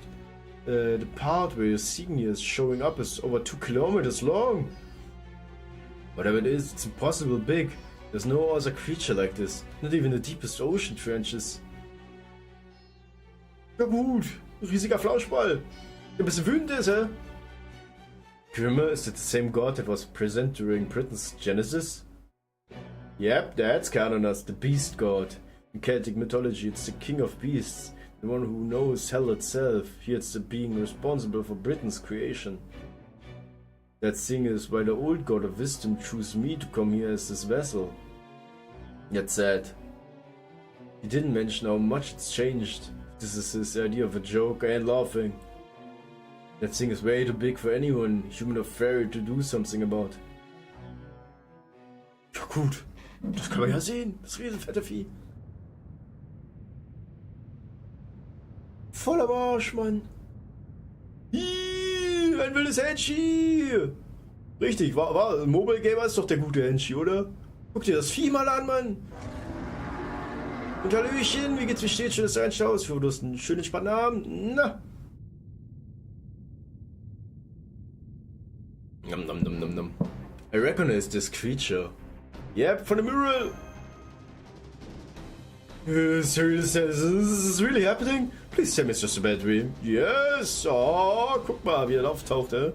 the part where you're seeing here is showing up is over 2 kilometers long. Whatever it is, it's impossible big. There's no other creature like this. Not even the deepest ocean trenches. Ja gut, riesiger Flauschball. Der ein bisschen wütend ist, hä? Grimmer, is it the same god that was present during Britain's Genesis? Yep, that's canonous, the beast god. In Celtic mythology, it's the king of beasts. The one who knows hell itself. Here it's the being responsible for Britain's creation. That thing is why the old god of wisdom chose me to come here as his vessel. That's sad. He didn't mention how much it's changed. This is his idea of a joke, I ain't laughing. That thing is way too big for anyone, human or fairy, to do something about. Ja gut, das kann man ja sehen, das riesenfette Vieh. Voller Marsch, Mann. Hiii, ein wildes Henshi. Richtig, war Mobile Gamer ist doch der gute Henshi, oder? Guck dir das Vieh mal an, Mann. Und Hallöchen, wie geht's, wie steht's? Schönes Einstaus. Du hast einen schönen entspannten Abend. Na. Nom nom nom nom nom. I recognize this creature. Yep, from the mural. Seriously, is this really happening? Please tell me it's just a bad dream. Yes! Oh, guck mal, wie er auftaucht, ey.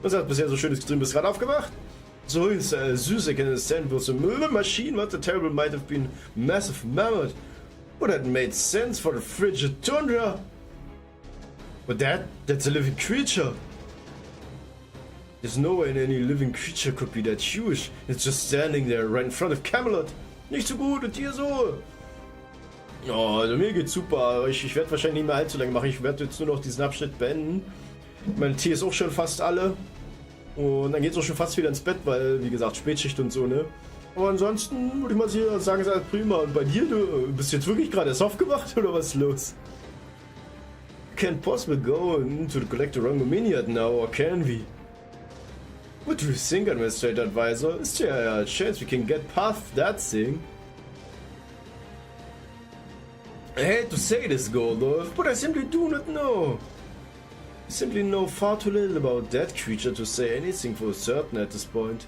Was hat bisher so schönes getrieben? Bist gerade aufgewacht? So ist süß, I can understand was a machine, what the terrible might have been massive mammoth. But that made sense for the frigid tundra. But that's a living creature. There's no way any living creature could be that huge. It's just standing there right in front of Camelot. Nicht so gut und dir so. Oh, also mir geht's super. Ich werde wahrscheinlich nicht mehr allzu lange machen. Ich werde jetzt nur noch diesen Abschnitt beenden. Mein Tee ist auch schon fast alle. Und dann geht's auch schon fast wieder ins Bett, weil, wie gesagt, Spätschicht und so, ne? Aber ansonsten würde ich mal sagen, ist alles prima. Und bei dir, du bist jetzt wirklich gerade erst aufgewacht oder was ist los? Can't possibly go into the collector Rangominiat now, or can we? What do you think, Administrator Advisor? Is there a chance we can get past that thing? I hate to say this, Goldolf, but I simply do not know. I simply know far too little about that creature to say anything for certain at this point.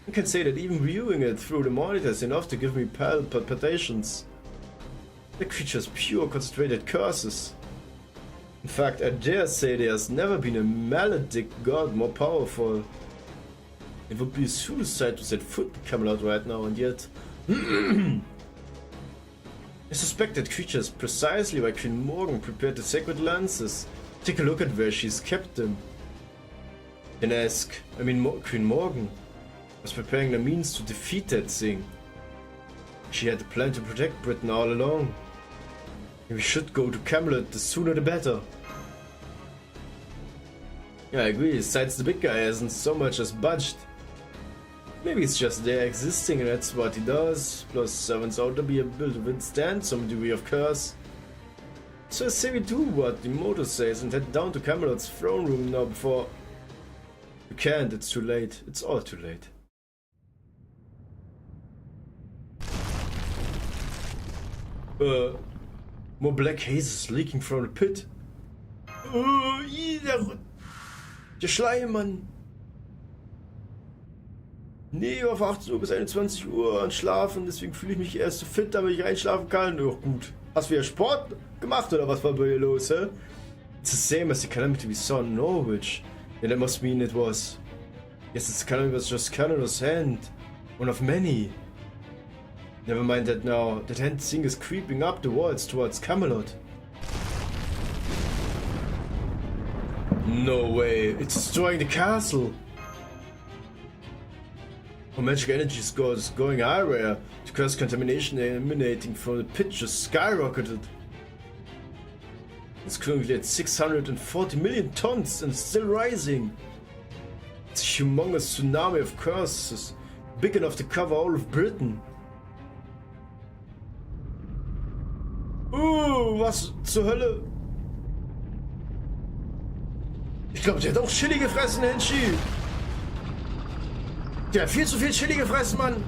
I can say that even viewing it through the monitor is enough to give me palpitations. The creature's pure concentrated curses. In fact, I dare say there has never been a maledict god more powerful. It would be a suicide to set foot in Camelot right now, and yet... I suspect that creature is precisely why Queen Morgan prepared the sacred lances. Take a look at where she's kept them. Then Queen Morgan was preparing the means to defeat that thing. She had a plan to protect Britain all along. We should go to Camelot, the sooner the better. Yeah, I agree, besides the big guy hasn't so much as budged. Maybe it's just there existing and that's what he does. Plus 7's out to be able to withstand some degree of curse. So I say we do what the motto says and head down to Camelot's throne room now before... You can't, it's too late. It's all too late. More black hazes leaking from the pit. Der Schleim, Mann. Nee, auf 18 Uhr bis 21 Uhr und schlafen, deswegen fühle ich mich erst so fit, damit ich einschlafen kann. Ja, gut. Hast du ja Sport gemacht oder was war bei dir los, hä? It's the same as the calamity we saw in Norwich. Yeah, that must mean it was. Yes, this calamity was just Canado's hand. One of many. Never mind that now. That hand thing is creeping up the walls towards Camelot. No way. It's destroying the castle. Our magic energy score is going higher. The curse contamination emanating from the pit just skyrocketed. It's currently at 640 million tons and still rising. It's a humongous tsunami of curses, big enough to cover all of Britain. Was zur Hölle? Ich glaube, der hat auch Chili gefressen, Henshi. Der hat viel zu viel Chili gefressen, Mann.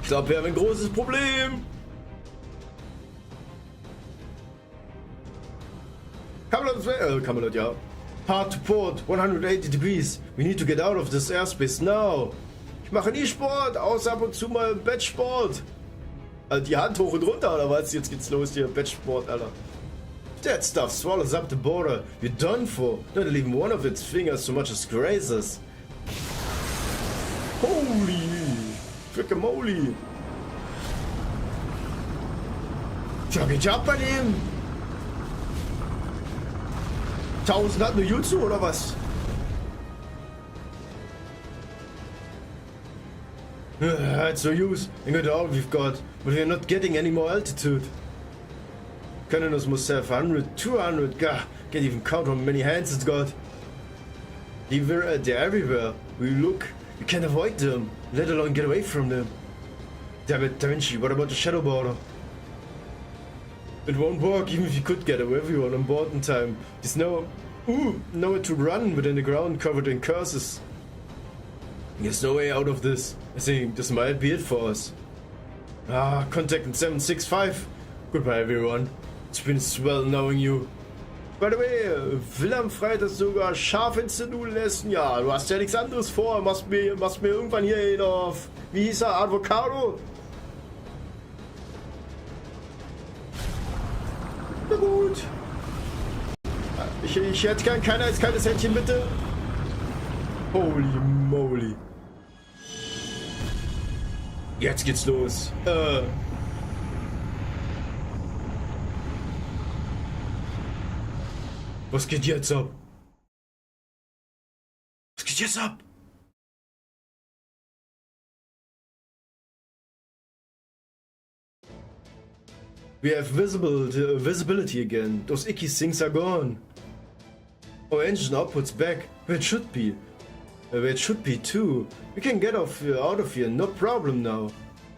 Ich glaube, wir haben ein großes Problem. Camelot, ja. Hard to port, 180 degrees. We need to get out of this airspace now. Ich mache nie Sport, außer ab und zu mal Bettsport. Also die Hand hoch und runter, oder was? Jetzt geht's los hier, Bettsport, Alter. That stuff swallows up the border. You're done for. Not even one of its fingers so much as grazes. Holy frickamoly. Tja, geht ja ab bei dem. 1000 hat nur Jutsu, oder was? It's no use. Look at all we've got, but we're not getting any more altitude. Cannoners must have 100, 200, God, can't even count how many hands it's got. They're everywhere. We look, we can't avoid them, let alone get away from them. Damn it, Da Vinci, what about the shadow border? It won't work even if you could get everyone on board in time. There's nowhere to run within the ground covered in curses. There's no way out of this. I think this might be it for us. Contact in 765. Goodbye, everyone. It's been swell knowing you. By the way, will am Freitag sogar scharf ins Nudeln essen? Ja, du hast ja nichts anderes vor. Machst mir irgendwann hier auf, wie hieß er, Avocado? Na gut. Ich hätte gern kein kaltes Händchen, bitte. Holy moly. Jetzt geht's los. Was geht jetzt ab? Was geht jetzt ab? We have visibility again. Those icky things are gone. Our engine output's back where it should be. Where it should be too. We can get out of here, no problem now.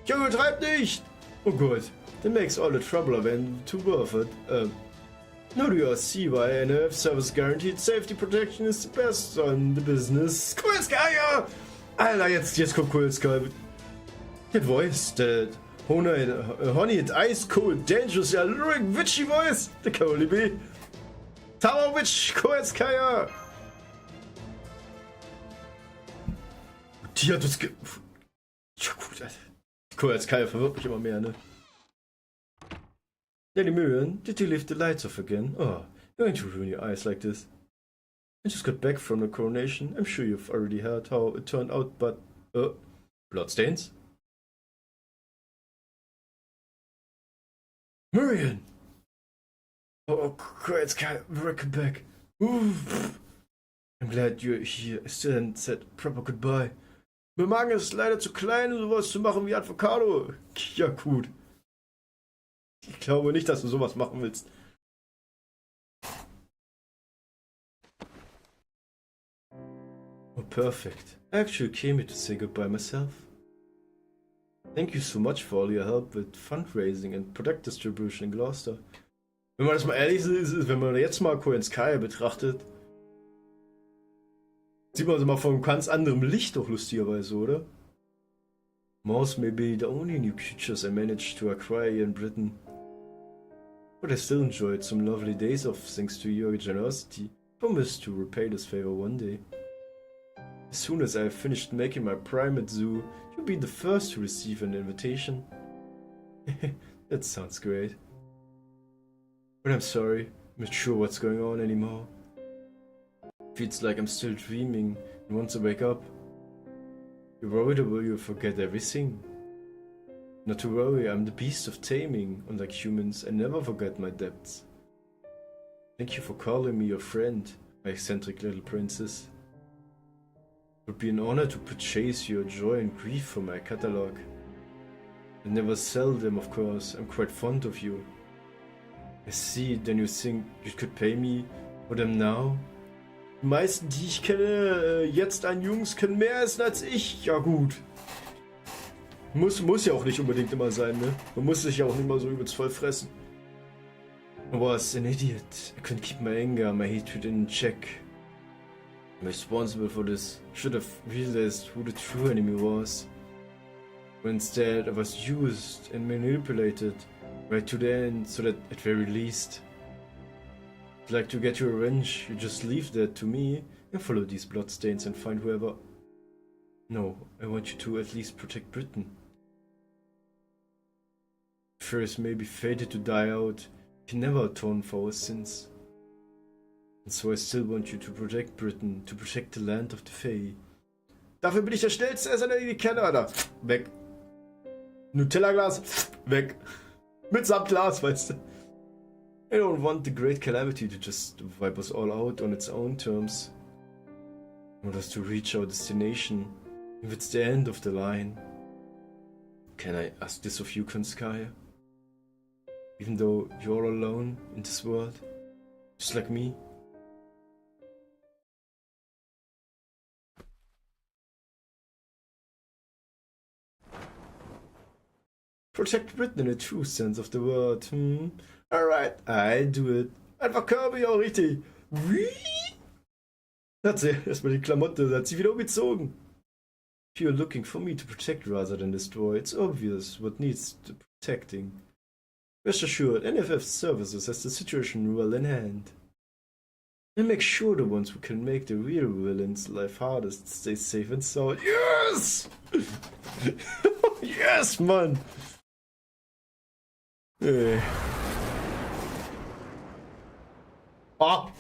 Junge, treib nicht! Oh Gott, that makes all the trouble again too worth it. Now do you see why an Earth service guaranteed safety protection is the best on the business? Kurzgeier! Alter, jetzt kommt Kurzgeier. That voice, that honey and ice cold, dangerous, alluring, witchy voice. The can only be Tower Witch Kurzgeier. Die hat uns Ja gut. Cool, als Kyle verwirrt mich immer mehr, ne? Lady Miriam, did you leave the lights off again? Oh, you're going to ruin your eyes like this. I just got back from the coronation. I'm sure you've already heard how it turned out, but... bloodstains? Miriam! Oh, great, Kyle, welcome back. Oof. I'm glad you're here. I still hadn't said proper goodbye. Mein Magen ist leider zu klein, um sowas zu machen wie Avocado. Ja, gut. Ich glaube nicht, dass du sowas machen willst. Oh, perfect. I actually came here to say goodbye myself. Thank you so much for all your help with fundraising and product distribution in Gloucester. Wenn man das mal ehrlich ist, wenn man jetzt mal Cohen's Sky betrachtet, sieht man es mal von einem ganz anderem Licht doch lustigerweise, oder? Mouse may be the only new creatures I managed to acquire here in Britain. But I still enjoyed some lovely days off thanks to your generosity. Promise to repay this favor one day. As soon as I have finished making my primate zoo, you'll be the first to receive an invitation. That sounds great. But I'm sorry, I'm not sure what's going on anymore. Feels like I'm still dreaming and want to wake up. You're worried or will you forget everything? Not to worry, I'm the beast of taming. Unlike humans, I never forget my depths. Thank you for calling me your friend, my eccentric little princess. It would be an honor to purchase your joy and grief from my catalogue. I never sell them, of course. I'm quite fond of you. I see, then you think you could pay me for them now? Die meisten, die ich kenne, jetzt an Jungs, können mehr essen als ich. Ja gut. Muss ja auch nicht unbedingt immer sein, ne? Man muss sich ja auch nicht mal so übelst voll fressen. I was an idiot. I couldn't keep my anger, my hatred in check. I'm responsible for this. Should have realized who the true enemy was. But instead, I was used and manipulated right to the end, so that at very least, if you'd like to get your revenge, you just leave that to me and follow these bloodstains and find whoever. No, I want you to at least protect Britain. First, maybe fated to die out, can never atone for our sins. And so I still want you to protect Britain, to protect the land of the Fae. Dafür bin ich der schnellste Esser, den ich kenne, Alter. Weg. Nutella-Glas. Weg. Mitsamt Glas, weißt du. I don't want the great calamity to just wipe us all out on its own terms. I want us to reach our destination, if it's the end of the line. Can I ask this of you, Konskaya? Even though you're all alone in this world, just like me? Protect Britain in the true sense of the word. Alright, I do it. Einfach Kirby, auch richtig. Wie? Hat sie erstmal die Klamotte, hat sie wieder umgezogen. If you're looking for me to protect rather than destroy, it's obvious what needs the protecting. Rest assured, NFF Services has the situation well in hand. And make sure the ones who can make the real villains' life hardest stay safe and sound. Yes! Yes, Mann! Ah!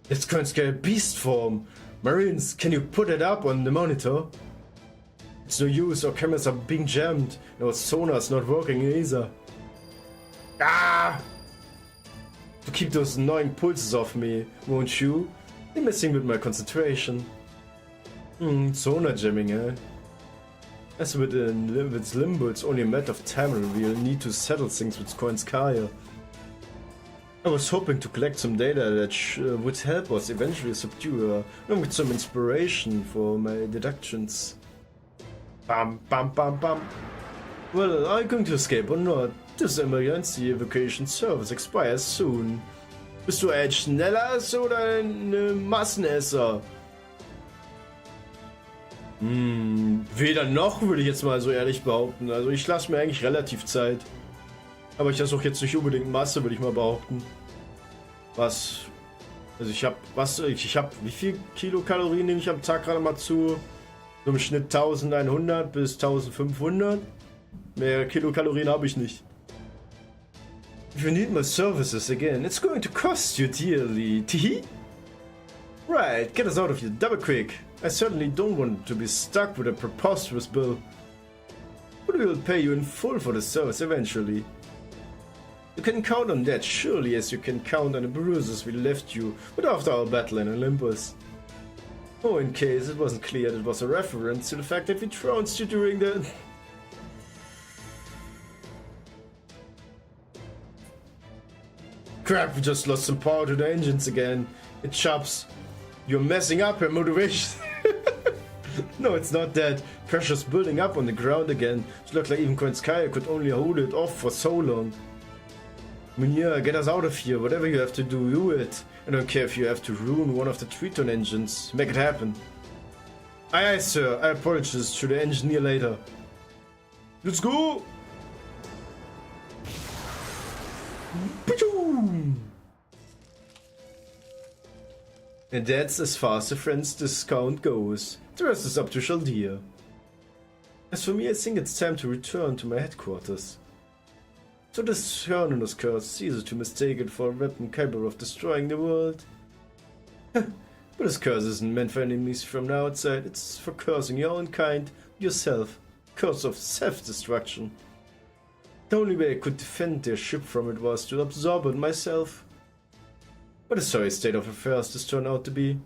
It's going to get beast form. Marines, can you put it up on the monitor? It's no use, our cameras are being jammed. Our sonar's not working either. Ah! To keep those annoying pulses off me, won't you? I'm messing with my concentration. Sonar jamming, eh? As with its limbo, it's only a matter of time and we'll need to settle things with Koenskaya. I was hoping to collect some data that would help us eventually subdue her, along with some inspiration for my deductions. Bam, bam, bam, bam. Well, are you going to escape or not? This emergency evacuation service expires soon. Bist du ein schneller oder ein Massenesser? Weder noch, würde ich jetzt mal so ehrlich behaupten. Also ich lasse mir eigentlich relativ Zeit. Aber ich lasse auch jetzt nicht unbedingt Masse, würde ich mal behaupten. Was? Also ich habe, wie viel Kilokalorien nehme ich am Tag gerade mal zu? So im Schnitt 1100 bis 1500. Mehr Kilokalorien habe ich nicht. If you need my services again, it's going to cost you dearly. Teehee? Right, get us out of here double quick. I certainly don't want to be stuck with a preposterous bill. But we will pay you in full for the service eventually. You can count on that surely as you can count on the bruises we left you with after our battle in Olympus. Oh, in case it wasn't clear, it was a reference to the fact that we trounced you during the... Crap, we just lost some power to the engines again. It chops. You're messing up her motivation. No, it's not that. Pressure's building up on the ground again. It looked like even Kronskaya could only hold it off for so long. Munir, get us out of here. Whatever you have to do it. I don't care if you have to ruin one of the Triton engines. Make it happen. Aye, aye, sir. I apologize to the engineer later. Let's go! And that's as far as the friend's discount goes. The rest is up to Chaldear. As for me, I think it's time to return to my headquarters. So this Cernunnos curse ceases to mistake it for a weapon capable of destroying the world. But this curse isn't meant for enemies from the outside, it's for cursing your own kind, yourself. Curse of self-destruction. The only way I could defend their ship from it was to absorb it myself. What a sorry state of affairs this turned out to be.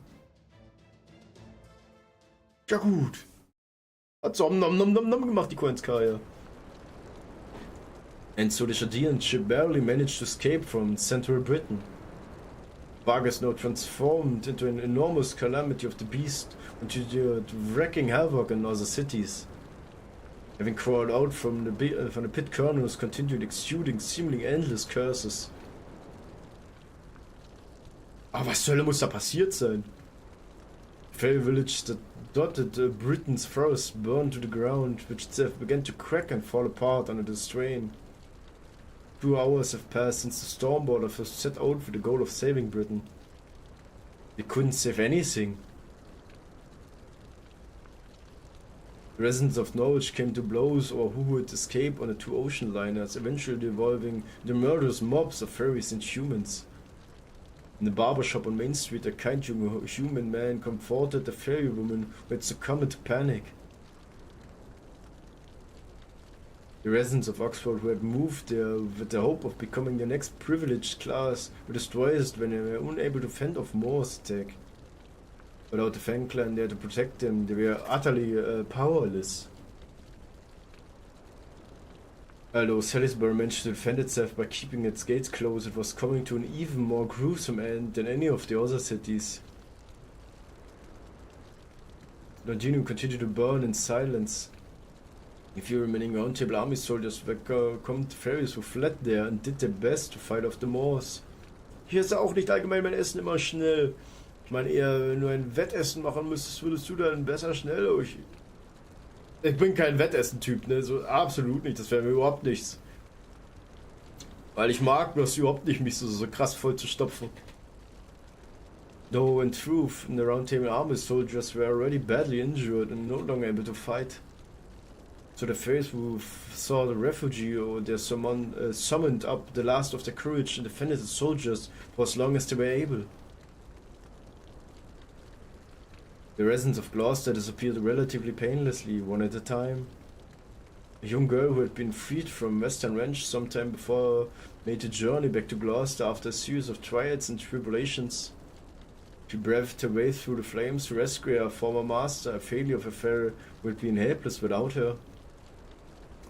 Ja gut. Hat's nom nom nom nom gemacht, die Koenskaya. And so the Chaldean ship barely managed to escape from central Britain. Vargas now transformed into an enormous calamity of the beast, continued wreaking havoc in other cities. Having crawled out from the pit, Cernunnos continued exuding seemingly endless curses. Aber was zur Hölle muss da passiert sein? The fairy village that dotted Britain's forests burned to the ground, which itself began to crack and fall apart under the strain. 2 hours have passed since the stormboard first set out with the goal of saving Britain. They couldn't save anything. The residents of Norwich came to blows over who would escape on the 2 ocean liners, eventually devolving into murderous mobs of fairies and humans. In the barber shop on Main Street, a kind young human man comforted the fairy woman who had succumbed to panic. The residents of Oxford who had moved there with the hope of becoming the next privileged class were distressed when they were unable to fend off Moore's attack. Without the Fang clan there to protect them, they were utterly powerless. Although Salisbury managed to defend itself by keeping its gates closed, it was coming to an even more gruesome end than any of the other cities. Londinium continued to burn in silence. A few remaining Roundtable army soldiers welcomed fairies who fled there and did their best to fight off the Moors. Hier ist auch nicht allgemein mein Essen immer schnell. Ich meine eher, wenn du ein Wettessen machen müsstest, würdest du dann besser schnell. Ich bin kein Wettessen-Typ, ne? So absolut nicht, das wäre mir überhaupt nichts. Weil ich mag das überhaupt nicht, mich so krass voll zu stopfen. Though in truth, the Round Table army soldiers were already badly injured and no longer able to fight. So the fairies who saw the refugee or their summoned up the last of their courage and defended the soldiers for as long as they were able. The residents of Gloucester disappeared relatively painlessly, one at a time. A young girl who had been freed from Western Ranch sometime before made the journey back to Gloucester after a series of trials and tribulations. She braved her way through the flames to rescue her former master, a failure of a fairy who had been helpless without her.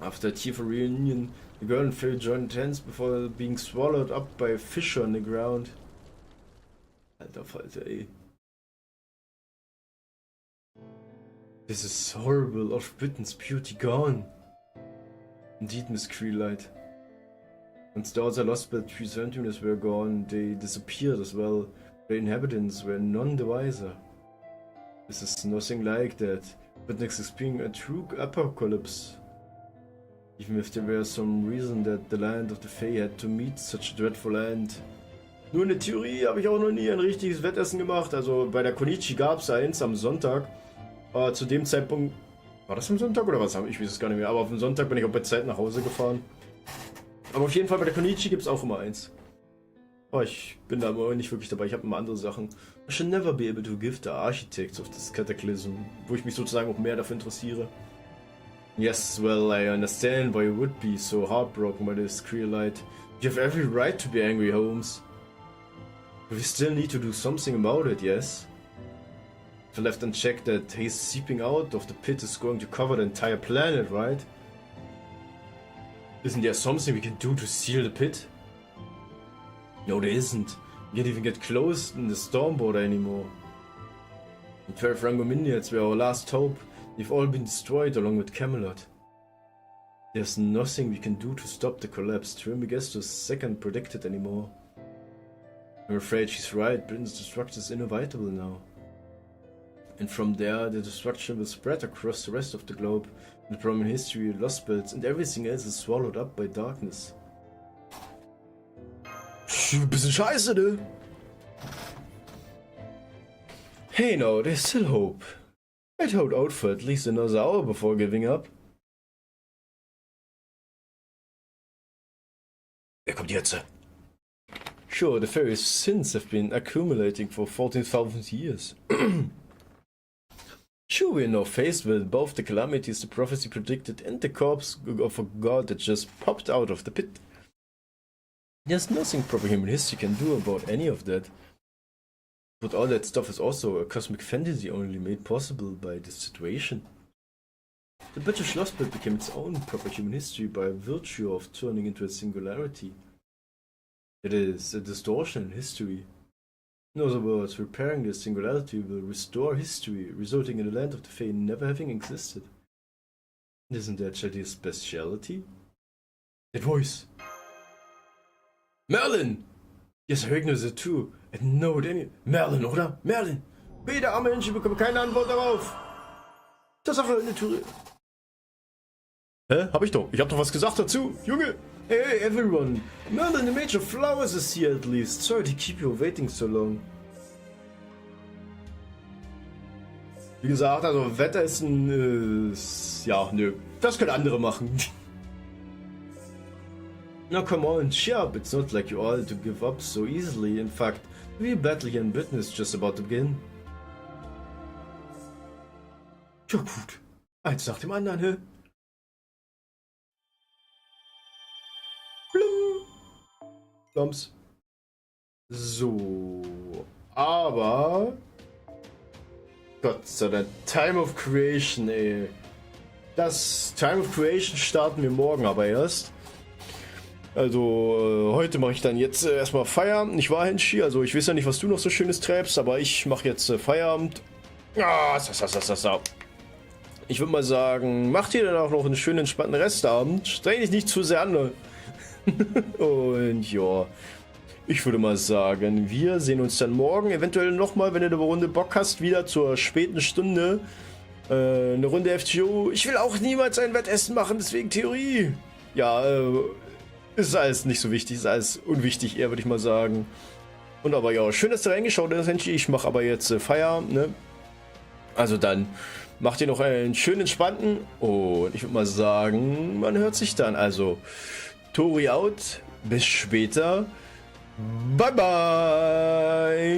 After a tearful reunion, the girl and fairy joined hands before being swallowed up by a fissure in the ground. Alter Falter, ey. This is horrible, of Britain's beauty gone. Indeed, Miss Creelight. Once the others lost by the three Sentinels were gone, they disappeared as well. The inhabitants were none the wiser. This is nothing like that, but next is being a true apocalypse. Even if there were some reason that the land of the Fae had to meet such a dreadful end. Nur in der Theorie habe ich auch noch nie ein richtiges Wettessen gemacht. Also bei der Konichi gab es eins am Sonntag. Aber zu dem Zeitpunkt... War das am Sonntag oder was? Ich weiß es gar nicht mehr. Aber auf dem Sonntag bin ich auch bei Zeit nach Hause gefahren. Aber auf jeden Fall bei der Konichi gibt es auch immer eins. Aber ich bin da immer nicht wirklich dabei. Ich habe immer andere Sachen. I should never be able to give the architects of this cataclysm. Wo ich mich sozusagen auch mehr dafür interessiere. Yes, well, I understand why you would be so heartbroken by this clear light. You have every right to be angry, Holmes. But we still need to do something about it, yes? If left unchecked, that haze seeping out of the pit is going to cover the entire planet, right? Isn't there something we can do to seal the pit? No, there isn't. We can't even get close in the storm border anymore. The 12 Rangominiads were our last hope. They've all been destroyed along with Camelot. There's nothing we can do to stop the collapse. Trismegistus second predicted anymore. I'm afraid she's right. Britain's destruction is inevitable now. And from there, the destruction will spread across the rest of the globe. The problem in history, lost spells, and everything else is swallowed up by darkness. Bisschen scheiße, ne? Hey, no, there's still hope. I'd hold out for at least another hour before giving up. Wer kommt jetzt? Sure, the various sins have been accumulating for 14,000 years. Sure, we're now faced with both the calamities the prophecy predicted and the corpse of a god that just popped out of the pit. There's nothing proper human history can do about any of that. But all that stuff is also a cosmic fantasy only made possible by this situation. The British Lost Pit became its own proper human history by virtue of turning into a singularity. It is a distortion in history. In other words, repairing this singularity will restore history, resulting in the land of the Fae never having existed. Isn't that Shadi's speciality? That voice! Merlin! Yes, I recognize it too. I know it any... Merlin, oder? Merlin! Beide arme Menschen bekommen keine Antwort darauf! Tatsache, eine Tür... Hä? Hab ich doch. Ich hab doch was gesagt dazu, Junge! Hey, everyone! Merlin, the Mage of Flowers is here at least. Sorry to keep you waiting so long. Wie gesagt, also Wettessen ist... ja, nö. Das können andere machen. Now come on, cheer up. It's not like you all to give up so easily. In fact, the battle here in Britain is just about to begin. Ja gut. Eins nach dem anderen, hä? Bums. So. Aber... Gott sei Dank. Time of Creation, ey. Das Time of Creation starten wir morgen aber erst. Also heute mache ich dann jetzt erstmal Feierabend. Nicht wahr, Henshi? Also ich weiß ja nicht, was du noch so Schönes treibst, aber ich mache jetzt Feierabend. Ah, so. Ich würde mal sagen, macht ihr dann auch noch einen schönen, entspannten Restabend. Streng dich nicht zu sehr an. Ne? Und ja, ich würde mal sagen, wir sehen uns dann morgen. Eventuell nochmal, wenn du eine Runde Bock hast, wieder zur späten Stunde. Eine Runde FTO. Ich will auch niemals ein Wettessen machen, deswegen Theorie. Ja, ist alles nicht so wichtig, ist alles unwichtig eher, würde ich mal sagen. Und aber ja, schön, dass du reingeschaut hast, Henshi. Ich mache aber jetzt Feierabend, ne? Also dann macht ihr noch einen schönen entspannten und ich würde mal sagen, man hört sich dann. Also, Tori out, bis später. Bye bye!